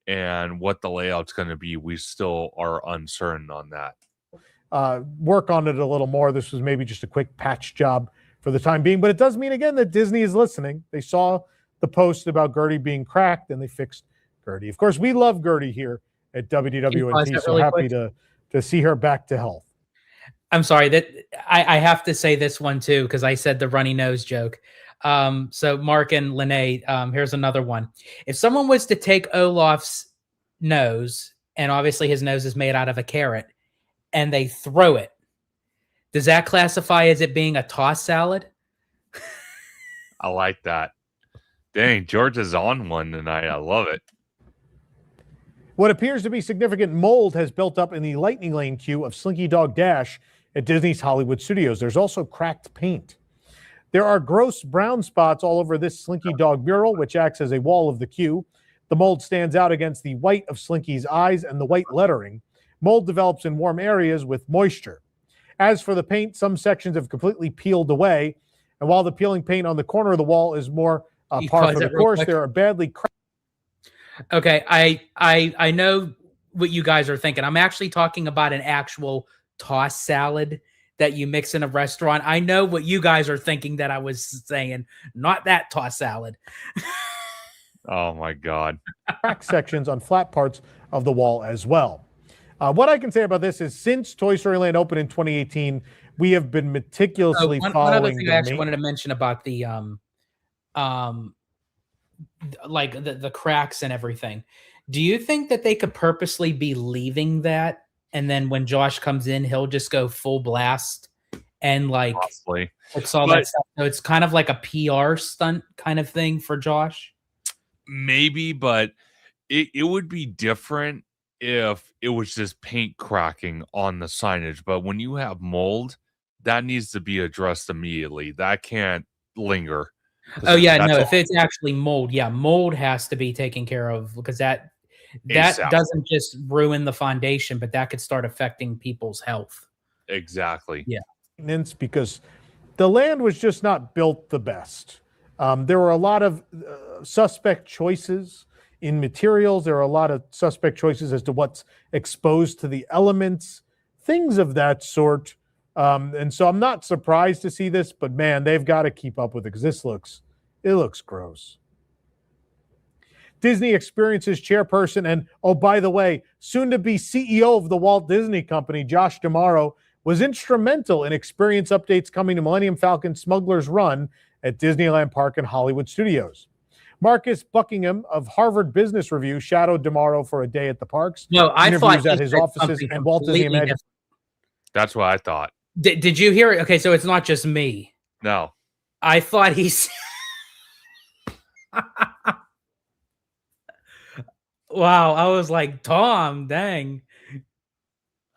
and what the layout's going to be. We still are uncertain on that. Work on it a little more. This was maybe just a quick patch job for the time being, but it does mean again that Disney is listening. They saw the post about Gertie being cracked and they fixed Gertie. Of course, we love Gertie here at WDWNT, so happy to see her back to health. I'm sorry that I have to say this one too, because I said the runny nose joke. So Mark and Lene, here's another one. If someone was to take Olaf's nose, and obviously his nose is made out of a carrot, and they throw it, does that classify as it being a toss salad? I like that. Dang, George is on one tonight. I love it. What appears to be significant mold has built up in the Lightning Lane queue of Slinky Dog Dash at Disney's Hollywood Studios. There's also cracked paint. There are gross brown spots all over this Slinky Dog mural, which acts as a wall of the queue. The mold stands out against the white of Slinky's eyes and the white lettering. Mold develops in warm areas with moisture. As for the paint, some sections have completely peeled away. And while the peeling paint on the corner of the wall is more par for the course, there are badly cracked. Okay, I know what you guys are thinking. I'm actually talking about an actual toss salad that you mix in a restaurant. I know what you guys are thinking that I was saying, not that toss salad. Oh my God. Crack sections on flat parts of the wall as well. What I can say about this is since Toy Story Land opened in 2018, we have been meticulously following. One other thing I actually wanted to mention about the like the cracks and everything. Do you think that they could purposely be leaving that, and then when Josh comes in, he'll just go full blast and like Possibly. fix all But- that stuff? So it's kind of like a PR stunt kind of thing for Josh. Maybe, but it would be different if it was just paint cracking on the signage. But when you have mold, that needs to be addressed immediately. That can't linger. 'Cause Oh yeah, that's no. all If it's actually mold, yeah, mold has to be taken care of because that ASAP. doesn't just ruin the foundation, but that could start affecting people's health. Exactly. Yeah. Maintenance, because the land was just not built the best. There were a lot of suspect choices in materials. There are a lot of suspect choices as to what's exposed to the elements, things of that sort. And so I'm not surprised to see this, but man, they've got to keep up with it because it looks gross. Disney Experiences chairperson and, oh, by the way, soon to be CEO of the Walt Disney Company, Josh D'Amaro, was instrumental in experience updates coming to Millennium Falcon Smuggler's Run at Disneyland Park and Hollywood Studios. Marcus Buckingham of Harvard Business Review shadowed D'Amaro for a day at the parks. No, I thought interviews at he his said offices something and Walt Disney completely Imagine. That's what I thought. Did you hear it? Okay, so it's not just me. No. I thought he's. Wow, I was like, Tom, dang.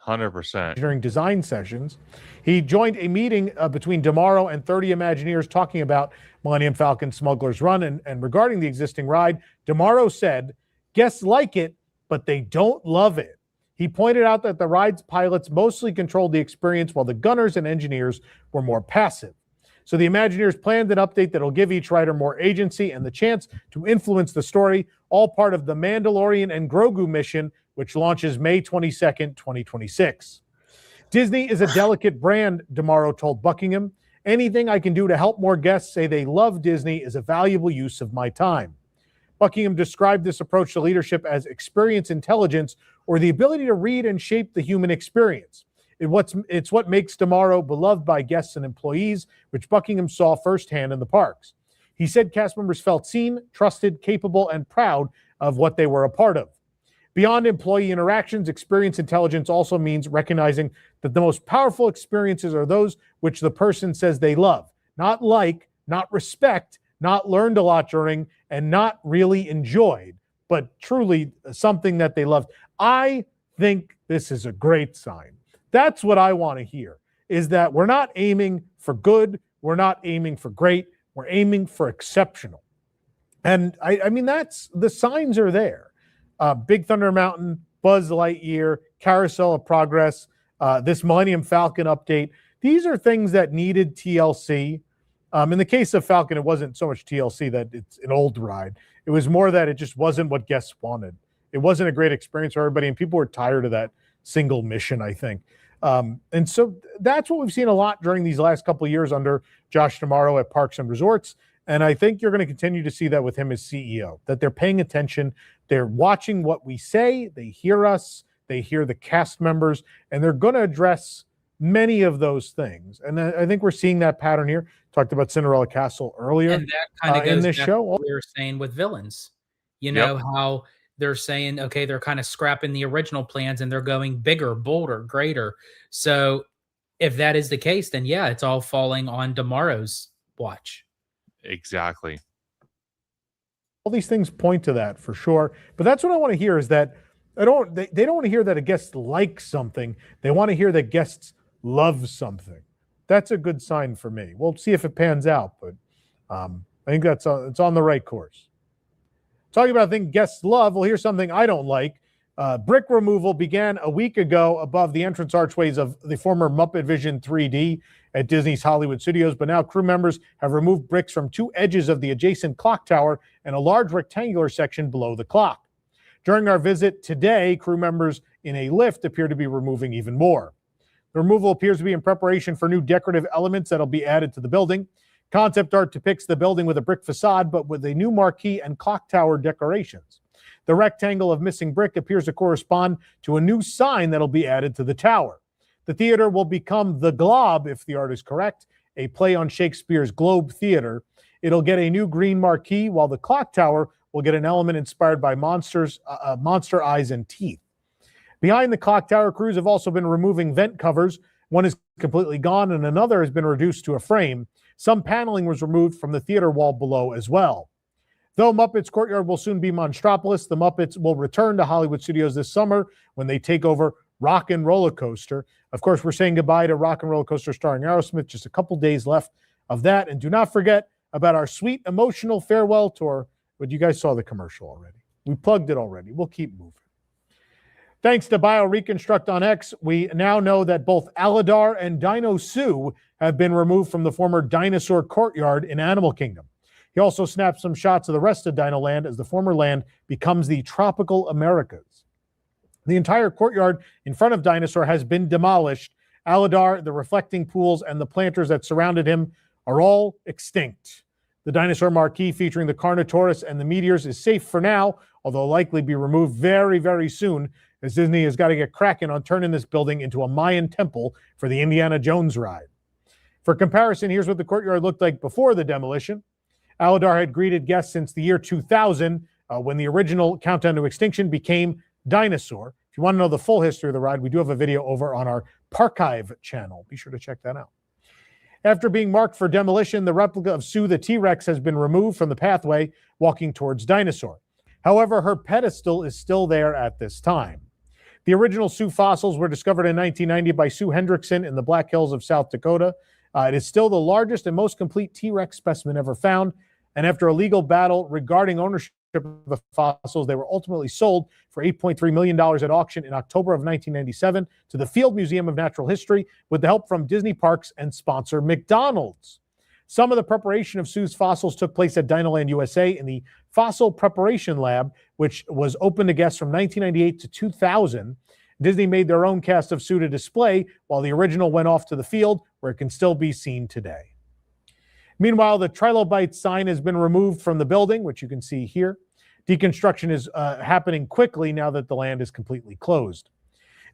100%. During design sessions. He joined a meeting between D'Amaro and 30 Imagineers talking about Millennium Falcon Smuggler's Run. And regarding the existing ride, D'Amaro said, guests like it, but they don't love it. He pointed out that the ride's pilots mostly controlled the experience while the gunners and engineers were more passive. So the Imagineers planned an update that will give each rider more agency and the chance to influence the story, all part of the Mandalorian and Grogu mission, which launches May 22nd, 2026. Disney is a delicate brand, D'Amaro told Buckingham. Anything I can do to help more guests say they love Disney is a valuable use of my time. Buckingham described this approach to leadership as experience intelligence, or the ability to read and shape the human experience. It's what makes D'Amaro beloved by guests and employees, which Buckingham saw firsthand in the parks. He said cast members felt seen, trusted, capable, and proud of what they were a part of. Beyond employee interactions, experience intelligence also means recognizing that the most powerful experiences are those which the person says they love, not like, not respect, not learned a lot during, and not really enjoyed, but truly something that they loved. I think this is a great sign. That's what I want to hear, is that we're not aiming for good, we're not aiming for great, we're aiming for exceptional. And I mean, that's the signs are there. Big Thunder Mountain, Buzz Lightyear, Carousel of Progress, this Millennium Falcon update. These are things that needed TLC. In the case of Falcon, it wasn't so much TLC that it's an old ride. It was more that it just wasn't what guests wanted. It wasn't a great experience for everybody, and people were tired of that single mission, I think. And so that's what we've seen a lot during these last couple of years under Josh D'Amaro at Parks and Resorts. And I think you're going to continue to see that with him as CEO, that they're paying attention. They're watching what we say. They hear us. They hear the cast members, and they're going to address many of those things. And I think we're seeing that pattern here. Talked about Cinderella Castle earlier. And that kind of goes in this back show. to what we were saying with villains. You know, how they're saying, okay, they're kind of scrapping the original plans and they're going bigger, bolder, greater. So if that is the case, then yeah, it's all falling on D'Amaro's watch. Exactly. All these things point to that for sure. But that's what I want to hear, is that they don't want to hear that a guest likes something. They want to hear that guests love something. That's a good sign for me. We'll see if it pans out, but I think it's on the right course. Talking about things guests love, well, here's something I don't like. Brick removal began a week ago above the entrance archways of the former Muppet Vision 3D at Disney's Hollywood Studios, but now crew members have removed bricks from two edges of the adjacent clock tower and a large rectangular section below the clock. During our visit today, crew members in a lift appear to be removing even more. The removal appears to be in preparation for new decorative elements that'll be added to the building. Concept art depicts the building with a brick facade, but with a new marquee and clock tower decorations. The rectangle of missing brick appears to correspond to a new sign that'll be added to the tower. The theater will become the Globe, if the art is correct, a play on Shakespeare's Globe Theater. It'll get a new green marquee, while the clock tower will get an element inspired by monster eyes and teeth. Behind the clock tower, crews have also been removing vent covers. One is completely gone and another has been reduced to a frame. Some paneling was removed from the theater wall below as well. Though Muppets Courtyard will soon be Monstropolis, the Muppets will return to Hollywood Studios this summer when they take over Rock and Roller Coaster. Of course, we're saying goodbye to Rock and Roller Coaster starring Aerosmith. Just a couple days left of that. And do not forget about our sweet emotional farewell tour. But you guys saw the commercial already. We plugged it already. We'll keep moving. Thanks to BioReconstruct on X, we now know that both Aladar and Dino Sue have been removed from the former dinosaur courtyard in Animal Kingdom. He also snapped some shots of the rest of Dino Land as the former land becomes the tropical Americas. The entire courtyard in front of Dinosaur has been demolished. Aladar, the reflecting pools, and the planters that surrounded him are all extinct. The dinosaur marquee featuring the Carnotaurus and the meteors is safe for now, although likely be removed very, very soon, as Disney has got to get cracking on turning this building into a Mayan temple for the Indiana Jones ride. For comparison, here's what the courtyard looked like before the demolition. Aladar had greeted guests since the year 2000, when the original Countdown to Extinction became Dinosaur. If you want to know the full history of the ride, we do have a video over on our Parkive channel. Be sure to check that out. After being marked for demolition, the replica of Sue the T-Rex has been removed from the pathway walking towards Dinosaur. However, her pedestal is still there at this time. The original Sue fossils were discovered in 1990 by Sue Hendrickson in the Black Hills of South Dakota. It is still the largest and most complete T-Rex specimen ever found. And after a legal battle regarding ownership of the fossils, they were ultimately sold for $8.3 million at auction in October of 1997 to the Field Museum of Natural History with the help from Disney Parks and sponsor McDonald's. Some of the preparation of Sue's fossils took place at Dinoland USA in the Fossil Preparation Lab, which was open to guests from 1998 to 2000. Disney made their own cast of Sue to display, while the original went off to the field, where it can still be seen today. Meanwhile, the Trilobite sign has been removed from the building, which you can see here. Deconstruction is happening quickly now that the land is completely closed.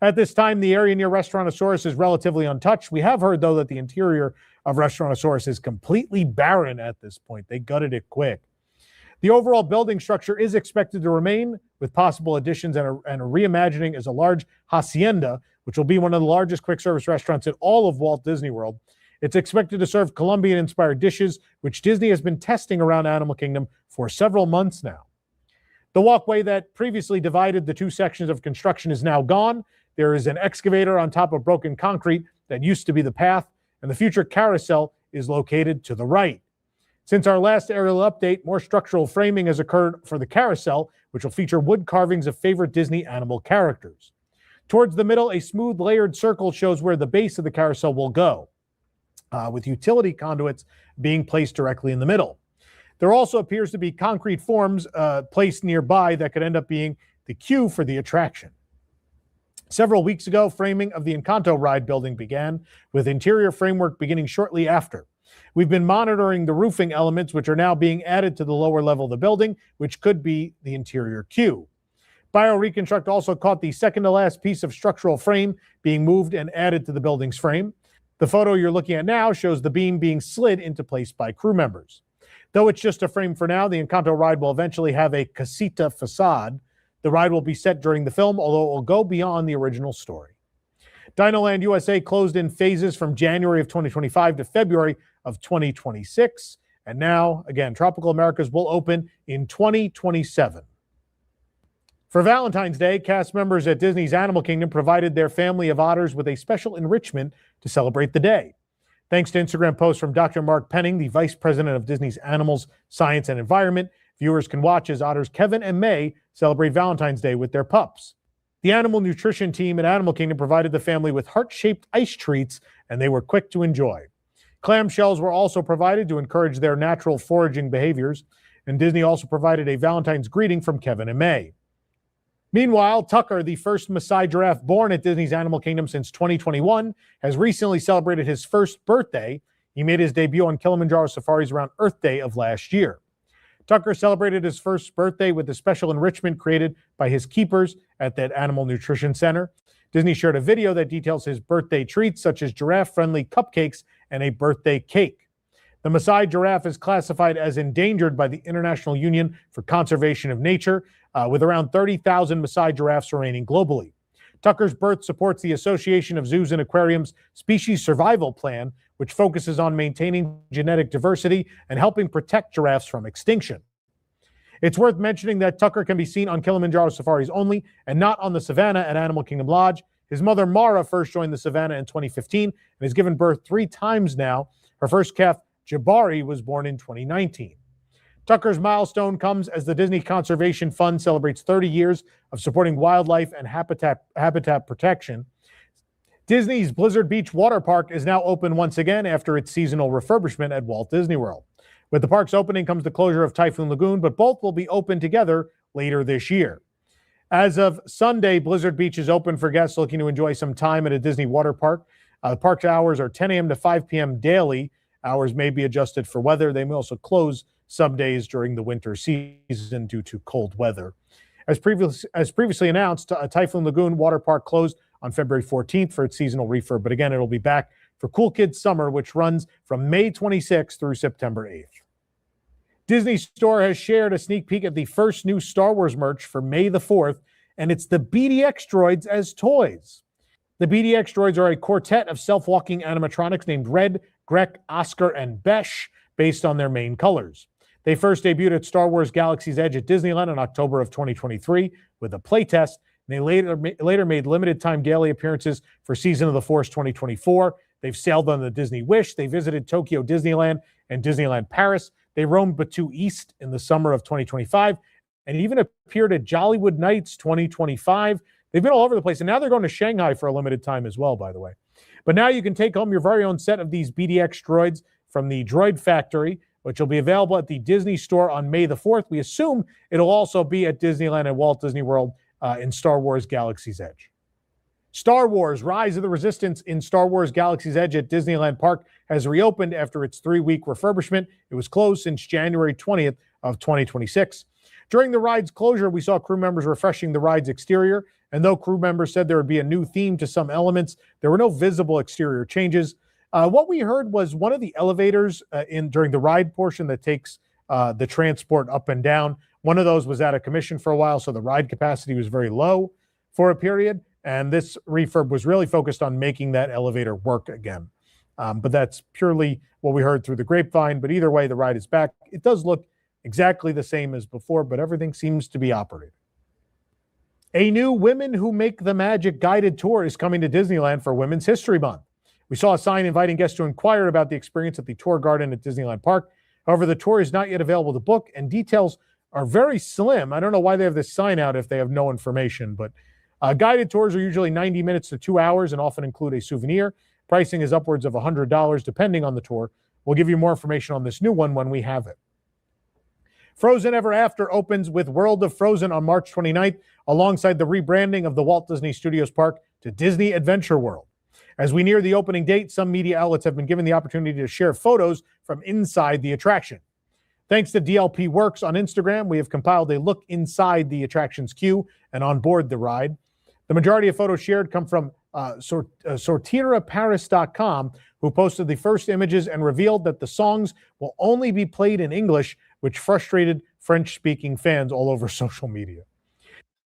At this time, the area near Restaurantosaurus is relatively untouched. We have heard, though, that the interior of Restaurantosaurus is completely barren at this point. They gutted it quick. The overall building structure is expected to remain, with possible additions and a reimagining as a large hacienda, which will be one of the largest quick-service restaurants in all of Walt Disney World. It's expected to serve Colombian-inspired dishes, which Disney has been testing around Animal Kingdom for several months now. The walkway that previously divided the two sections of construction is now gone. There is an excavator on top of broken concrete that used to be the path, and the future carousel is located to the right. Since our last aerial update, more structural framing has occurred for the carousel, which will feature wood carvings of favorite Disney animal characters. Towards the middle, a smooth layered circle shows where the base of the carousel will go, with utility conduits being placed directly in the middle. There also appears to be concrete forms placed nearby that could end up being the queue for the attraction. Several weeks ago, framing of the Encanto ride building began, with interior framework beginning shortly after. We've been monitoring the roofing elements, which are now being added to the lower level of the building, which could be the interior queue. BioReconstruct also caught the second-to-last piece of structural frame being moved and added to the building's frame. The photo you're looking at now shows the beam being slid into place by crew members. Though it's just a frame for now, the Encanto ride will eventually have a casita facade. The ride will be set during the film, although it will go beyond the original story. Dinoland USA closed in phases from January of 2025 to February of 2026. And now, again, Tropical Americas will open in 2027. For Valentine's Day, cast members at Disney's Animal Kingdom provided their family of otters with a special enrichment to celebrate the day. Thanks to Instagram posts from Dr. Mark Penning, the Vice President of Disney's Animals, Science, and Environment, viewers can watch as otters Kevin and May celebrate Valentine's Day with their pups. The animal nutrition team at Animal Kingdom provided the family with heart-shaped ice treats, and they were quick to enjoy. Clamshells were also provided to encourage their natural foraging behaviors, and Disney also provided a Valentine's greeting from Kevin and May. Meanwhile, Tucker, the first Maasai giraffe born at Disney's Animal Kingdom since 2021, has recently celebrated his first birthday. He made his debut on Kilimanjaro Safaris around Earth Day of last year. Tucker celebrated his first birthday with a special enrichment created by his keepers at that Animal Nutrition Center. Disney shared a video that details his birthday treats, such as giraffe-friendly cupcakes and a birthday cake. The Maasai giraffe is classified as endangered by the International Union for Conservation of Nature, with around 30,000 Maasai giraffes remaining globally. Tucker's birth supports the Association of Zoos and Aquariums Species Survival Plan, which focuses on maintaining genetic diversity and helping protect giraffes from extinction. It's worth mentioning that Tucker can be seen on Kilimanjaro safaris only and not on the savannah at Animal Kingdom Lodge. His mother, Mara, first joined the savannah in 2015 and has given birth 3 times now. Her first calf, Jabari, was born in 2019. Tucker's milestone comes as the Disney Conservation Fund celebrates 30 years of supporting wildlife and habitat protection. Disney's Blizzard Beach Water Park is now open once again after its seasonal refurbishment at Walt Disney World. With the park's opening comes the closure of Typhoon Lagoon, but both will be open together later this year. As of Sunday, Blizzard Beach is open for guests looking to enjoy some time at a Disney water park. The park's hours are 10 a.m. to 5 p.m. daily. Hours may be adjusted for weather. They may also close some days during the winter season due to cold weather. As previously announced, Typhoon Lagoon Water Park closed on February 14th for its seasonal refurb, but again, it'll be back for Cool Kids Summer, which runs from May 26th through September 8th. Disney Store has shared a sneak peek at the first new Star Wars merch for May the 4th, and it's the BDX droids as toys. The BDX droids are a quartet of self-walking animatronics named Red, Grek, Oscar, and Besh, based on their main colors. They first debuted at Star Wars Galaxy's Edge at Disneyland in October of 2023 with a playtest. They later made limited-time daily appearances for Season of the Force 2024. They've sailed on the Disney Wish. They visited Tokyo Disneyland and Disneyland Paris. They roamed Batuu East in the summer of 2025 and even appeared at Jollywood Nights 2025. They've been all over the place, and now they're going to Shanghai for a limited time as well, by the way. But now you can take home your very own set of these BDX droids from the Droid Factory, which will be available at the Disney Store on May the 4th. We assume it'll also be at Disneyland and Walt Disney World in Star Wars Galaxy's Edge. Star Wars Rise of the Resistance in Star Wars Galaxy's Edge at Disneyland Park has reopened after its 3-week refurbishment. It was closed since January 20th of 2026. During the ride's closure, we saw crew members refreshing the ride's exterior, and though crew members said there would be a new theme to some elements, there were no visible exterior changes. What we heard was one of the elevators during the ride portion that takes the transport up and down. One of those was out of commission for a while, so the ride capacity was very low for a period. And this refurb was really focused on making that elevator work again. But that's purely what we heard through the grapevine. But either way, the ride is back. It does look exactly the same as before, but everything seems to be operating. A new Women Who Make the Magic guided tour is coming to Disneyland for Women's History Month. We saw a sign inviting guests to inquire about the experience at the tour garden at Disneyland Park. However, the tour is not yet available to book, and details are very slim. I don't know why they have this sign out if they have no information, but guided tours are usually 90 minutes to 2 hours and often include a souvenir. Pricing is upwards of $100 depending on the tour. We'll give you more information on this new one when we have it. Frozen Ever After opens with World of Frozen on March 29th, alongside the rebranding of the Walt Disney Studios Park to Disney Adventure World. As we near the opening date, some media outlets have been given the opportunity to share photos from inside the attraction. Thanks to DLP Works on Instagram, we have compiled a look inside the attraction's queue and on board the ride. The majority of photos shared come from sortiraparis.com, who posted the first images and revealed that the songs will only be played in English, which frustrated French-speaking fans all over social media.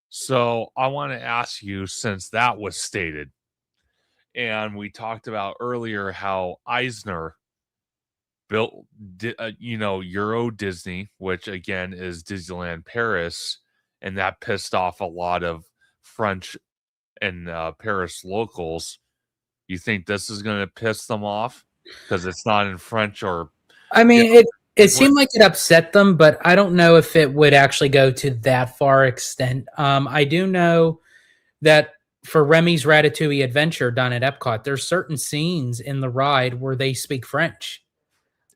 So I want to ask you, since that was stated, and we talked about earlier how Eisner built, Euro Disney, which again is Disneyland Paris, and that pissed off a lot of French and Paris locals. You think this is going to piss them off because it's not in French? Or I mean, it seemed like it upset them, but I don't know if it would actually go to that far extent. I do know that for Remy's Ratatouille Adventure done at Epcot, there's certain scenes in the ride where they speak French.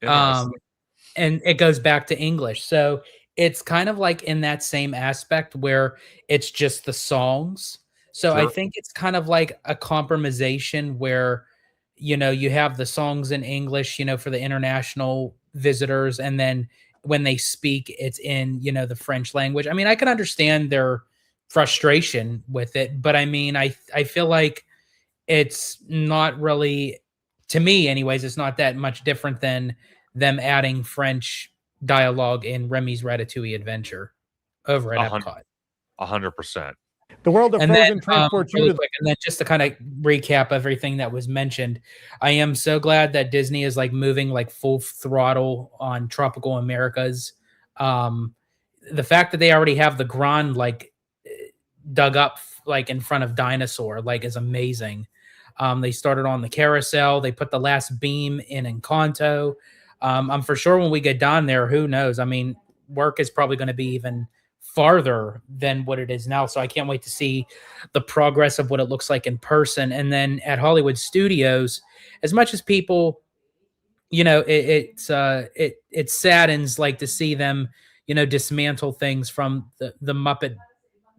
And it goes back to English. So it's kind of like in that same aspect where it's just the songs. So I think it's kind of like a compromisation where, you have the songs in English, for the international visitors. And then when they speak, it's in, the French language. I mean, I can understand their frustration with it, but I mean, I feel like it's not really, to me anyways, it's not that much different than them adding French dialogue in Remy's Ratatouille Adventure over at A hun- Epcot. 100%. The world of And Frozen then, transports you really to quick, and then just to kind of recap everything that was mentioned, I am so glad that Disney is like moving like full throttle on Tropical Americas. The fact that they already have the Grand like dug up like in front of Dinosaur like is amazing. They started on the carousel. They put the last beam in Encanto. I'm for sure when we get down there, who knows? I mean, work is probably going to be even farther than what it is now. So I can't wait to see the progress of what it looks like in person. And then at Hollywood Studios, as much as people, you know, it saddens like to see them, you know, dismantle things from the Muppet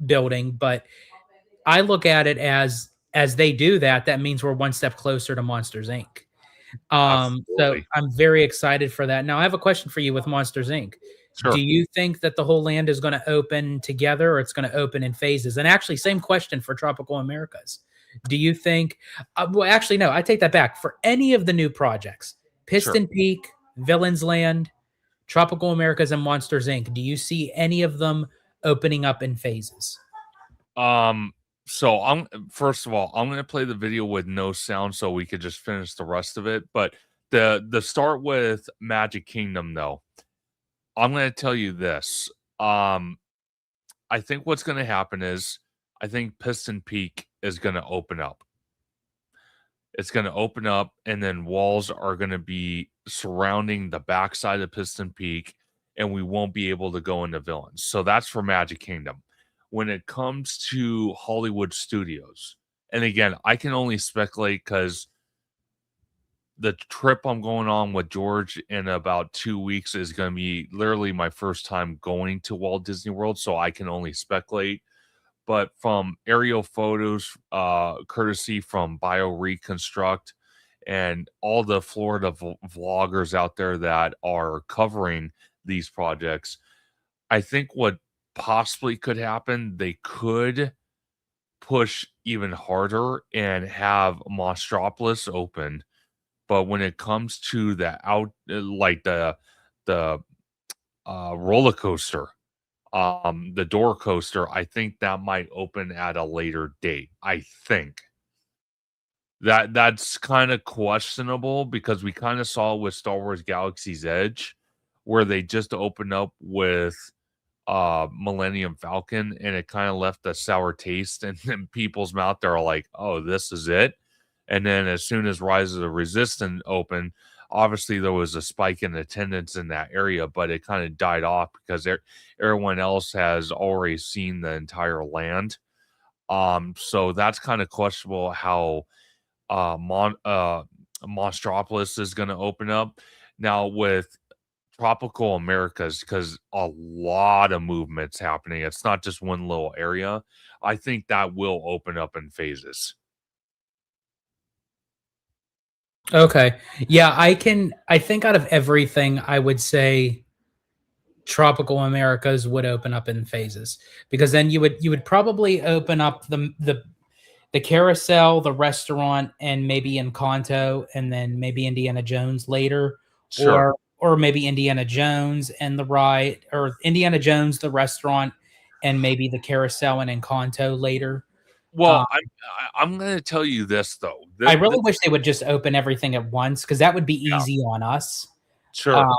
building, but I look at it as they do that, that means we're one step closer to Monsters Inc. So Absolutely. I'm very excited for that. Now I have a question for you with Monsters Inc. Do Sure. you think that the whole land is going to open together or it's going to open in phases? And actually, same question for Tropical Americas. Do you think, well, actually, no, I take that back. For any of the new projects, Piston Peak, Villains Land, Tropical Americas, and Monsters Inc., do you see any of them opening up in phases? So I'm first of all, I'm gonna play the video with no sound so we could just finish the rest of it. But the start with Magic Kingdom though, I'm gonna tell you this. I think what's gonna happen is I think Piston Peak is gonna open up. It's gonna open up, and then walls are gonna be surrounding the backside of Piston Peak, and we won't be able to go into Villains. So that's for Magic Kingdom. When it comes to Hollywood Studios, and again, I can only speculate because the trip I'm going on with George in about 2 weeks is gonna be literally my first time going to Walt Disney World, so I can only speculate. But from aerial photos, courtesy from BioReconstruct and all the Florida vloggers out there that are covering these projects, I think what possibly could happen, they could push even harder and have Monstropolis open. But when it comes to like the roller coaster, the door coaster, I think that might open at a later date. I think that's kind of questionable because we kind of saw with Star Wars Galaxy's Edge where they just opened up with Millennium Falcon and it kind of left a sour taste in people's mouth. They're like, oh, this is it. And then as soon as Rise of the Resistance opened, obviously there was a spike in attendance in that area, but it kind of died off because everyone else has already seen the entire land. So that's kind of questionable how Monstropolis is going to open up. Now with Tropical Americas, because a lot of movements happening. It's not just one little area. I think that will open up in phases. Okay. Yeah, I think out of everything, I would say Tropical Americas would open up in phases because then you would probably open up the carousel, the restaurant, and maybe Encanto, and then maybe Indiana Jones later, Sure. or maybe Indiana Jones and the ride, or Indiana Jones, the restaurant, and maybe the carousel and Encanto later. Well, I'm going to tell you this though. I really wish they would just open everything at once because that would be easy on us. Sure.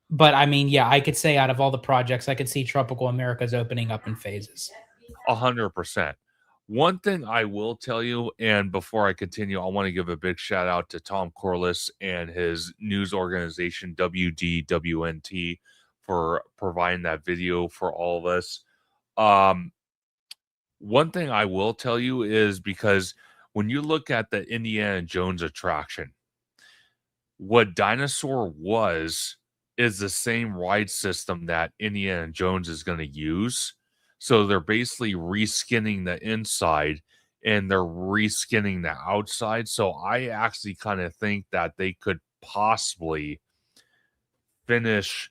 But I mean, yeah, I could say out of all the projects, I could see Tropical Americas opening up in phases. 100%. One thing I will tell you, and before I continue, I want to give a big shout out to Tom Corliss and his news organization, WDWNT, for providing that video for all of us. One thing I will tell you is because when you look at the Indiana Jones attraction, what Dinosaur was is the same ride system that Indiana Jones is going to use. So they're basically reskinning the inside and they're reskinning the outside. So I actually kind of think that they could possibly finish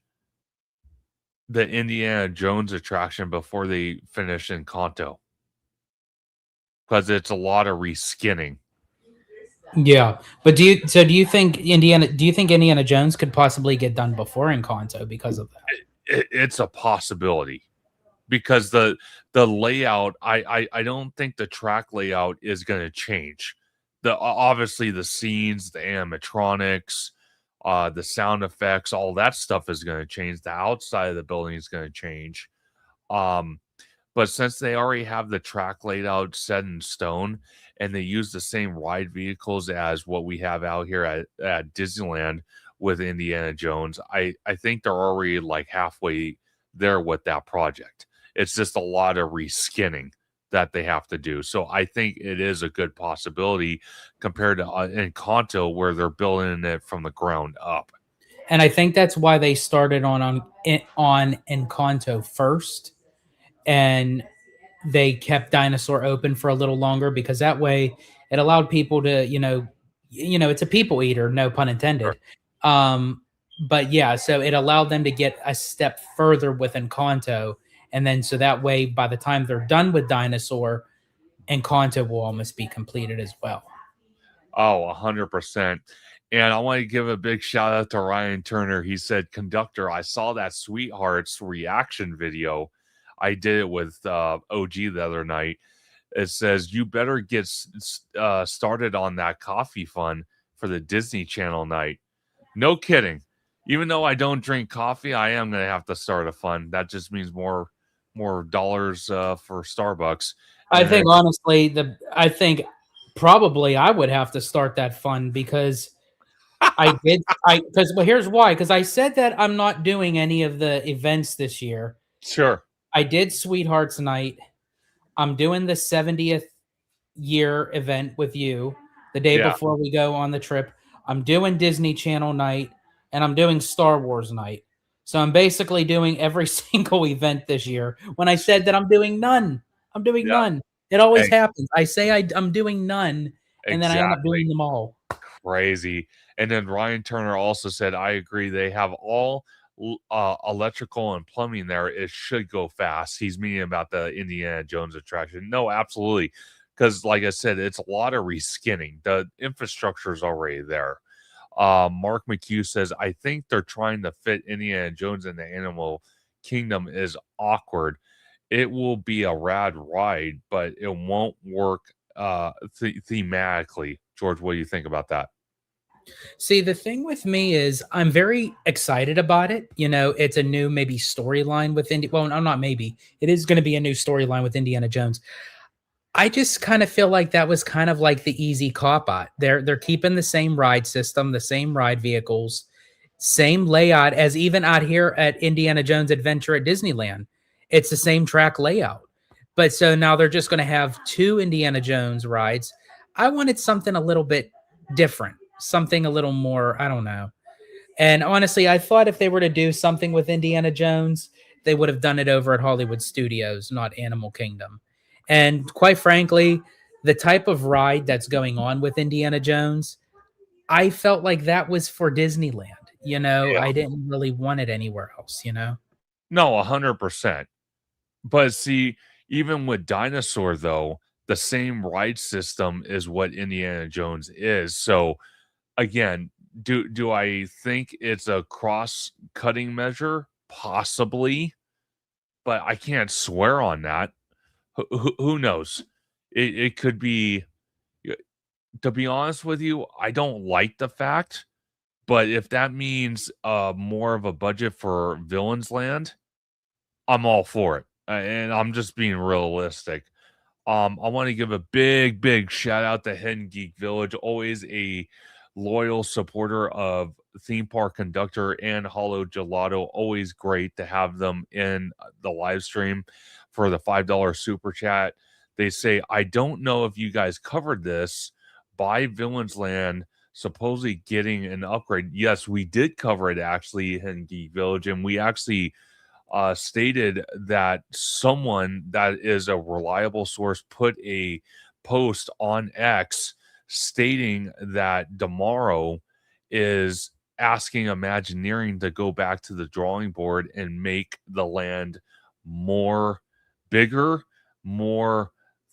the Indiana Jones attraction before they finish Encanto. Because it's a lot of reskinning. Yeah, but do you think Indiana Jones could possibly get done before Encanto because of that? It's a possibility because the layout, I don't think the track layout is going to change. Obviously the scenes, the animatronics, the sound effects, all that stuff is going to change. The outside of the building is going to change. Um, but since they already have the track laid out set in stone and they use the same ride vehicles as what we have out here at Disneyland with Indiana Jones, I think they're already like halfway there with that project. It's just a lot of reskinning that they have to do. So I think it is a good possibility compared to Encanto where they're building it from the ground up. And I think that's why they started on Encanto first, and they kept Dinosaur open for a little longer because that way it allowed people to, it's a people eater, no pun Sure. intended. Um, but yeah, so it allowed them to get a step further with Encanto, and then so that way by the time they're done with Dinosaur, Encanto will almost be completed as well. Oh, 100%. And I want to give a big shout out to Ryan Turner. He said, Conductor, I saw that Sweethearts reaction video. I did it with OG the other night. It says, you better get started on that coffee fund for the Disney Channel night. No kidding. Even though I don't drink coffee, I am going to have to start a fund. That just means more dollars for Starbucks. I And think honestly, I think probably I would have to start that fund because well, here's why, because I said that I'm not doing any of the events this year. sure. I did Sweethearts Night. I'm doing the 70th year event with you the day Yeah. before we go on the trip. I'm doing Disney Channel night and I'm doing Star Wars night. So I'm basically doing every single event this year. When I said that I'm doing none, I'm doing Yeah. none. It always Hey, happens. I say I'm doing none, and then I end up exactly. doing them all. Crazy. And then Ryan Turner also said, I agree. They have all electrical and plumbing there. It should go fast. He's meaning about the Indiana Jones attraction. No, absolutely. Because, like I said, it's a lot of reskinning. The infrastructure is already there. Mark McHugh says, I think they're trying to fit Indiana Jones in the Animal Kingdom is awkward. It will be a rad ride, but it won't work thematically. George, what do you think about that? See, the thing with me is I'm very excited about it. It's a new maybe storyline with Well, no, not maybe. It is going to be a new storyline with Indiana Jones. I just kind of feel like that was kind of like the easy cop out. They're keeping the same ride system, the same ride vehicles, same layout as even out here at Indiana Jones Adventure at Disneyland. It's the same track layout. But so now they're just going to have two Indiana Jones rides. I wanted something a little bit different, something a little more, I don't know. And honestly, I thought if they were to do something with Indiana Jones, they would have done it over at Hollywood Studios, not Animal Kingdom. And quite frankly, the type of ride that's going on with Indiana Jones, I felt like that was for Disneyland. I didn't really want it anywhere else. No, 100%. But see, even with Dinosaur, though, the same ride system is what Indiana Jones is. So again, do I think it's a cross-cutting measure? Possibly, but I can't swear on that. Who knows? It could be. To be honest with you, I don't like the fact, but if that means more of a budget for Villains Land, I'm all for it. And I'm just being realistic. I want to give a big shout out to Hidden Geek Village, always a loyal supporter of Theme Park Conductor and Hollow Gelato. Always great to have them in the live stream for the $5 super chat. They say, I don't know if you guys covered this by Villains Land supposedly getting an upgrade. Yes, we did cover it actually, Hidden Geek Village, and we actually stated that someone that is a reliable source put a post on X stating that Tomorrow is asking Imagineering to go back to the drawing board and make the land more bigger, more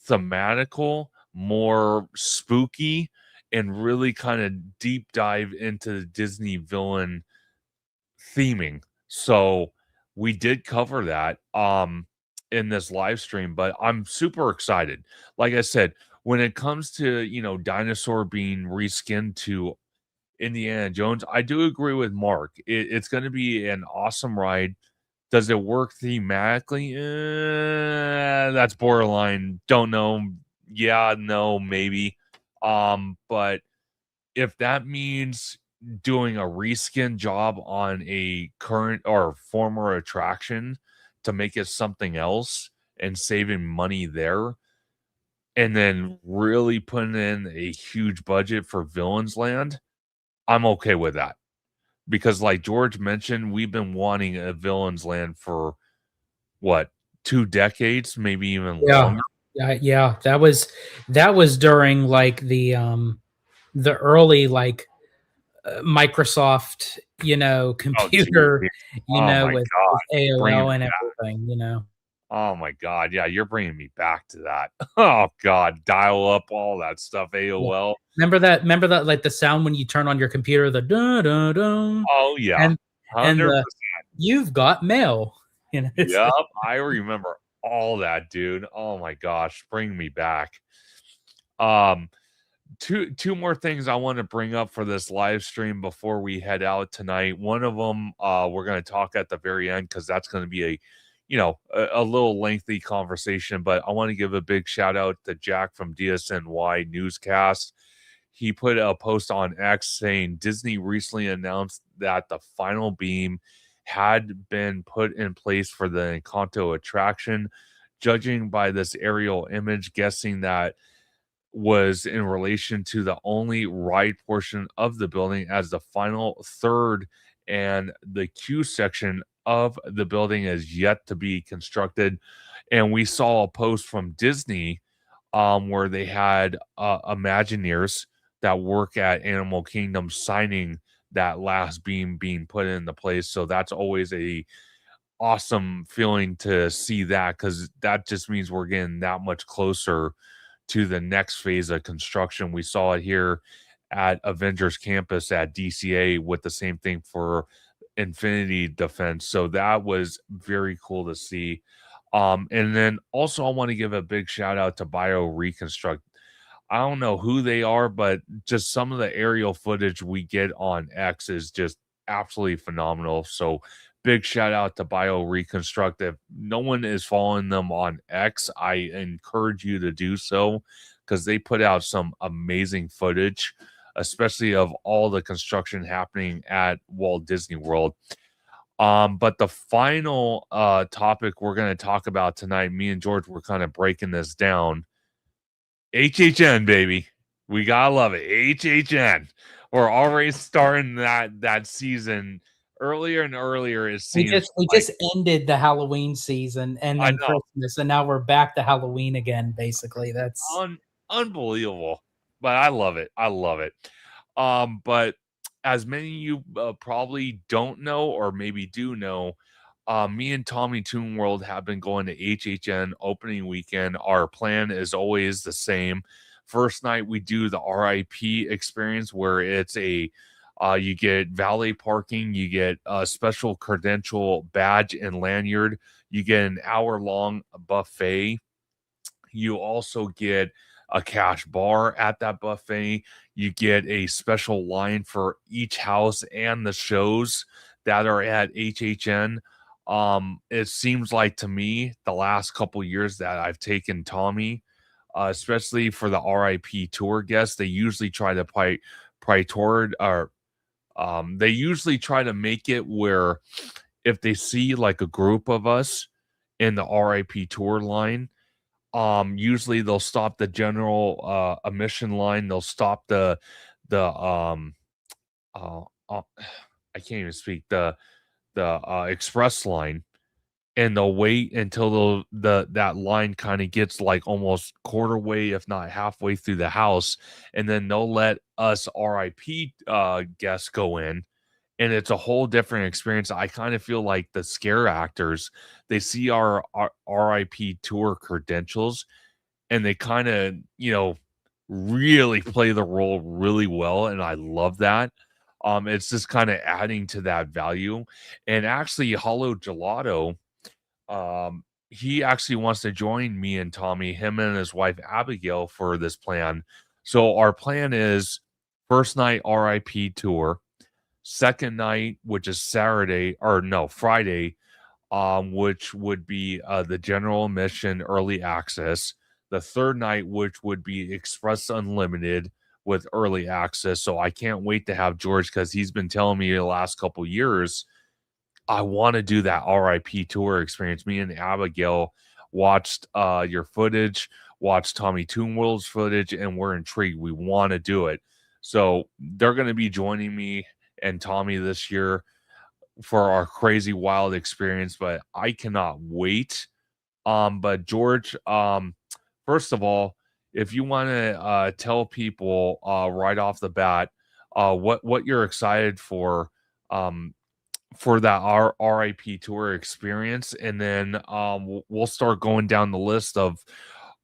thematical, more spooky, and really kind of deep dive into the Disney villain theming. So we did cover that in this live stream, but I'm super excited. Like I said, when it comes to, Dinosaur being reskinned to Indiana Jones, I do agree with Mark. It's going to be an awesome ride. Does it work thematically? That's borderline. Don't know. Yeah, no, maybe. But if that means doing a reskin job on a current or former attraction to make it something else and saving money there, and then really putting in a huge budget for Villains Land, I'm okay with that. Because like George mentioned, we've been wanting a Villains Land for what, 2 decades, maybe even Yeah. longer? Yeah, that was during like the early like Microsoft, Oh, geez. computer, Oh my with god. Bringing AOL me and back. everything. Oh my god, yeah, you're bringing me back to that. Oh god, dial up, all that stuff, Yeah. AOL. Remember that like the sound when you turn on your computer, the dun dun dun, Oh, yeah. and and 100%. the you've got mail. It's Yep, like I remember all that, dude. Oh my gosh, bring me back. Um, two more things I want to bring up for this live stream before we head out tonight. One of them, we're going to talk at the very end because that's going to be a little lengthy conversation. But I want to give a big shout out to Jack from DSNY Newscast. He put a post on X saying Disney recently announced that the final beam had been put in place for the Encanto attraction. Judging by this aerial image, guessing that was in relation to the only right portion of the building, as the final third and the queue section of the building is yet to be constructed. And we saw a post from Disney where they had Imagineers that work at Animal Kingdom signing that last beam being put into place. So that's always a awesome feeling to see that, because that just means we're getting that much closer to the next phase of construction. We saw it here at Avengers Campus at DCA with the same thing for Infinity Defense. So that was very cool to see. And then also I want to give a big shout out to Bio Reconstruct. I don't know who they are, but just some of the aerial footage we get on X is just absolutely phenomenal. So big shout out to Bio Reconstruct. If no one is following them on X, I encourage you to do so, because they put out some amazing footage, especially of all the construction happening at Walt Disney World. But the final topic we're going to talk about tonight, me and George were kind of breaking this down. HHN, baby. We gotta love it. HHN. We're already starting that season earlier and earlier, it we seems just we like. just ended the Halloween season and I then know. Christmas, and now we're back to Halloween again. Basically, that's Unbelievable. But I love it. I love it. But as many of you probably don't know, or maybe do know, me and Tommy Toon World have been going to HHN opening weekend. Our plan is always the same. First night we do the RIP experience, where it's you get valet parking, you get a special credential badge and lanyard, you get an hour-long buffet. You also get a cash bar at that buffet. You get a special line for each house and the shows that are at HHN. It seems like to me the last couple years that I've taken Tommy, especially for the RIP tour guests, they usually try to they usually try to make it where if they see like a group of us in the RIP tour line, usually they'll stop the general emission line. They'll stop the uh, uh I can't even speak, the express line, and they'll wait until that line kind of gets like almost quarter way, if not halfway through the house, and then they'll let us RIP guests go in, and it's a whole different experience. I kind of feel like the scare actors, they see our RIP tour credentials, and they kind of, really play the role really well, and I love that. It's just kind of adding to that value. And actually, Hollow Gelato, he actually wants to join me and Tommy, him and his wife Abigail, for this plan. So our plan is first night RIP tour, second night, which is Saturday, or no, Friday, which would be the general admission early access. The third night, which would be Express Unlimited with early access. So I can't wait to have George, because he's been telling me the last couple years, I want to do that RIP tour experience. Me and Abigail watched your footage, watched Tommy Toonworld's footage, and we're intrigued. We want to do it. So they're going to be joining me and Tommy this year for our crazy wild experience, but I cannot wait. But George, first of all, if you want to tell people right off the bat what you're excited um for that RIP tour experience, and then we'll start going down the list of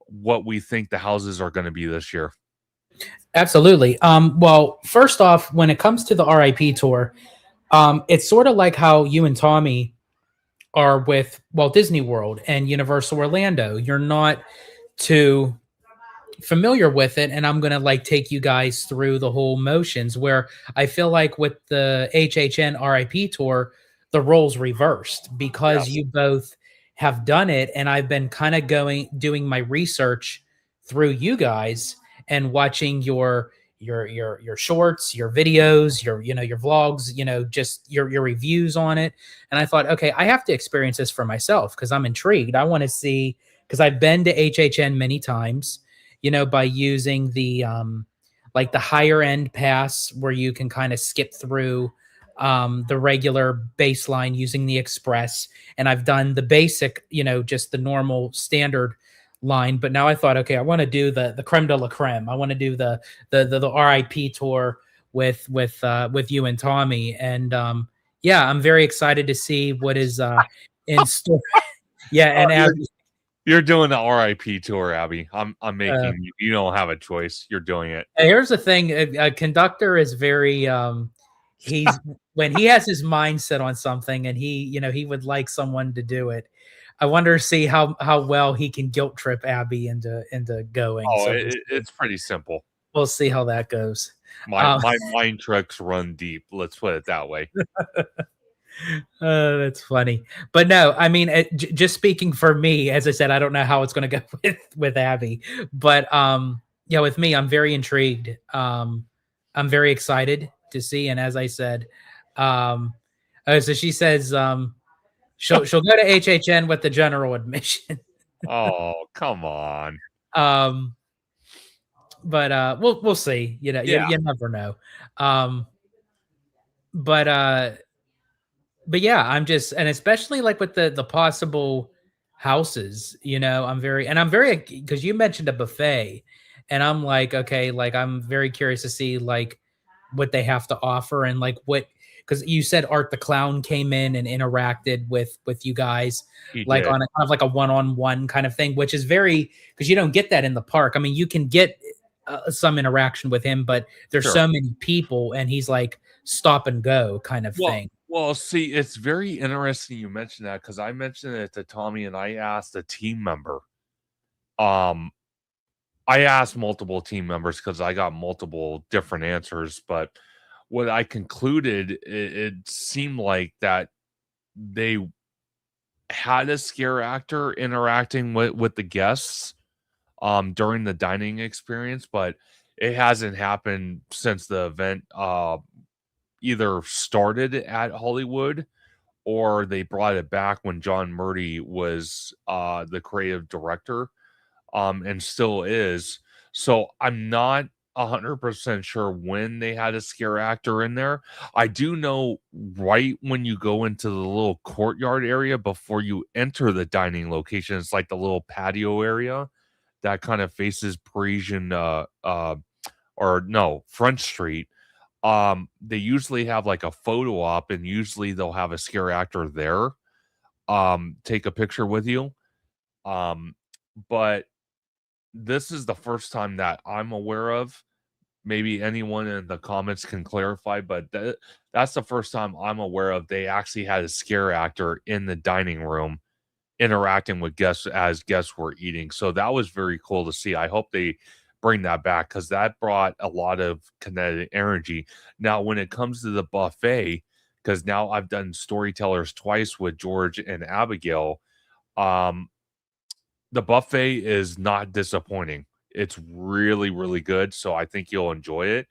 what we think the houses are going to be this year. Absolutely. Well, first off, when it comes to the RIP tour, it's sort of like how you and Tommy are with Walt Disney World and Universal Orlando. You're not too familiar with it, and I'm going to like take you guys through the whole motions, where I feel like with the HHN RIP tour, the roles reversed, because Yes. you both have done it, and I've been kind of doing my research through you guys and watching your shorts, your videos, your vlogs, just your reviews on it. And I thought, okay, I have to experience this for myself, because I'm intrigued. I want to see, because I've been to HHN many times, by using the like the higher end pass, where you can kind of skip through the regular baseline using the express. And I've done the basic, just the normal standard line. But now I thought, okay, I want to do the creme de la creme. I want to do the RIP tour with you and Tommy. And yeah, I'm very excited to see what is in store. Yeah, Oh, and you're doing the RIP tour, Abby. I'm uh, making you. You don't have a choice. You're doing it. here's the thing: a conductor is very he's when he has his mind set on something, and he would like someone to do it. I wonder to see how well he can guilt trip Abby into going. Oh, So it's pretty simple. we'll see how that goes. My mind tricks run deep. Let's put it that way. That's funny, but no, I mean, just speaking for me, as I said, I don't know how it's going to go with Abby, but yeah, with me, I'm very intrigued. I'm very excited to see, and as I said, so she says, she'll go to HHN with the general admission. Oh, come on. um, but we'll see. Yeah. You never know. Um, but but yeah, I'm just, and especially like with the possible houses, I'm very, because you mentioned a buffet, and I'm like, okay, like I'm very curious to see like what they have to offer, and like what, because you said Art the Clown came in and interacted with you guys, He like did. on a kind of like a one-on-one kind of thing, which is very, because you don't get that in the park. I mean, you can get some interaction with him, but there's Sure. so many people, and he's like stop and go kind of Well, thing. well, see, it's very interesting you mentioned that, because I mentioned it to Tommy and I asked a team member. Um, I asked multiple team members because I got multiple different answers, but what I concluded, it seemed like that they had a scare actor interacting with the guests during the dining experience, but it hasn't happened since the event either started at Hollywood, or they brought it back when John Murdy was the creative director, and still is. So I'm not 100% sure when they had a scare actor in there. I do know right when you go into the little courtyard area before you enter the dining location, it's like the little patio area that kind of faces Parisian or no, Front Street. They usually have like a photo op, and usually they'll have a scare actor there take a picture with you. Um, but this is the first time that I'm aware of. Maybe anyone in the comments can clarify, but that's the first time I'm aware of they actually had a scare actor in the dining room interacting with guests as guests were eating. So that was very cool to see. I hope they bring that back because that brought a lot of kinetic energy. Now, when it comes to the buffet, because now I've done storytellers twice with George and Abigail, um, the buffet is not disappointing. It's really, really good. So I think you'll enjoy it.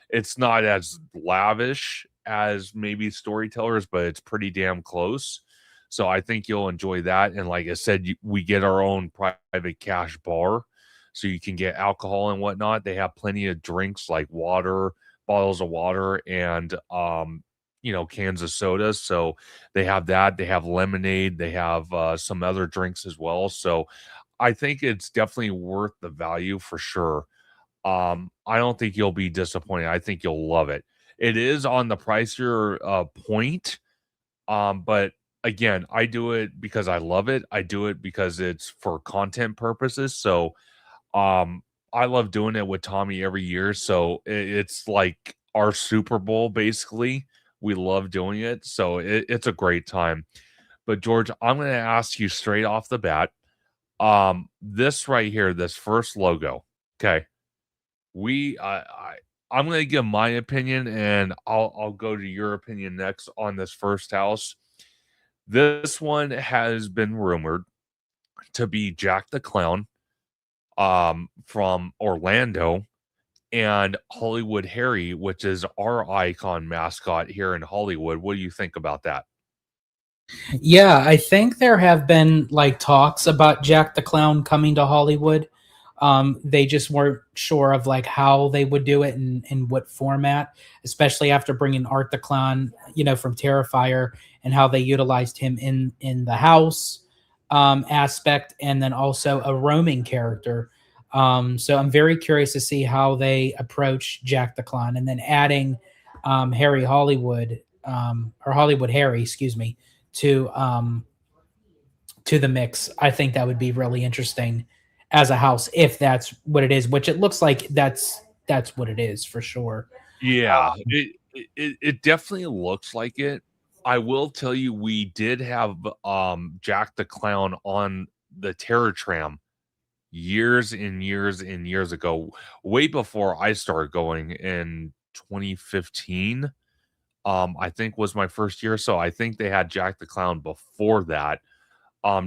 It's not as lavish as maybe storytellers, but it's pretty damn close. So I think you'll enjoy that. And like I said, we get our own private cash bar, so you can get alcohol and whatnot. They have plenty of drinks like water, bottles of water, and cans of soda. So they have that. They have lemonade. They have some other drinks as well. So I think it's definitely worth the value for sure. I don't think you'll be disappointed. I think you'll love it. It is on the pricier point, but again, I do it because I love it. I do it because it's for content purposes. So, um, I love doing it with Tommy every year. So it's like our Super Bowl, basically. We love doing it. So it's a great time. But George, I'm going to ask you straight off the bat. This right here, this first logo. Okay, we I'm gonna give my opinion, and I'll go to your opinion next on this first house. This one has been rumored to be Jack the Clown, from Orlando, and Hollywood Harry, which is our icon mascot here in Hollywood. What do you think about that? Yeah, I think there have been like talks about Jack the Clown coming to Hollywood. They just weren't sure of like how they would do it and in what format, especially after bringing Art the Clown, from Terrifier, and how they utilized him in the house aspect, and then also a roaming character. So I'm very curious to see how they approach Jack the Clown, and then adding Harry Hollywood, or Hollywood Harry, excuse me, to the mix. I think that would be really interesting as a house if that's what it is, which it looks like that's what it is for sure. Yeah, it definitely looks like it. I will tell you, we did have Jack the Clown on the Terror Tram years and years and years ago, way before I started going in 2015. I think was my first year. So I think they had Jack the Clown before that.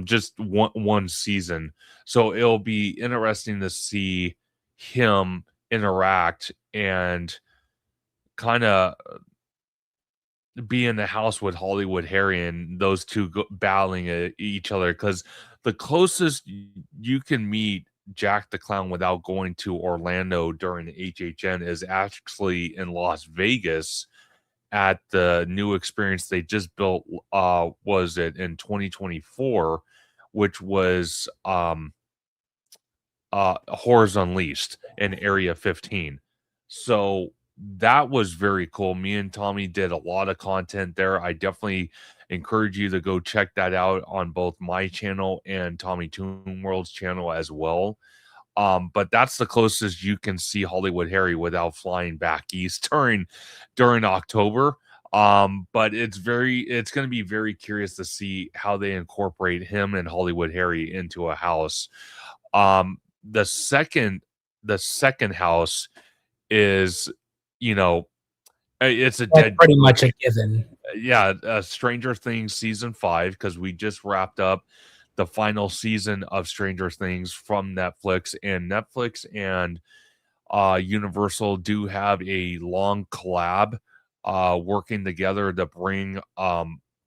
Just one season. So it'll be interesting to see him interact and kind of be in the house with Hollywood Harry and those two battling each other, because the closest you can meet Jack the Clown without going to Orlando during HHN is actually in Las Vegas at the new experience they just built. Was it in 2024, which was Horrors Unleashed in Area 15. So that was very cool. Me and Tommy did a lot of content there. I definitely encourage you to go check that out on both my channel and Tommy Toon World's channel as well. But that's the closest you can see Hollywood Harry without flying back east during October. But it's going to be very curious to see how they incorporate him and Hollywood Harry into a house. Um, the second the second house is, you know, it's a That's dead pretty much a given. yeah, Stranger Things season 5, because we just wrapped up the final season of Stranger Things from Netflix, and Universal do have a long collab working together to bring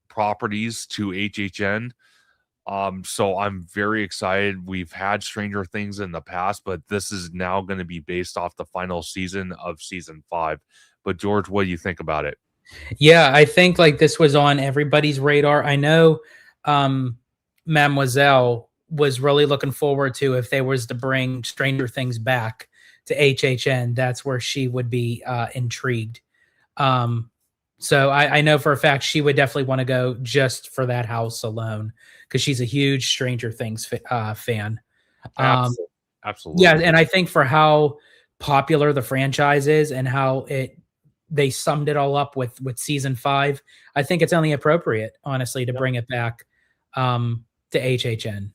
properties to HHN. So I'm very excited. We've had Stranger Things in the past, but this is now going to be based off the final season of season 5. But George, what do you think about it? Yeah, I think like this was on everybody's radar. I know Mademoiselle was really looking forward to if they was to bring Stranger Things back to HHN. That's where she would be intrigued. Um, so I know for a fact she would definitely want to go just for that house alone because she's a huge Stranger Things fan. Um, Absolutely. Absolutely. Yeah, and I think for how popular the franchise is and how they summed it all up with season 5, I think it's only appropriate, honestly, to Yep. bring it back to HHN.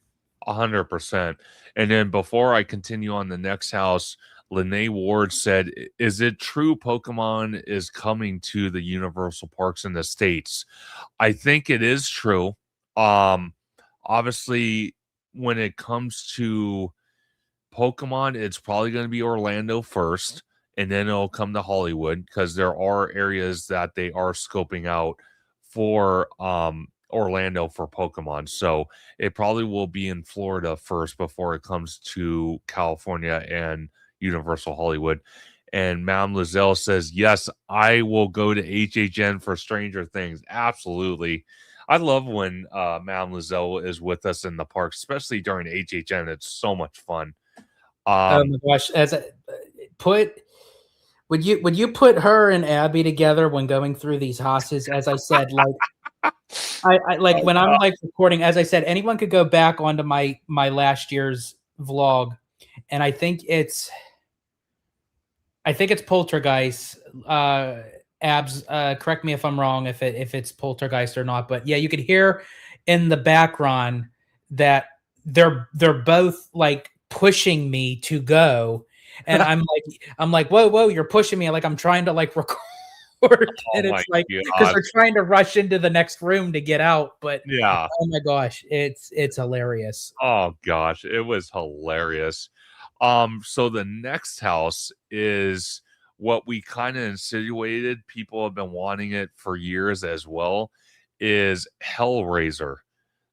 100%. And then before I continue on the next house, Lene Ward said, "Is it true Pokemon is coming to the Universal Parks in the States?" I think it is true. Um, Obviously, when it comes to Pokemon, it's probably going to be Orlando first, and then it'll come to Hollywood because there are areas that they are scoping out for Orlando for Pokemon. So it probably will be in Florida first before it comes to California and Universal Hollywood. And Madame Lizelle says, "Yes, I will go to HHN for Stranger Things." Absolutely. I love when Madame Lizelle is with us in the park, especially during HHN. It's so much fun. Oh my gosh! Put would you put her and Abby together when going through these houses? As I said, like I like when I'm like recording. As I said, anyone could go back onto my last year's vlog, and I think it's Poltergeist. Abs, correct me if I'm wrong if it's Poltergeist or not, but yeah, you could hear in the background that they're both like pushing me to go, and I'm like, whoa, you're pushing me, like I'm trying to like record, and my it's like because God. they're trying to rush into the next room to get out, but Yeah. oh my gosh, it's hilarious. Oh gosh, it was hilarious. So the next house is what we kind of insinuated. People have been wanting it for years as well, is Hellraiser.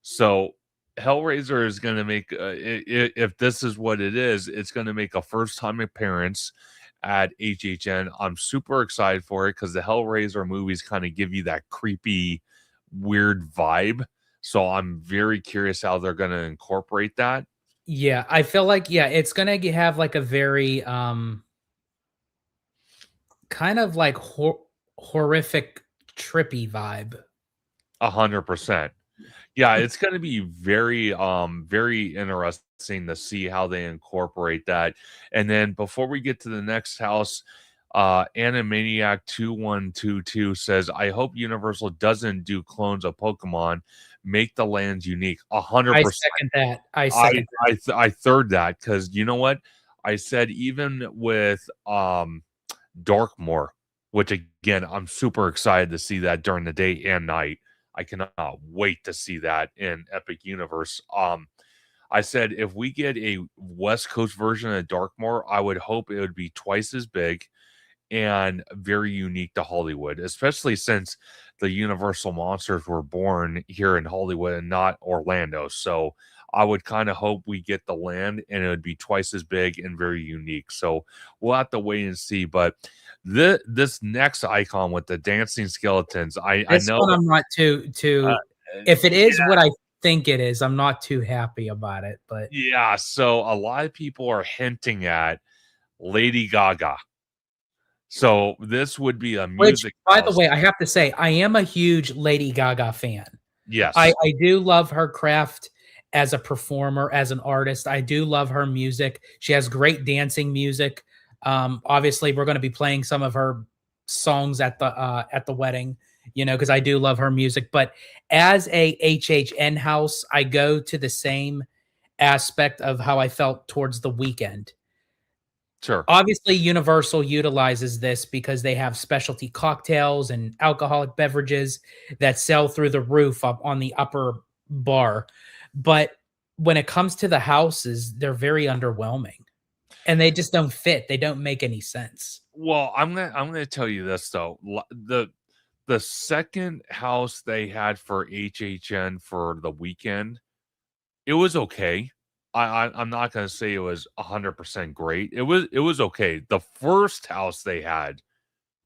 So Hellraiser is going to make, if this is what it is, it's going to make a first time appearance at HHN. I'm super excited for it because the Hellraiser movies kind of give you that creepy, weird vibe. So I'm very curious how they're going to incorporate that. Yeah, I feel like it's gonna have like a very kind of like horrific, trippy vibe. 100%. Yeah, it's going to be very interesting to see how they incorporate that. And then before we get to the next house, Animaniac 2122 says, "I hope Universal doesn't do clones of Pokemon. Make the lands unique." I 100%. second that. I second that. I third that because you know what I said. Even with Darkmoor, which again I'm super excited to see that during the day and night. I cannot wait to see that in Epic Universe. I said if we get a West Coast version of Darkmoor, I would hope it would be twice as big and very unique to Hollywood, especially since the Universal monsters were born here in Hollywood and not Orlando. So I would kind of hope we get the land and it would be twice as big and very unique. So we'll have to wait and see. But this next icon with the dancing skeletons, I This know. one I'm not too if it is what I think it is, I'm not too happy about it. But Yeah, so a lot of people are hinting at Lady Gaga. So this would be a which, music by the house. way, I have to say, I am a huge Lady Gaga fan. Yes. I do love her craft as a performer, as an artist. I do love her music. She has great dancing music. Obviously, we're going to be playing some of her songs at the wedding, because I do love her music. But as a HHN house, I go to the same aspect of how I felt towards The Weeknd. Sure. Obviously, Universal utilizes this because they have specialty cocktails and alcoholic beverages that sell through the roof up on the upper bar. But when it comes to the houses, they're very underwhelming. And they just don't fit. They don't make any sense. Well, I'm gonna tell you this though. The second house they had for HHN for The Weeknd, it was okay. I'm not gonna say it was 100% great. It was okay. The first house they had,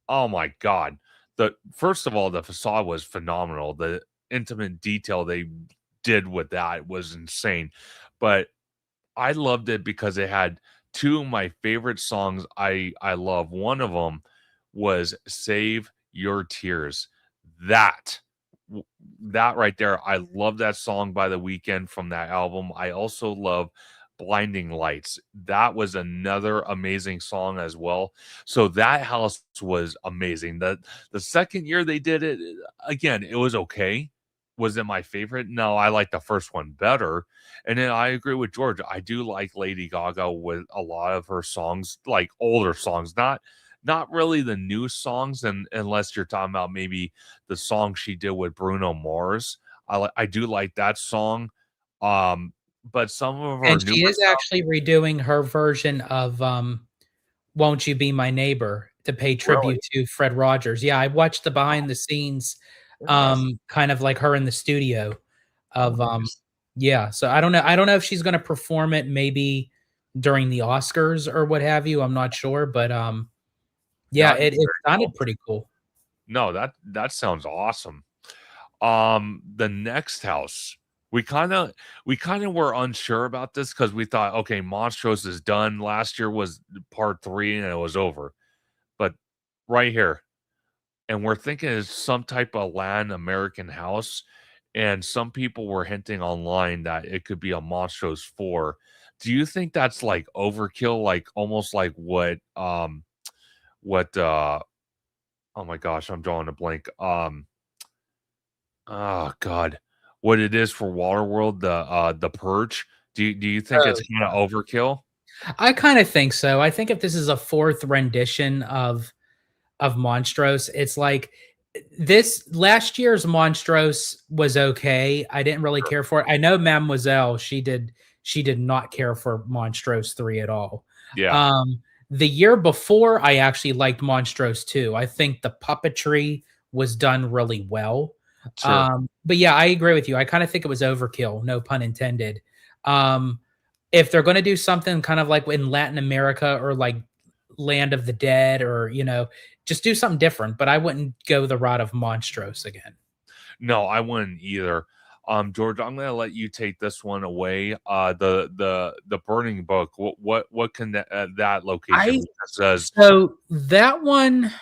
oh my god. The first of all, the facade was phenomenal. The intimate detail they did with that was insane. But I loved it because it had two of my favorite songs I love. One of them was "Save Your Tears." That that right there, I love that song by The Weeknd from that album. I also love Blinding Lights. That was another amazing song as well. So that house was amazing. The second year they did it, again, it was okay. Was it my favorite? No, I like the first one better. And then I agree with George. I do like Lady Gaga with a lot of her songs, like older songs, not really the new songs, and unless you're talking about maybe the song she did with Bruno Mars. I do like that song. But some of her And newer she is stuff, actually redoing her version of "Won't You Be My Neighbor" to pay really? tribute to Fred Rogers. Yeah, I watched the behind the scenes, Interesting. kind of like her in the studio Oh, of nice. yeah. So I don't know if she's gonna perform it maybe during the Oscars or what have you. I'm not sure, but yeah, That'd be it very cool. sounded pretty cool. No, that sounds awesome. The next house, we kinda were unsure about this because we thought, okay, Monstrose is done. Last year was part 3 and it was over. But right here, and we're thinking it's some type of land American house, and some people were hinting online that it could be a Monstrose 4. Do you think that's, like, overkill? Like, almost like what, oh my gosh, I'm drawing a blank. Oh god, what it is for Waterworld, the Purge? Do you think Oh, it's kinda overkill? I kinda think so. I think if this is a 4th rendition of Monstrose. It's like this last year's Monstrose was okay. I didn't really care for it. I know Mademoiselle, she did not care for Monstrose 3 at all. Yeah, Um, the year before, I actually liked Monstrose 2. I think the puppetry was done really well. sure. But yeah, I agree with you. I kind of think it was overkill, no pun intended. Um, if they're going to do something kind of like in Latin America or like Land of the Dead or, just do something different, but I wouldn't go the route of Monstrose again. No, I wouldn't either. George, I'm gonna let you take this one away. The Burning Book, what can that location I be? It says So that one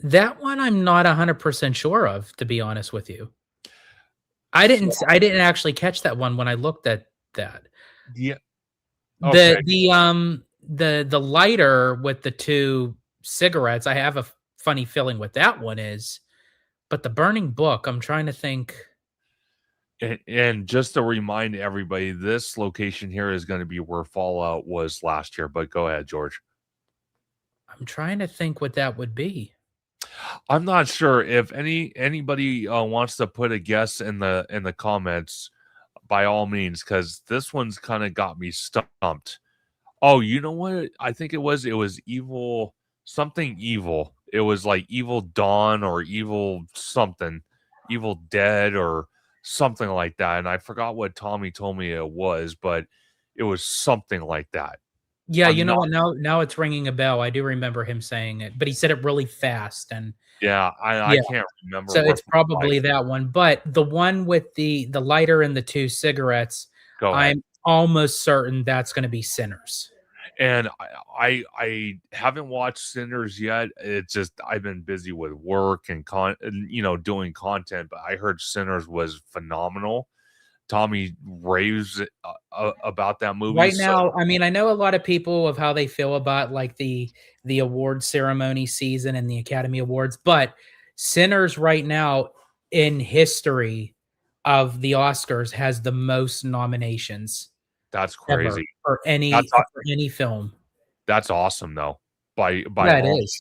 I'm not 100% sure of, to be honest with you. so I didn't actually catch that one when I looked at that. yeah, okay. The lighter with the 2 cigarettes, I have a funny feeling what that one is, but the burning book, I'm trying to think. And just to remind everybody, this location here is gonna be where Fallout was last year, but go ahead, George. I'm trying to think what that would be. I'm not sure if anybody wants to put a guess in the comments, by all means, because this one's kind of got me stumped. Oh, you know what? I think it was evil, something evil. It was like Evil Dawn or Evil something, Evil Dead or something like that. And I forgot what Tommy told me it was, but it was something like that. Yeah, you I'm know not. what? Now it's ringing a bell. I do remember him saying it, but he said it really fast, and Yeah, I yeah, can't remember so word it's for life. probably that one. But the one with the lighter and the 2 cigarettes, Go ahead. I'm almost certain that's gonna be Sinners. And I haven't watched Sinners yet. It's just I've been busy with work and doing content, but I heard Sinners was phenomenal. Tommy raves about that movie. Right So now, I mean, I know a lot of people of how they feel about, like, the award ceremony season and the Academy Awards, but Sinners right now in history of the Oscars has the most nominations that's ever crazy. for That's any film. that's awesome though. By Yeah, it all is.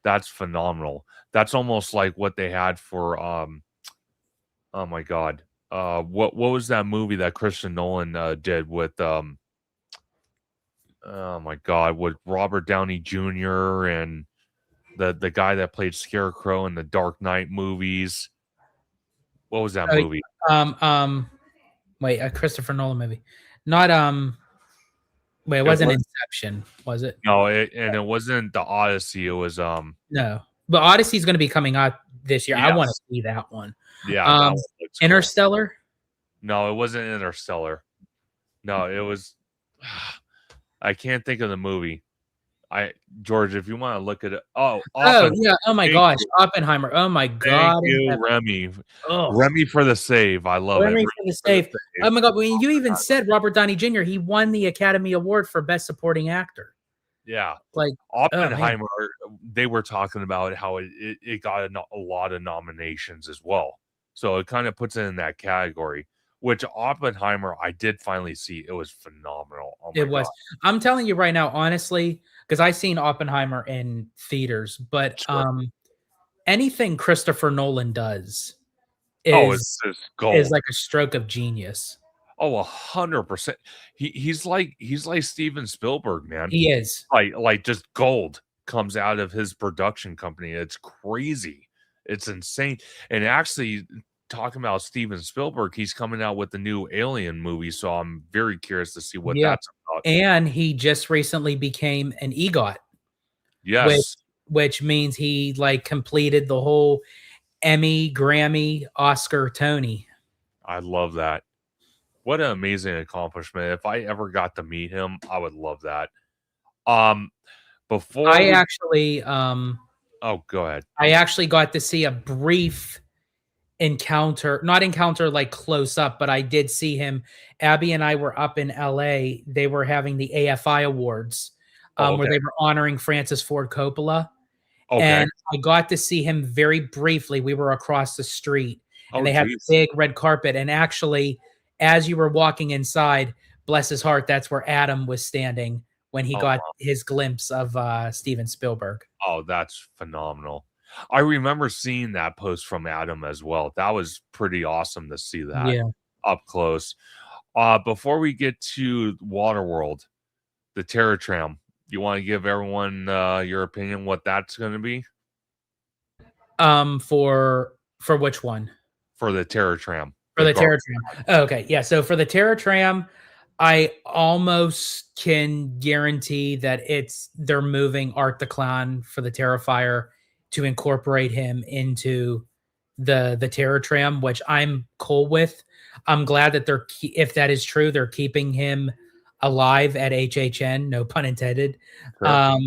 that's phenomenal. That's almost like what they had for oh my god. What was that movie that Christian Nolan did with oh my god, with Robert Downey Jr. and the guy that played Scarecrow in the Dark Knight movies. What was that Oh, movie? um, um, wait, a Christopher Nolan movie. Not, wait, it It wasn't was Inception, was it? no, and it wasn't the Odyssey. It was No, but Odyssey's gonna be coming out this year. I wanna yes, see that one. yeah, that Um, one looks cool. Interstellar? No, it wasn't Interstellar. No, it was. I can't think of the movie. George, if you want to look at it, oh, Oh yeah. Oh my thank gosh, you, Oppenheimer. Oh my thank God. you, Remy. Oh, Remy for the save. I love it. Remy Remy for the for the save. save. Oh my God. When you Oh my even God. said Robert Downey Jr., he won the Academy Award for Best Supporting Actor. Yeah. Like, oh man. Oppenheimer, they were talking about how it got a lot of nominations as well. So it kind of puts it in that category, which Oppenheimer, I did finally see. It was phenomenal. Oh my It was. God. I'm telling you right now, honestly, because I seen Oppenheimer in theaters, but Sure. anything Christopher Nolan does Oh, it's is just is gold. like a stroke of genius. Oh, 100%. He's like Steven Spielberg, man. He is. Like just gold comes out of his production company. It's crazy. It's insane. And actually, talking about Steven Spielberg, he's coming out with the new Alien movie, so I'm very curious to see what Yeah. that's about. And he just recently became an EGOT, which Yes, which means he like completed the whole Emmy, Grammy, Oscar, Tony. I love that. What an amazing accomplishment. If I ever got to meet him, I would love that. Um, before I we actually oh, go ahead. I actually got to see a brief not encounter like close up, but I did see him. Abby and I were up in LA. They were having the AFI Awards, Oh, where okay. they were honoring Francis Ford Coppola. Okay. And I got to see him very briefly. We were across the street and Oh, they had the geez. big red carpet. And actually, as you were walking inside, bless his heart, that's where Adam was standing when he Oh, got wow. his glimpse of Steven Spielberg. Oh, that's phenomenal. I remember seeing that post from Adam as well. That was pretty awesome to see that Yeah. up close. Before we get to Waterworld, the Terror Tram, you want to give everyone your opinion what that's going to be For which one? for the Terror Tram? For The the garbage. Terra Tram. Oh, okay. Yeah. So for the Terra Tram, I almost can guarantee that they're moving Art the Clown for the Terrifier to incorporate him into the Terror Tram, which I'm cool with. I'm glad that if that is true, they're keeping him alive at HHN, no pun intended. Sure.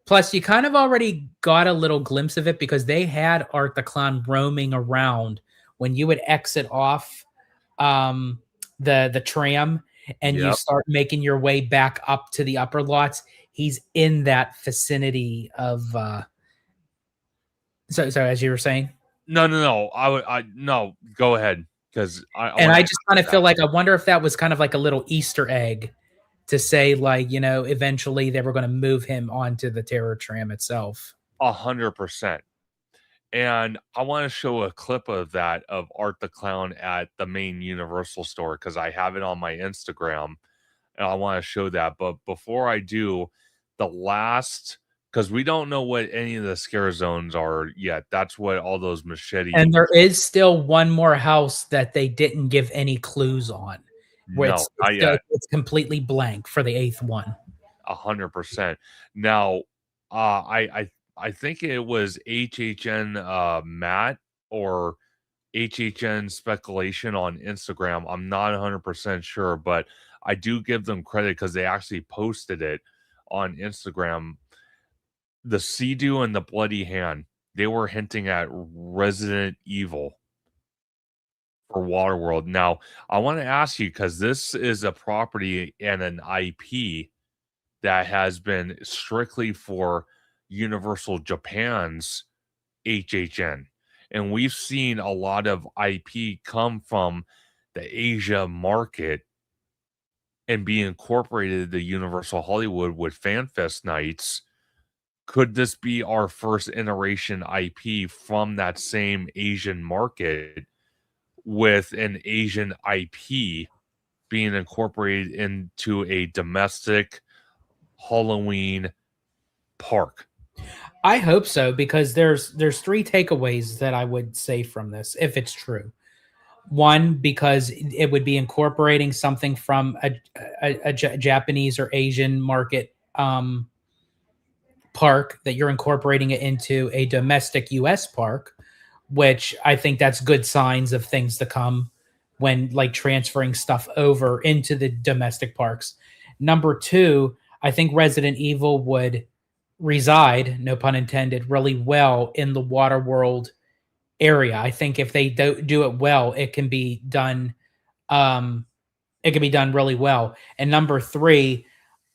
Plus, you kind of already got a little glimpse of it because they had Art the Clown roaming around when you would exit off the tram and you Yep. start making your way back up to the upper lots. He's in that vicinity of so as you were saying. No. No. Go ahead, because I And want I to just kind of feel like I wonder if that was kind of like a little Easter egg to say, like, eventually they were going to move him onto the Terror Tram itself. 100%. And I want to show a clip of that of Art the Clown at the main Universal store because I have it on my Instagram and I want to show that. But before I do, because we don't know what any of the scare zones are yet. That's what all those machete. And there is still one more house that they didn't give any clues on, where No, not yet. it's completely blank for the eighth one. 100%. Now, I think it was HHN Matt or HHN Speculation on Instagram. I'm not 100% sure, but I do give them credit because they actually posted it on Instagram. The Sea-Doo and the Bloody Hand, they were hinting at Resident Evil for Waterworld. Now, I want to ask you because this is a property and an IP that has been strictly for Universal Japan's HHN. And we've seen a lot of IP come from the Asia market and be incorporated to Universal Hollywood with FanFest nights. Could this be our first iteration IP from that same Asian market with an Asian IP being incorporated into a domestic Halloween park? I hope so because there's three takeaways that I would say from this if it's true. One, because it would be incorporating something from a Japanese or Asian market park that you're incorporating it into a domestic US park, which I think that's good signs of things to come when like transferring stuff over into the domestic parks. Number two, I think Resident Evil would reside, no pun intended, really well in the water world area. I think if they do it well, it can be done. It can be done really well. And number three,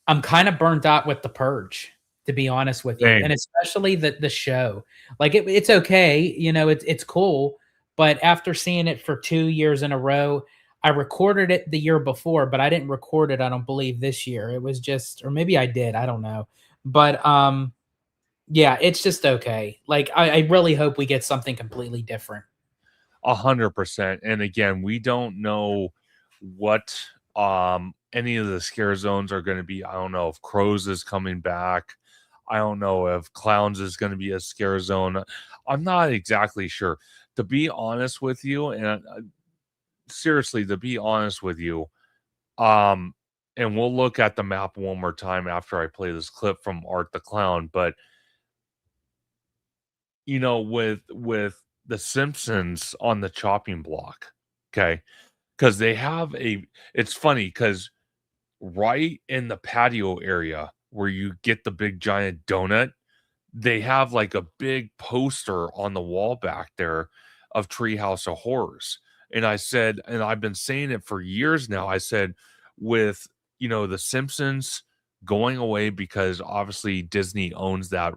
I'm kind of burnt out with The Purge, to be honest with you, Same. and especially the show. Like it's okay, it's cool, but after seeing it for 2 years in a row, I recorded it the year before, but I didn't record it, I don't believe, this year. It was just, or maybe I did, I don't know. But yeah, it's just okay. Like I really hope we get something completely different. 100%. And again, we don't know what any of the scare zones are going to be. I don't know if Crows is coming back. I don't know if Clowns is going to be a scare zone. I'm not exactly sure. To be honest with you, and seriously, to be honest with you, and we'll look at the map one more time after I play this clip from Art the Clown, but with the Simpsons on the chopping block, okay? Because they have it's funny because right in the patio area where you get the big giant donut, they have like a big poster on the wall back there of Treehouse of Horrors. And I said, and I've been saying it for years now, I said, with, the Simpsons going away because obviously Disney owns the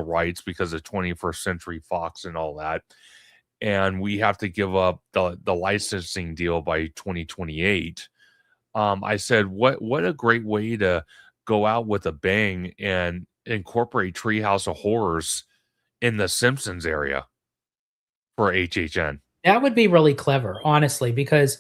rights because of 21st Century Fox and all that. And we have to give up the licensing deal by 2028. I said, what a great way to go out with a bang and incorporate Treehouse of Horrors in the Simpsons area for HHN. That would be really clever, honestly, because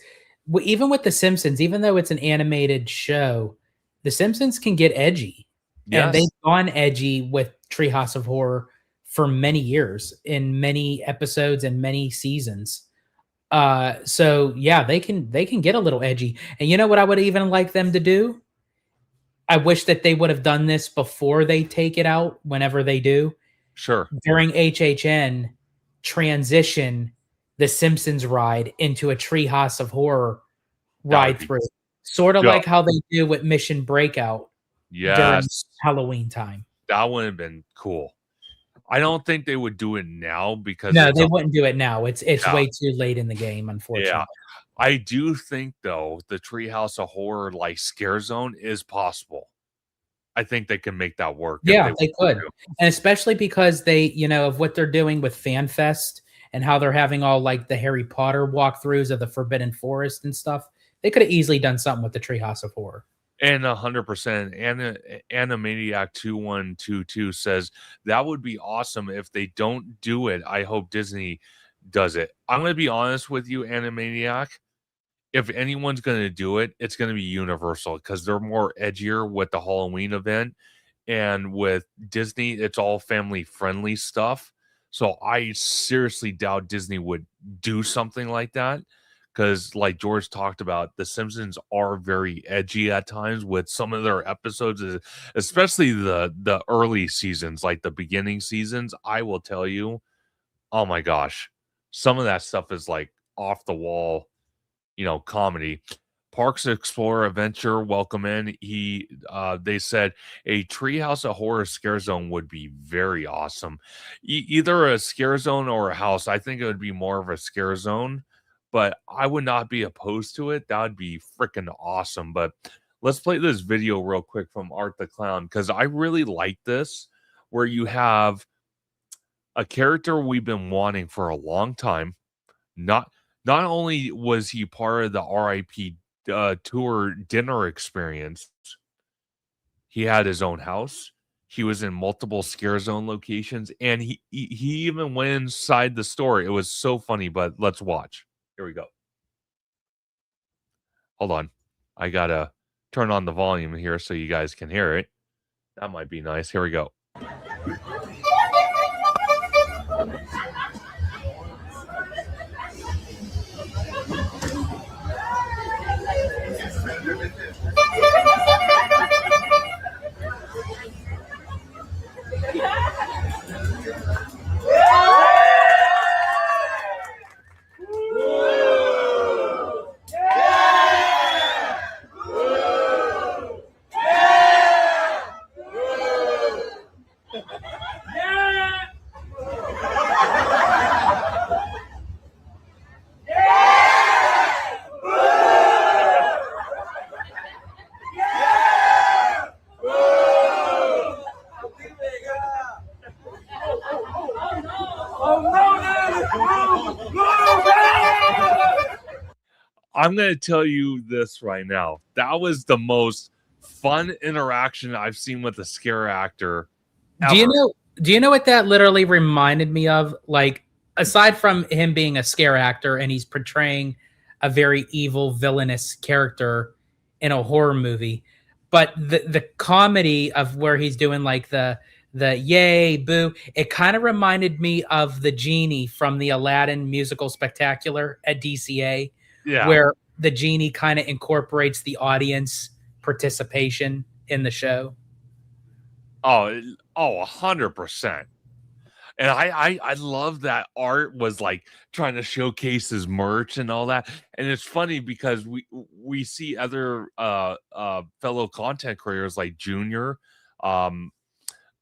even with The Simpsons, even though it's an animated show, The Simpsons can get edgy. And Yes. they've gone edgy with Treehouse of Horror for many years in many episodes and many seasons. So yeah, they can get a little edgy. And you know what I would even like them to do? I wish that they would have done this before they take it out, whenever they do. Sure. During HHN, transition the Simpsons ride into a Treehouse of Horror ride through. Sort of like how they do with Mission Breakout during Yes. Halloween time. That would have been cool. I don't think they would do it now because No, they wouldn't do it now. It's Yeah. way too late in the game, unfortunately. Yeah. I do think though the Treehouse of Horror like scare zone is possible. I think they can make that work. Yeah, if they could. And especially because they, of what they're doing with FanFest and how they're having all like the Harry Potter walkthroughs of the Forbidden Forest and stuff. They could have easily done something with the Treehouse of Horror. And 100%. Animaniac 2122 says that would be awesome if they don't do it. I hope Disney does it. I'm going to be honest with you, Animaniac. If anyone's going to do it, it's going to be Universal because they're more edgier with the Halloween event. And with Disney, it's all family friendly stuff. So I seriously doubt Disney would do something like that. Because, like George talked about, The Simpsons are very edgy at times with some of their episodes, especially the early seasons, like the beginning seasons. I will tell you, oh my gosh, some of that stuff is like off the wall, comedy. Parks Explorer Adventure, welcome in. They said a Treehouse of Horror scare zone would be very awesome. Either a scare zone or a house. I think it would be more of a scare zone, but I would not be opposed to it. That would be freaking awesome. But let's play this video real quick from Art the Clown because I really like this, where you have a character we've been wanting for a long time. Not only was he part of the RIP tour dinner experience, he had his own house. He was in multiple scare zone locations, and he even went inside the store. It was so funny, but let's watch. Here we go. Hold on. I gotta turn on the volume here so you guys can hear it. That might be nice. Here we go. I'm going to tell you this right now. That was the most fun interaction I've seen with a scare actor Do you ever. know? Do you know what that literally reminded me of? Like, aside from him being a scare actor and he's portraying a very evil, villainous character in a horror movie, but the comedy of where he's doing like the yay boo, it kind of reminded me of the genie from the Aladdin musical spectacular at DCA, Yeah. where the genie kind of incorporates the audience participation in the show. Oh, 100%. And I love that Art was like trying to showcase his merch and all that. And it's funny because we see other fellow content creators like Junior on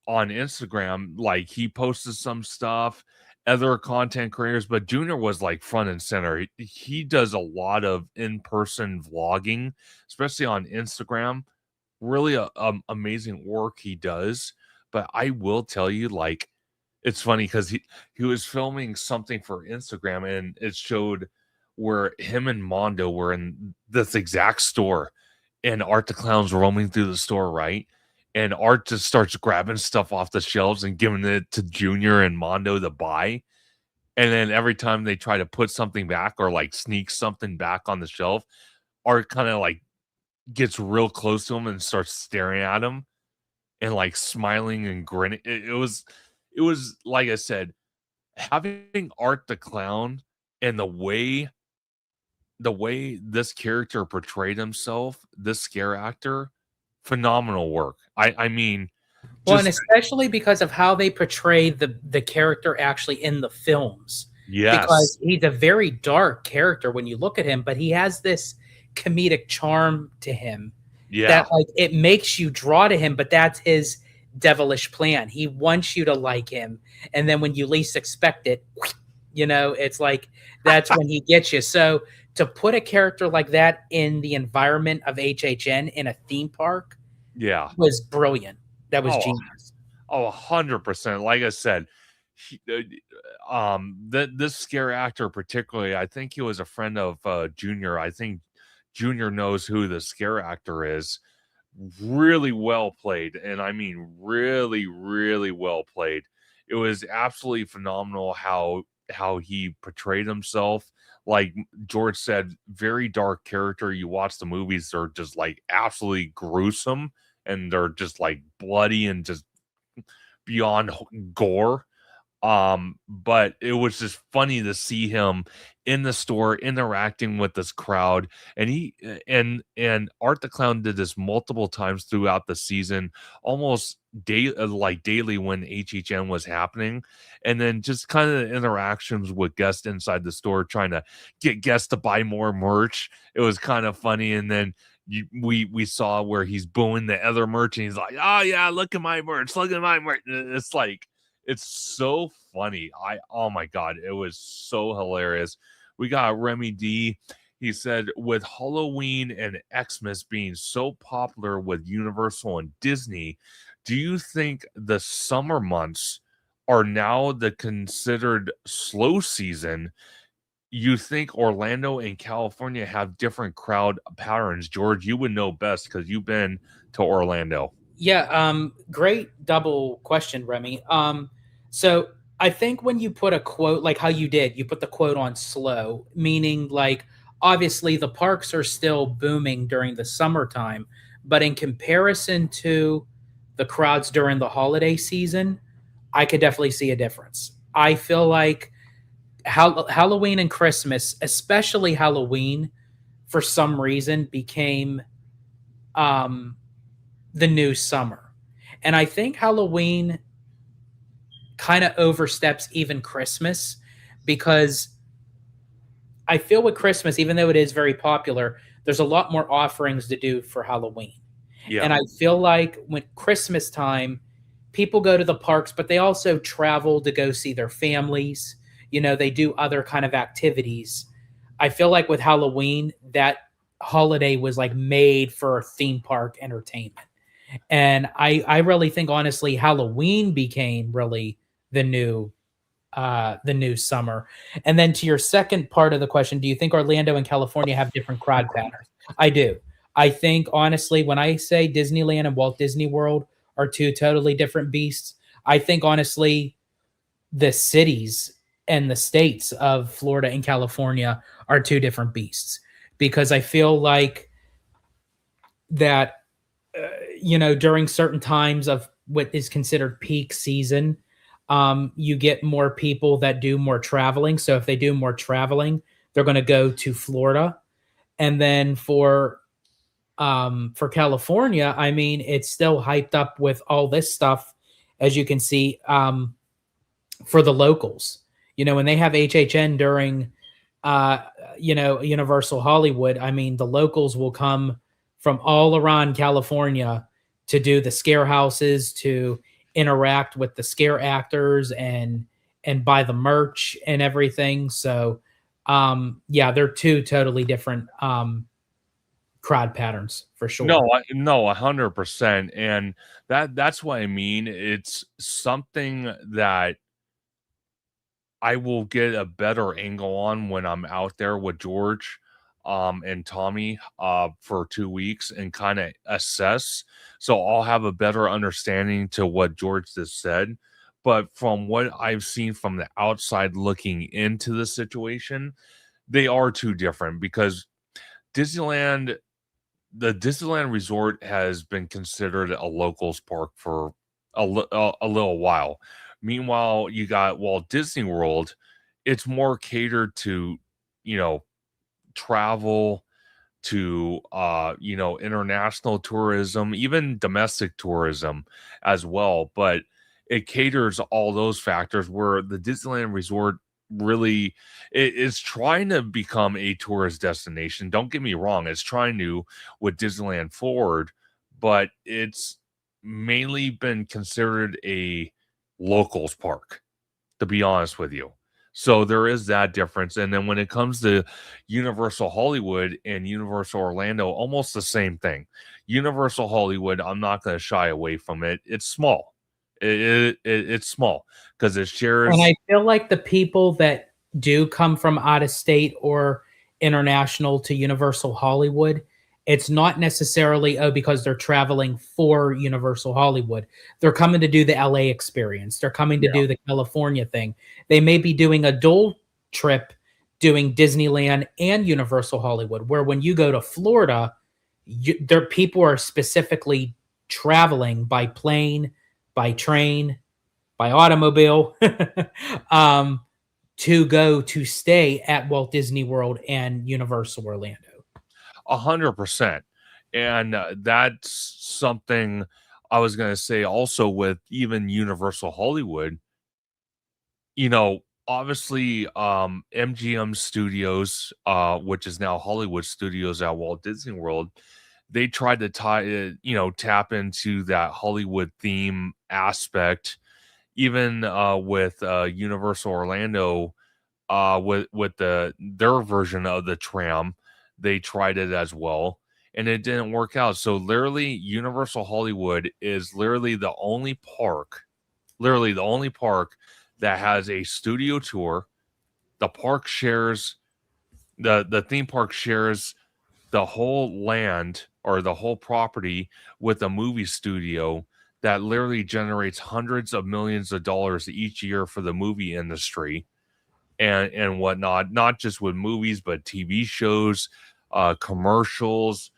Instagram, like he posted some stuff, other content creators, but Junior was like front and center. He does a lot of in-person vlogging, especially on Instagram. Really amazing work he does. But I will tell you, like, it's funny because he was filming something for Instagram and it showed where him and Mondo were in this exact store and Art the Clown's roaming through the store, right? And Art just starts grabbing stuff off the shelves and giving it to Junior and Mondo to buy. And then every time they try to put something back or like sneak something back on the shelf, Art kind of like gets real close to him and starts staring at him and like smiling and grinning. It was like I said, having Art the Clown and the way this character portrayed himself, this scare actor, phenomenal work. I mean, Well, and just especially because of how they portray the character actually in the films. yes, Because he's a very dark character when you look at him, but he has this comedic charm to him yeah, that like it makes you draw to him, but that's his devilish plan. He wants you to like him, and then when you least expect it, it's like that's when he gets you. So to put a character like that in the environment of HHN in a theme park yeah. was brilliant. That was Oh, genius. 100%. Like I said, this scare actor particularly, I think he was a friend of Junior. I think Junior knows who the scare actor is. Really well played, and I mean really, really well played. It was absolutely phenomenal how he portrayed himself. Like George said, very dark character. You watch the movies, they're just like absolutely gruesome and they're just like bloody and just beyond gore. But it was just funny to see him in the store interacting with this crowd, and and Art the Clown did this multiple times throughout the season, almost like daily when HHN was happening, and then just kind of interactions with guests inside the store trying to get guests to buy more merch. It was kind of funny, and then we saw where he's booing the other merch and he's like, oh yeah, look at my merch, look at my merch. It's like it's so funny. Oh my god, it was so hilarious. We got Remy D. He said, with Halloween and Xmas being so popular with Universal and Disney, do you think the summer months are now the considered slow season? You think Orlando and California have different crowd patterns? George, you would know best because you've been to Orlando. Yeah, great double question, Remy. So I think when you put a quote like how you did, you put the quote on slow, meaning like obviously the parks are still booming during the summertime, but in comparison to the crowds during the holiday season, I could definitely see a difference. I feel like Halloween and Christmas, especially Halloween, for some reason became um, the new summer. And I think Halloween kind of oversteps even Christmas because I feel with Christmas, even though it is very popular, there's a lot more offerings to do for Halloween. Yeah. And I feel like when Christmas time, people go to the parks, but they also travel to go see their families. They do other kind of activities. I feel like with Halloween, that holiday was like made for theme park entertainment. And I really think honestly, Halloween became really the new the new summer. And then to your second part of the question, do you think Orlando and California have different crowd patterns? I do. I think honestly, when I say Disneyland and Walt Disney World are two totally different beasts, I think honestly the cities and the states of Florida and California are two different beasts, because I feel like that during certain times of what is considered peak season, you get more people that do more traveling. So if they do more traveling, they're going to go to Florida. And then for California, I mean, it's still hyped up with all this stuff, as you can see, for the locals. When they have HHN during, Universal Hollywood, I mean, the locals will come from all around California to do the scare houses, to interact with the scare actors and buy the merch and everything. So, yeah, they're two totally different crowd patterns for sure. No, 100%, and that's what I mean. It's something that I will get a better angle on when I'm out there with George, and Tommy, for 2 weeks and kinda assess. So I'll have a better understanding to what George just said. But from what I've seen from the outside looking into the situation, they are 2 different because Disneyland the Disneyland Resort has been considered a locals park for a little while. Meanwhile, you got Walt Disney World, it's more catered to, you know, travel, to international tourism, even domestic tourism as well, but it caters all those factors where the Disneyland Resort really is trying to become a tourist destination. Don't get me wrong, it's trying to with Disneyland Forward, but it's mainly been considered a locals park, to be honest with you. So there is that difference. And then when it comes to Universal Hollywood and Universal Orlando, almost the same thing. Universal Hollywood, I'm not going to shy away from it. It's small. It's small because it shares. And I feel like the people that do come from out of state or international to Universal Hollywood, it's not necessarily because they're traveling for Universal Hollywood. They're coming to do the LA experience. They're coming to do the California thing. They may be doing a dual trip doing Disneyland and Universal Hollywood, where when you go to Florida, there people are specifically traveling by plane, by train, by automobile, to go to stay at Walt Disney World and Universal Orlando. 100%. And that's something I was going to say also with even Universal Hollywood. Obviously, MGM Studios, which is now Hollywood Studios at Walt Disney World, they tried to tap into that Hollywood theme aspect, even with Universal Orlando, with their version of the tram. They tried it as well, and it didn't work out. So literally, Universal Hollywood is literally the only park that has a studio tour. The park shares the theme park shares the whole land or the whole property with a movie studio that literally generates hundreds of millions of dollars each year for the movie industry and whatnot, not just with movies, but TV shows, commercials,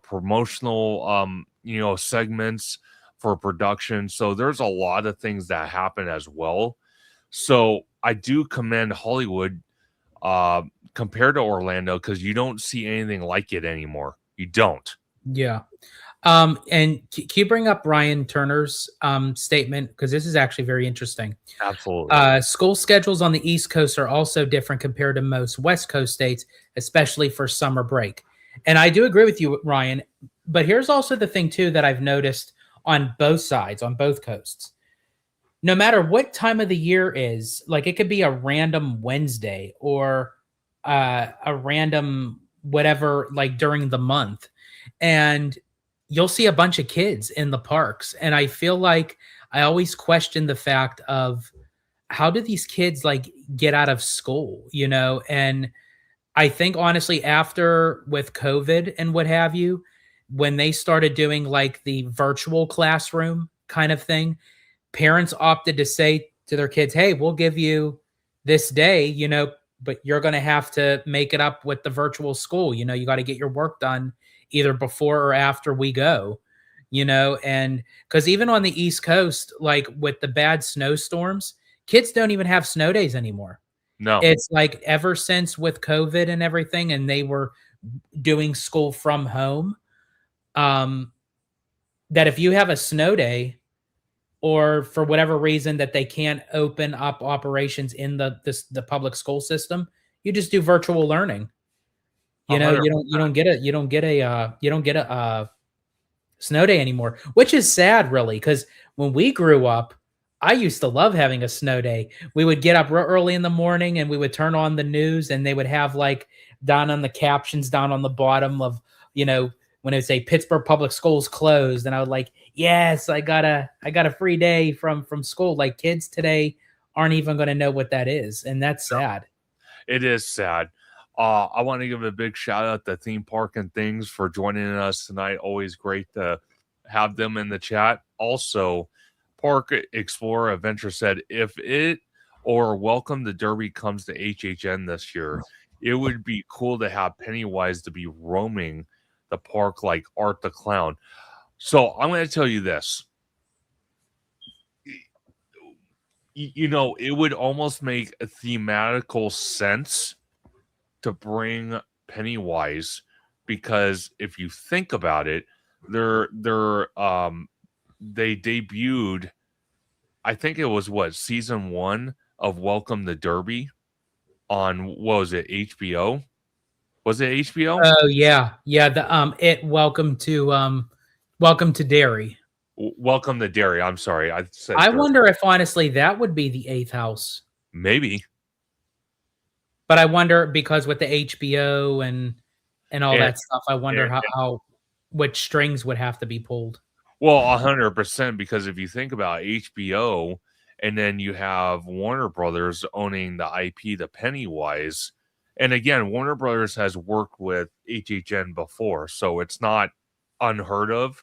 promotional, segments for production. So there's a lot of things that happen as well. So I do commend Hollywood compared to Orlando because you don't see anything like it anymore. You don't. Yeah. And can you bring up Ryan Turner's statement? Because this is actually very interesting. Absolutely. School schedules on the East Coast are also different compared to most West Coast states, especially for summer break. And I do agree with you, Ryan. But here's also the thing, too, that I've noticed on both sides, on both coasts. No matter what time of the year is, like it could be a random Wednesday or a random whatever, like during the month. And you'll see a bunch of kids in the parks. And I feel like I always question the fact of how do these kids like get out of school, you know? And I think honestly, after with COVID and what have you, when they started doing like the virtual classroom kind of thing, parents opted to say to their kids, "Hey, we'll give you this day, you know, but you're going to have to make it up with the virtual school. You know, you got to get your work done either before or after we go." You know, and because even on the East Coast, like with the bad snowstorms, kids don't even have snow days anymore. No. It's like ever since with COVID and everything, and they were doing school from home, um, that if you have a snow day, or for whatever reason that they can't open up operations in the public school system, you just do virtual learning. You know, 100. you don't get a snow day anymore, which is sad, really, because when we grew up, I used to love having a snow day. We would get up real early in the morning and we would turn on the news, and they would have like down on the captions down on the bottom of, you know, when it would say Pittsburgh Public Schools closed, and I would like, yes, I got a free day from school. Like kids today aren't even going to know what that is, and that's sad. It is sad. I want to give a big shout out to Theme Park and Things for joining us tonight. Always great to have them in the chat. Also, Park Explorer Adventure said, if it or Welcome to Derby comes to HHN this year, it would be cool to have Pennywise to be roaming the park like Art the Clown. So I'm going to tell you this. You know, it would almost make a thematical sense to bring Pennywise, because if you think about it, they debuted, I think it was season 1 of Welcome to Derby on, what was it, HBO? Was it HBO? Oh yeah, yeah. Welcome to Derry. Welcome to Derry. I'm sorry, I said. I Derby. wonder if honestly that would be the eighth house. Maybe. But I wonder, because with the HBO and all that stuff, I wonder how which strings would have to be pulled. Well, 100%, because if you think about HBO, and then you have Warner Brothers owning the IP to Pennywise, and again, Warner Brothers has worked with HHN before, so it's not unheard of.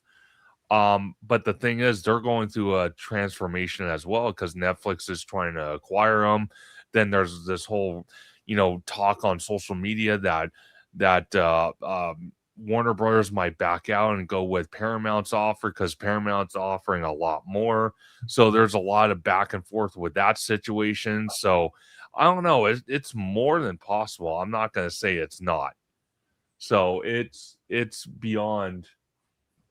But the thing is, they're going through a transformation as well, because Netflix is trying to acquire them. Then there's this whole, talk on social media that Warner Brothers might back out and go with Paramount's offer, because Paramount's offering a lot more. So there's a lot of back and forth with that situation. So I don't know. It's more than possible. I'm not going to say it's not. So it's beyond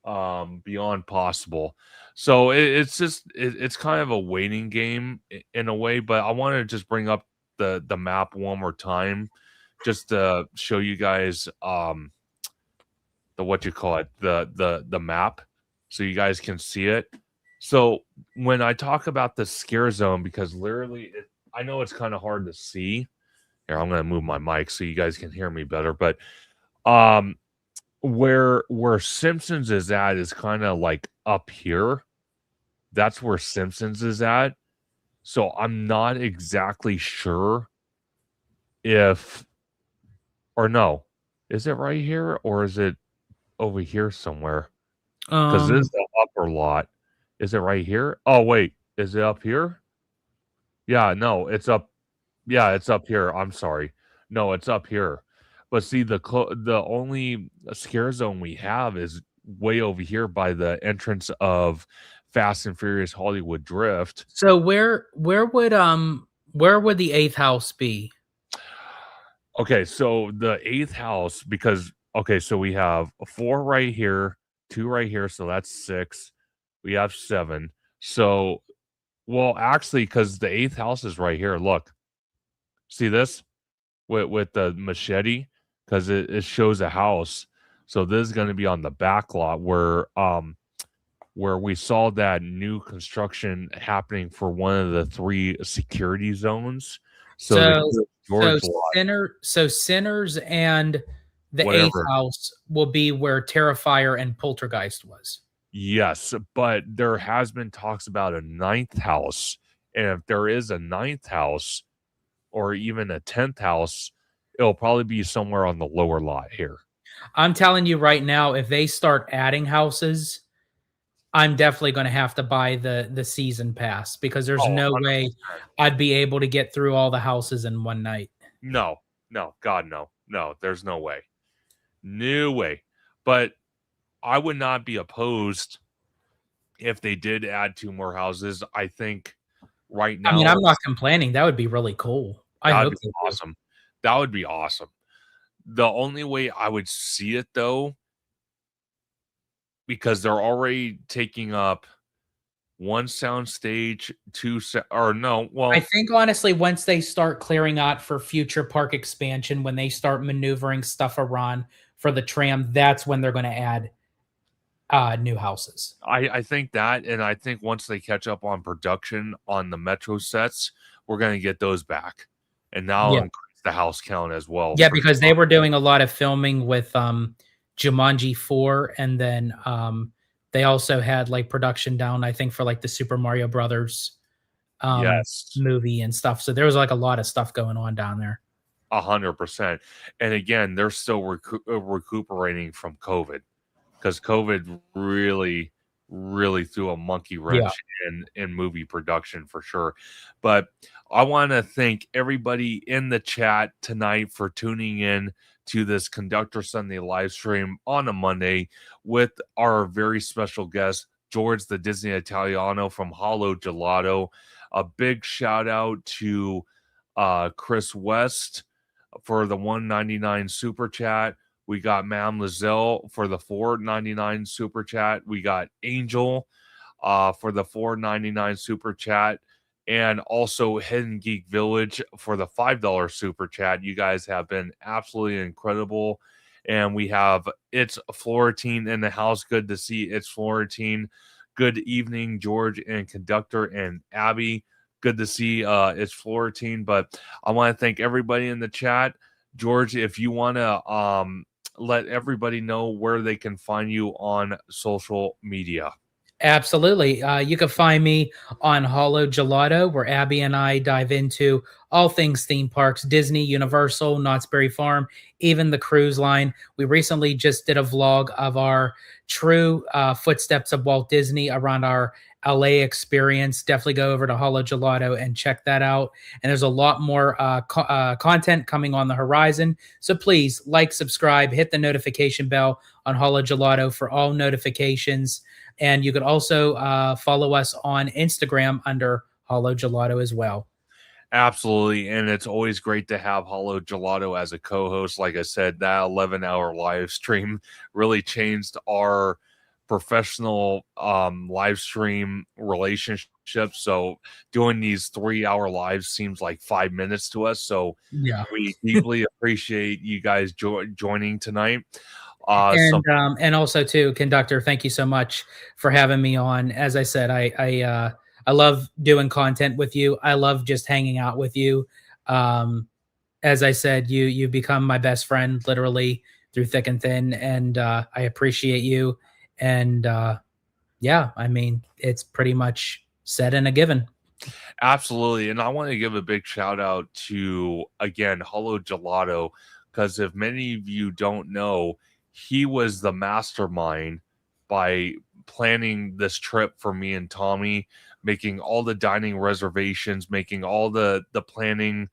possible. So it's kind of a waiting game in a way. But I want to just bring up the map one more time, just to show you guys the map, so you guys can see it. So when I talk about the scare zone, because literally I know it's kind of hard to see here, I'm going to move my mic so you guys can hear me better. But where Simpsons is at is kind of like up here. That's where Simpsons is at. So I'm not exactly sure if, or no, is it right here or is it over here somewhere? Because this is the upper lot. Is it right here? Oh wait, is it up here? Yeah, no, it's up. Yeah, it's up here. I'm sorry. No, it's up here. But see, the only scare zone we have is way over here by the entrance of Fast and Furious Hollywood Drift. So where would the eighth house be? Okay, so the eighth house, because so we have 4 right here, 2 right here, so that's 6. We have 7. So, well, actually, because the eighth house is right here. Look, see this with the machete, because it shows a house. So this is going to be on the back lot where we saw that new construction happening for one of the 3 security zones. So Sinners and the Whatever. eighth house will be where Terrifier and Poltergeist was. Yes, but there has been talks about a ninth house, and if there is a ninth house or even a 10th house, it'll probably be somewhere on the lower lot here. I'm telling you right now, if they start adding houses, I'm definitely going to have to buy the season pass because there's Oh, no way 100%. I'd be able to get through all the houses in one night. No, no, God, no, no, there's no way. No way. But I would not be opposed if they did add 2 more houses. I think right I mean, now I'm not complaining. That would be really cool. I that would hope be they do. awesome. That would be awesome. The only way I would see it though, because they're already taking up 1 sound stage, 2 or no, I well, think honestly, once they start clearing out for future park expansion, when they start maneuvering stuff around for the tram, that's when they're going to add new houses. I think that, and I think once they catch up on production on the Metro sets, we're gonna get those back, and that'll Yeah. increase the house count as well Yeah, for because they were doing a lot of filming with Jumanji 4, and then they also had like production down, I think, for like the Super Mario Brothers yes, movie and stuff. So there was like a lot of stuff going on down there. 100%. And again, they're still recuperating from COVID because COVID really, really threw a monkey Yeah. wrench in movie production for sure. But I want to thank everybody in the chat tonight for tuning in to this Conductor Sunday live stream on a Monday with our very special guest, George the Disney Italiano from Hollow Gelato. A big shout out to Chris West for the 199 super chat. We got Mam Lizelle for the 4.99 super chat. We got Angel for the 4.99 super chat. And also Hidden Geek Village for the $5 super chat. You guys have been absolutely incredible. And we have It's Florentine in the house. Good to see It's Florentine. Good evening, George and Conductor and Abby. Good to see It's Florentine. But I want to thank everybody in the chat. George, if you want to let everybody know where they can find you on social media. Absolutely. You can find me on Hollow Gelato, where Abby and I dive into all things theme parks, Disney, Universal, Knott's Berry Farm, even the cruise line. We recently just did a vlog of our true footsteps of Walt Disney around our LA experience. Definitely go over to Hollow Gelato and check that out. And there's a lot more content coming on the horizon. So please like, subscribe, hit the notification bell on Hollow Gelato for all notifications. And you could also follow us on Instagram under Hollow Gelato as well. Absolutely. And it's always great to have Hollow Gelato as a co host. Like I said, that 11-hour live stream really changed our professional live stream relationship. So doing these 3-hour lives seems like 5 minutes to us. So Yeah. we deeply appreciate you guys joining tonight. And also too, Conductor, thank you so much for having me on. As I said, I love doing content with you. I love just hanging out with you. As I said, you've become my best friend literally through thick and thin, and I appreciate you. And yeah, I mean, it's pretty much said and a given. Absolutely. And I want to give a big shout out to, again, Hollow Gelato, because if many of you don't know, he was the mastermind by planning this trip for me and Tommy, making all the dining reservations, making all the planning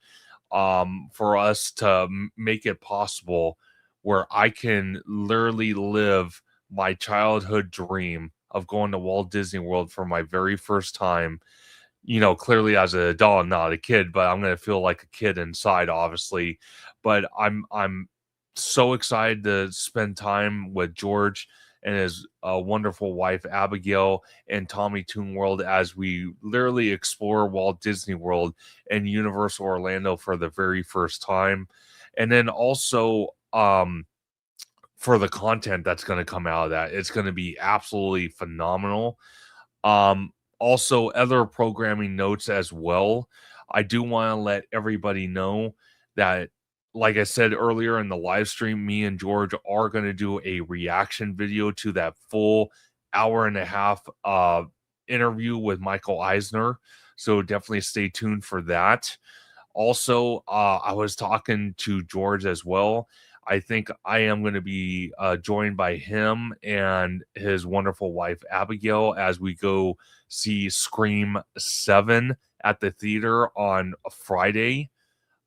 for us to make it possible where I can literally live my childhood dream of going to Walt Disney World for my very first time, clearly as an adult, not a kid, but I'm going to feel like a kid inside, obviously. But I'm so excited to spend time with George and his wonderful wife Abigail and Tommy Toon World as we literally explore Walt Disney World and Universal Orlando for the very first time, and then also for the content that's going to come out of that, it's going to be absolutely phenomenal. Also, other programming notes as well. I do want to let everybody know that, like I said earlier in the live stream, me and George are going to do a reaction video to that full hour-and-a-half interview with Michael Eisner. So definitely stay tuned for that. Also, I was talking to George as well. I think I am going to be joined by him and his wonderful wife, Abigail, as we go see Scream 7 at the theater on Friday.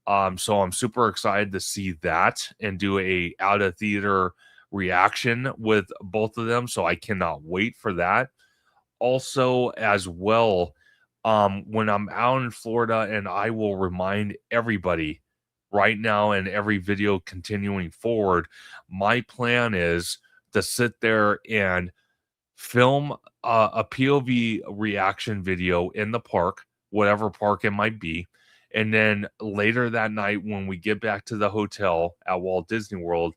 So I'm super excited to see that and do a out of theater reaction with both of them. So I cannot wait for that. Also, as well, when I'm out in Florida, and I will remind everybody right now and every video continuing forward, my plan is to sit there and film a POV reaction video in the park, whatever park it might be. And then later that night, when we get back to the hotel at Walt Disney World,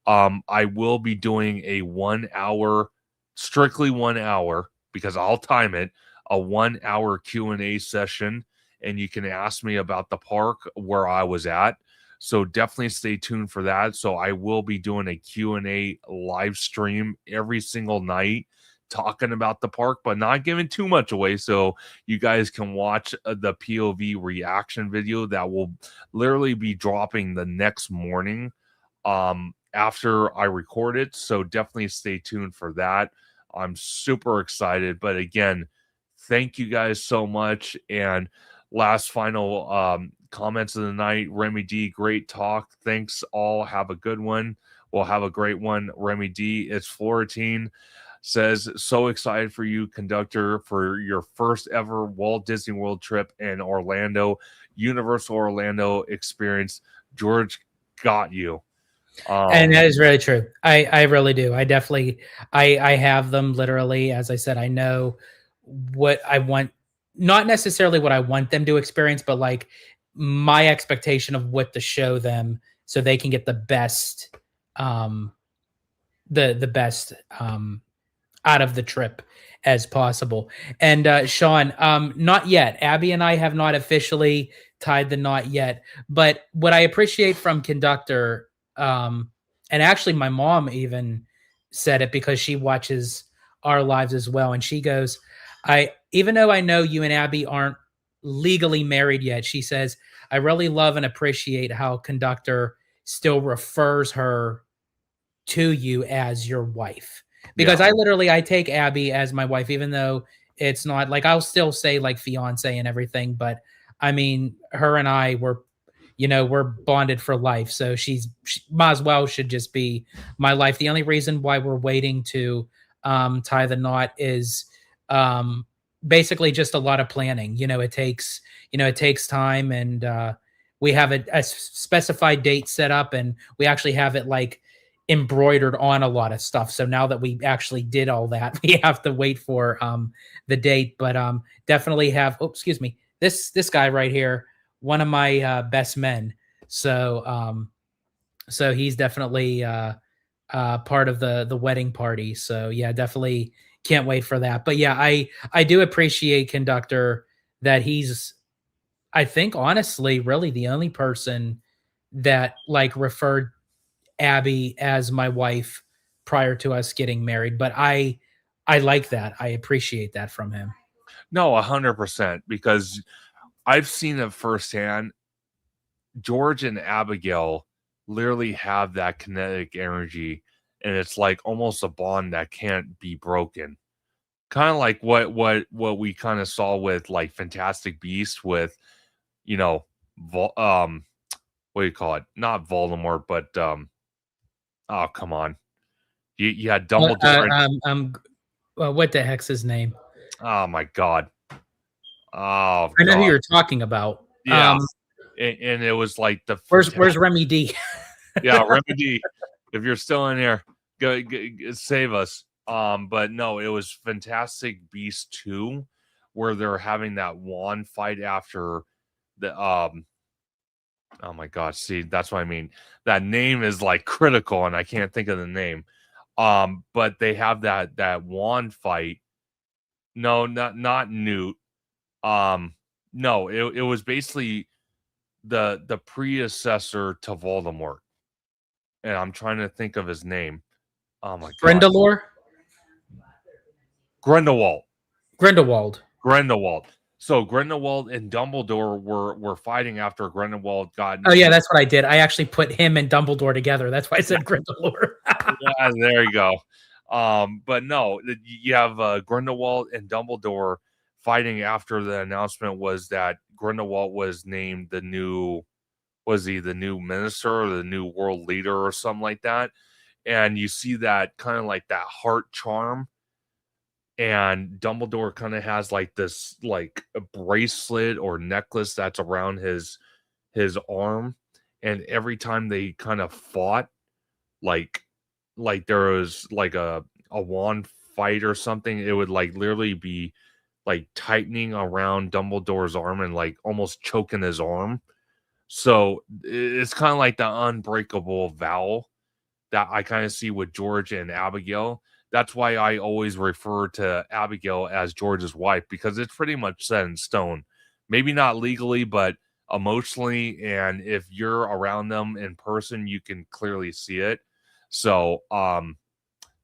I will be doing a 1 hour, strictly 1 hour, because I'll time it, a 1 hour Q&A session. And you can ask me about the park where I was at. So definitely stay tuned for that. So I will be doing a Q&A live stream every single night, talking about the park, but not giving too much away. So you guys can watch the POV reaction video that will literally be dropping the next morning after I record it. So definitely stay tuned for that. I'm super excited. But again, thank you guys so much. And last final comments of the night, Remy D, great talk. Thanks all. Have a good one. We'll have a great one. Remy D, it's Florentine says, so excited for you, Conductor, for your first ever Walt Disney World trip in Orlando, Universal Orlando experience. George got you. And that is really true. I really do. I definitely, I have them literally. As I said, I know what I want, not necessarily what I want them to experience, but like my expectation of what to show them so they can get the best, the best, out of the trip as possible. And Sean, not yet. Abby and I have not officially tied the knot yet. But what I appreciate from Conductor, and actually my mom even said it because she watches our lives as well, and she goes, even though I know you and Abby aren't legally married yet, she says, I really love and appreciate how Conductor still refers her to you as your wife, because Yeah. I take Abby as my wife, even though it's not like, I'll still say like fiance and everything, but I mean, her and I we're bonded for life. So she might as well should just be my life. The only reason why we're waiting to tie the knot is basically just a lot of planning. It takes time, and we have a specified date set up, and we actually have it like embroidered on a lot of stuff. So now that we actually did all that, we have to wait for the date. But definitely have, excuse me, this guy right here, one of my best men. So so he's definitely part of the wedding party. So yeah, definitely can't wait for that. But yeah, I do appreciate Conductor that he's, I think honestly really the only person that like referred Abby as my wife prior to us getting married. But I like that. I appreciate that from him. No, 100%, because I've seen it firsthand. George and Abigail literally have that kinetic energy, and it's like almost a bond that can't be broken. Kind of like what we kind of saw with like Fantastic Beast with, you know, what do you call it? Not Voldemort, but oh come on, you had Dumbledore. What the heck's his name? Oh my god. Oh I know who god. you're talking about. Yeah. And it was like the Where's Remy D? yeah, Remedy. If you're still in here, go save us. But no, it was Fantastic Beast 2, where they're having that wand fight after the oh my gosh, see, that's what I mean. That name is like critical and I can't think of the name. But they have that wand fight. No, not Newt. No, it was basically the predecessor to Voldemort. And I'm trying to think of his name. Oh my god. Brendalore? Grindelwald. Grindelwald. Grindelwald. So Grindelwald and Dumbledore were fighting after Grindelwald got. Oh yeah, that's what I did. I actually put him and Dumbledore together. That's why I said Grindelwald. Yeah, there you go. But no, you have Grindelwald and Dumbledore fighting after the announcement was that Grindelwald was named the new, was he the new minister or the new world leader or something like that? And you see that kind of like that heart charm, and Dumbledore kind of has like this like a bracelet or necklace that's around his arm, and every time they kind of fought, like there was like a wand fight or something, it would like literally be like tightening around Dumbledore's arm and like almost choking his arm. So it's kind of like the unbreakable vow that I kind of see with George and Abigail. That's why I always refer to Abigail as George's wife, because it's pretty much set in stone. Maybe not legally, but emotionally, and if you're around them in person, you can clearly see it. So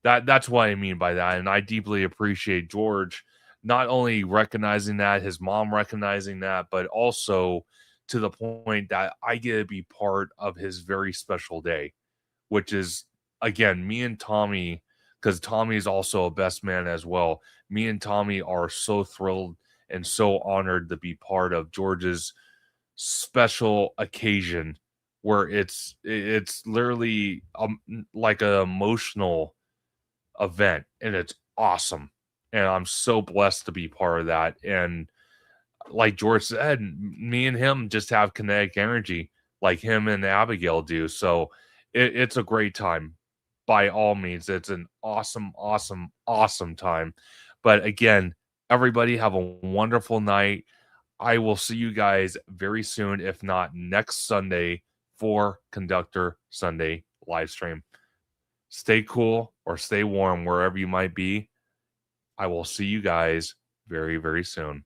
that's what I mean by that. And I deeply appreciate George not only recognizing that, his mom recognizing that, but also to the point that I get to be part of his very special day, which is, again, me and Tommy, because Tommy is also a best man as well. Me and Tommy are so thrilled and so honored to be part of George's special occasion, where it's literally like an emotional event, and it's awesome. And I'm so blessed to be part of that. And like George said, me and him just have kinetic energy like him and Abigail do. So it's a great time. By all means, it's an awesome, awesome, awesome time. But again, everybody have a wonderful night. I will see you guys very soon, if not next Sunday, for Conductor Sunday live stream. Stay cool or stay warm wherever you might be. I will see you guys very, very soon.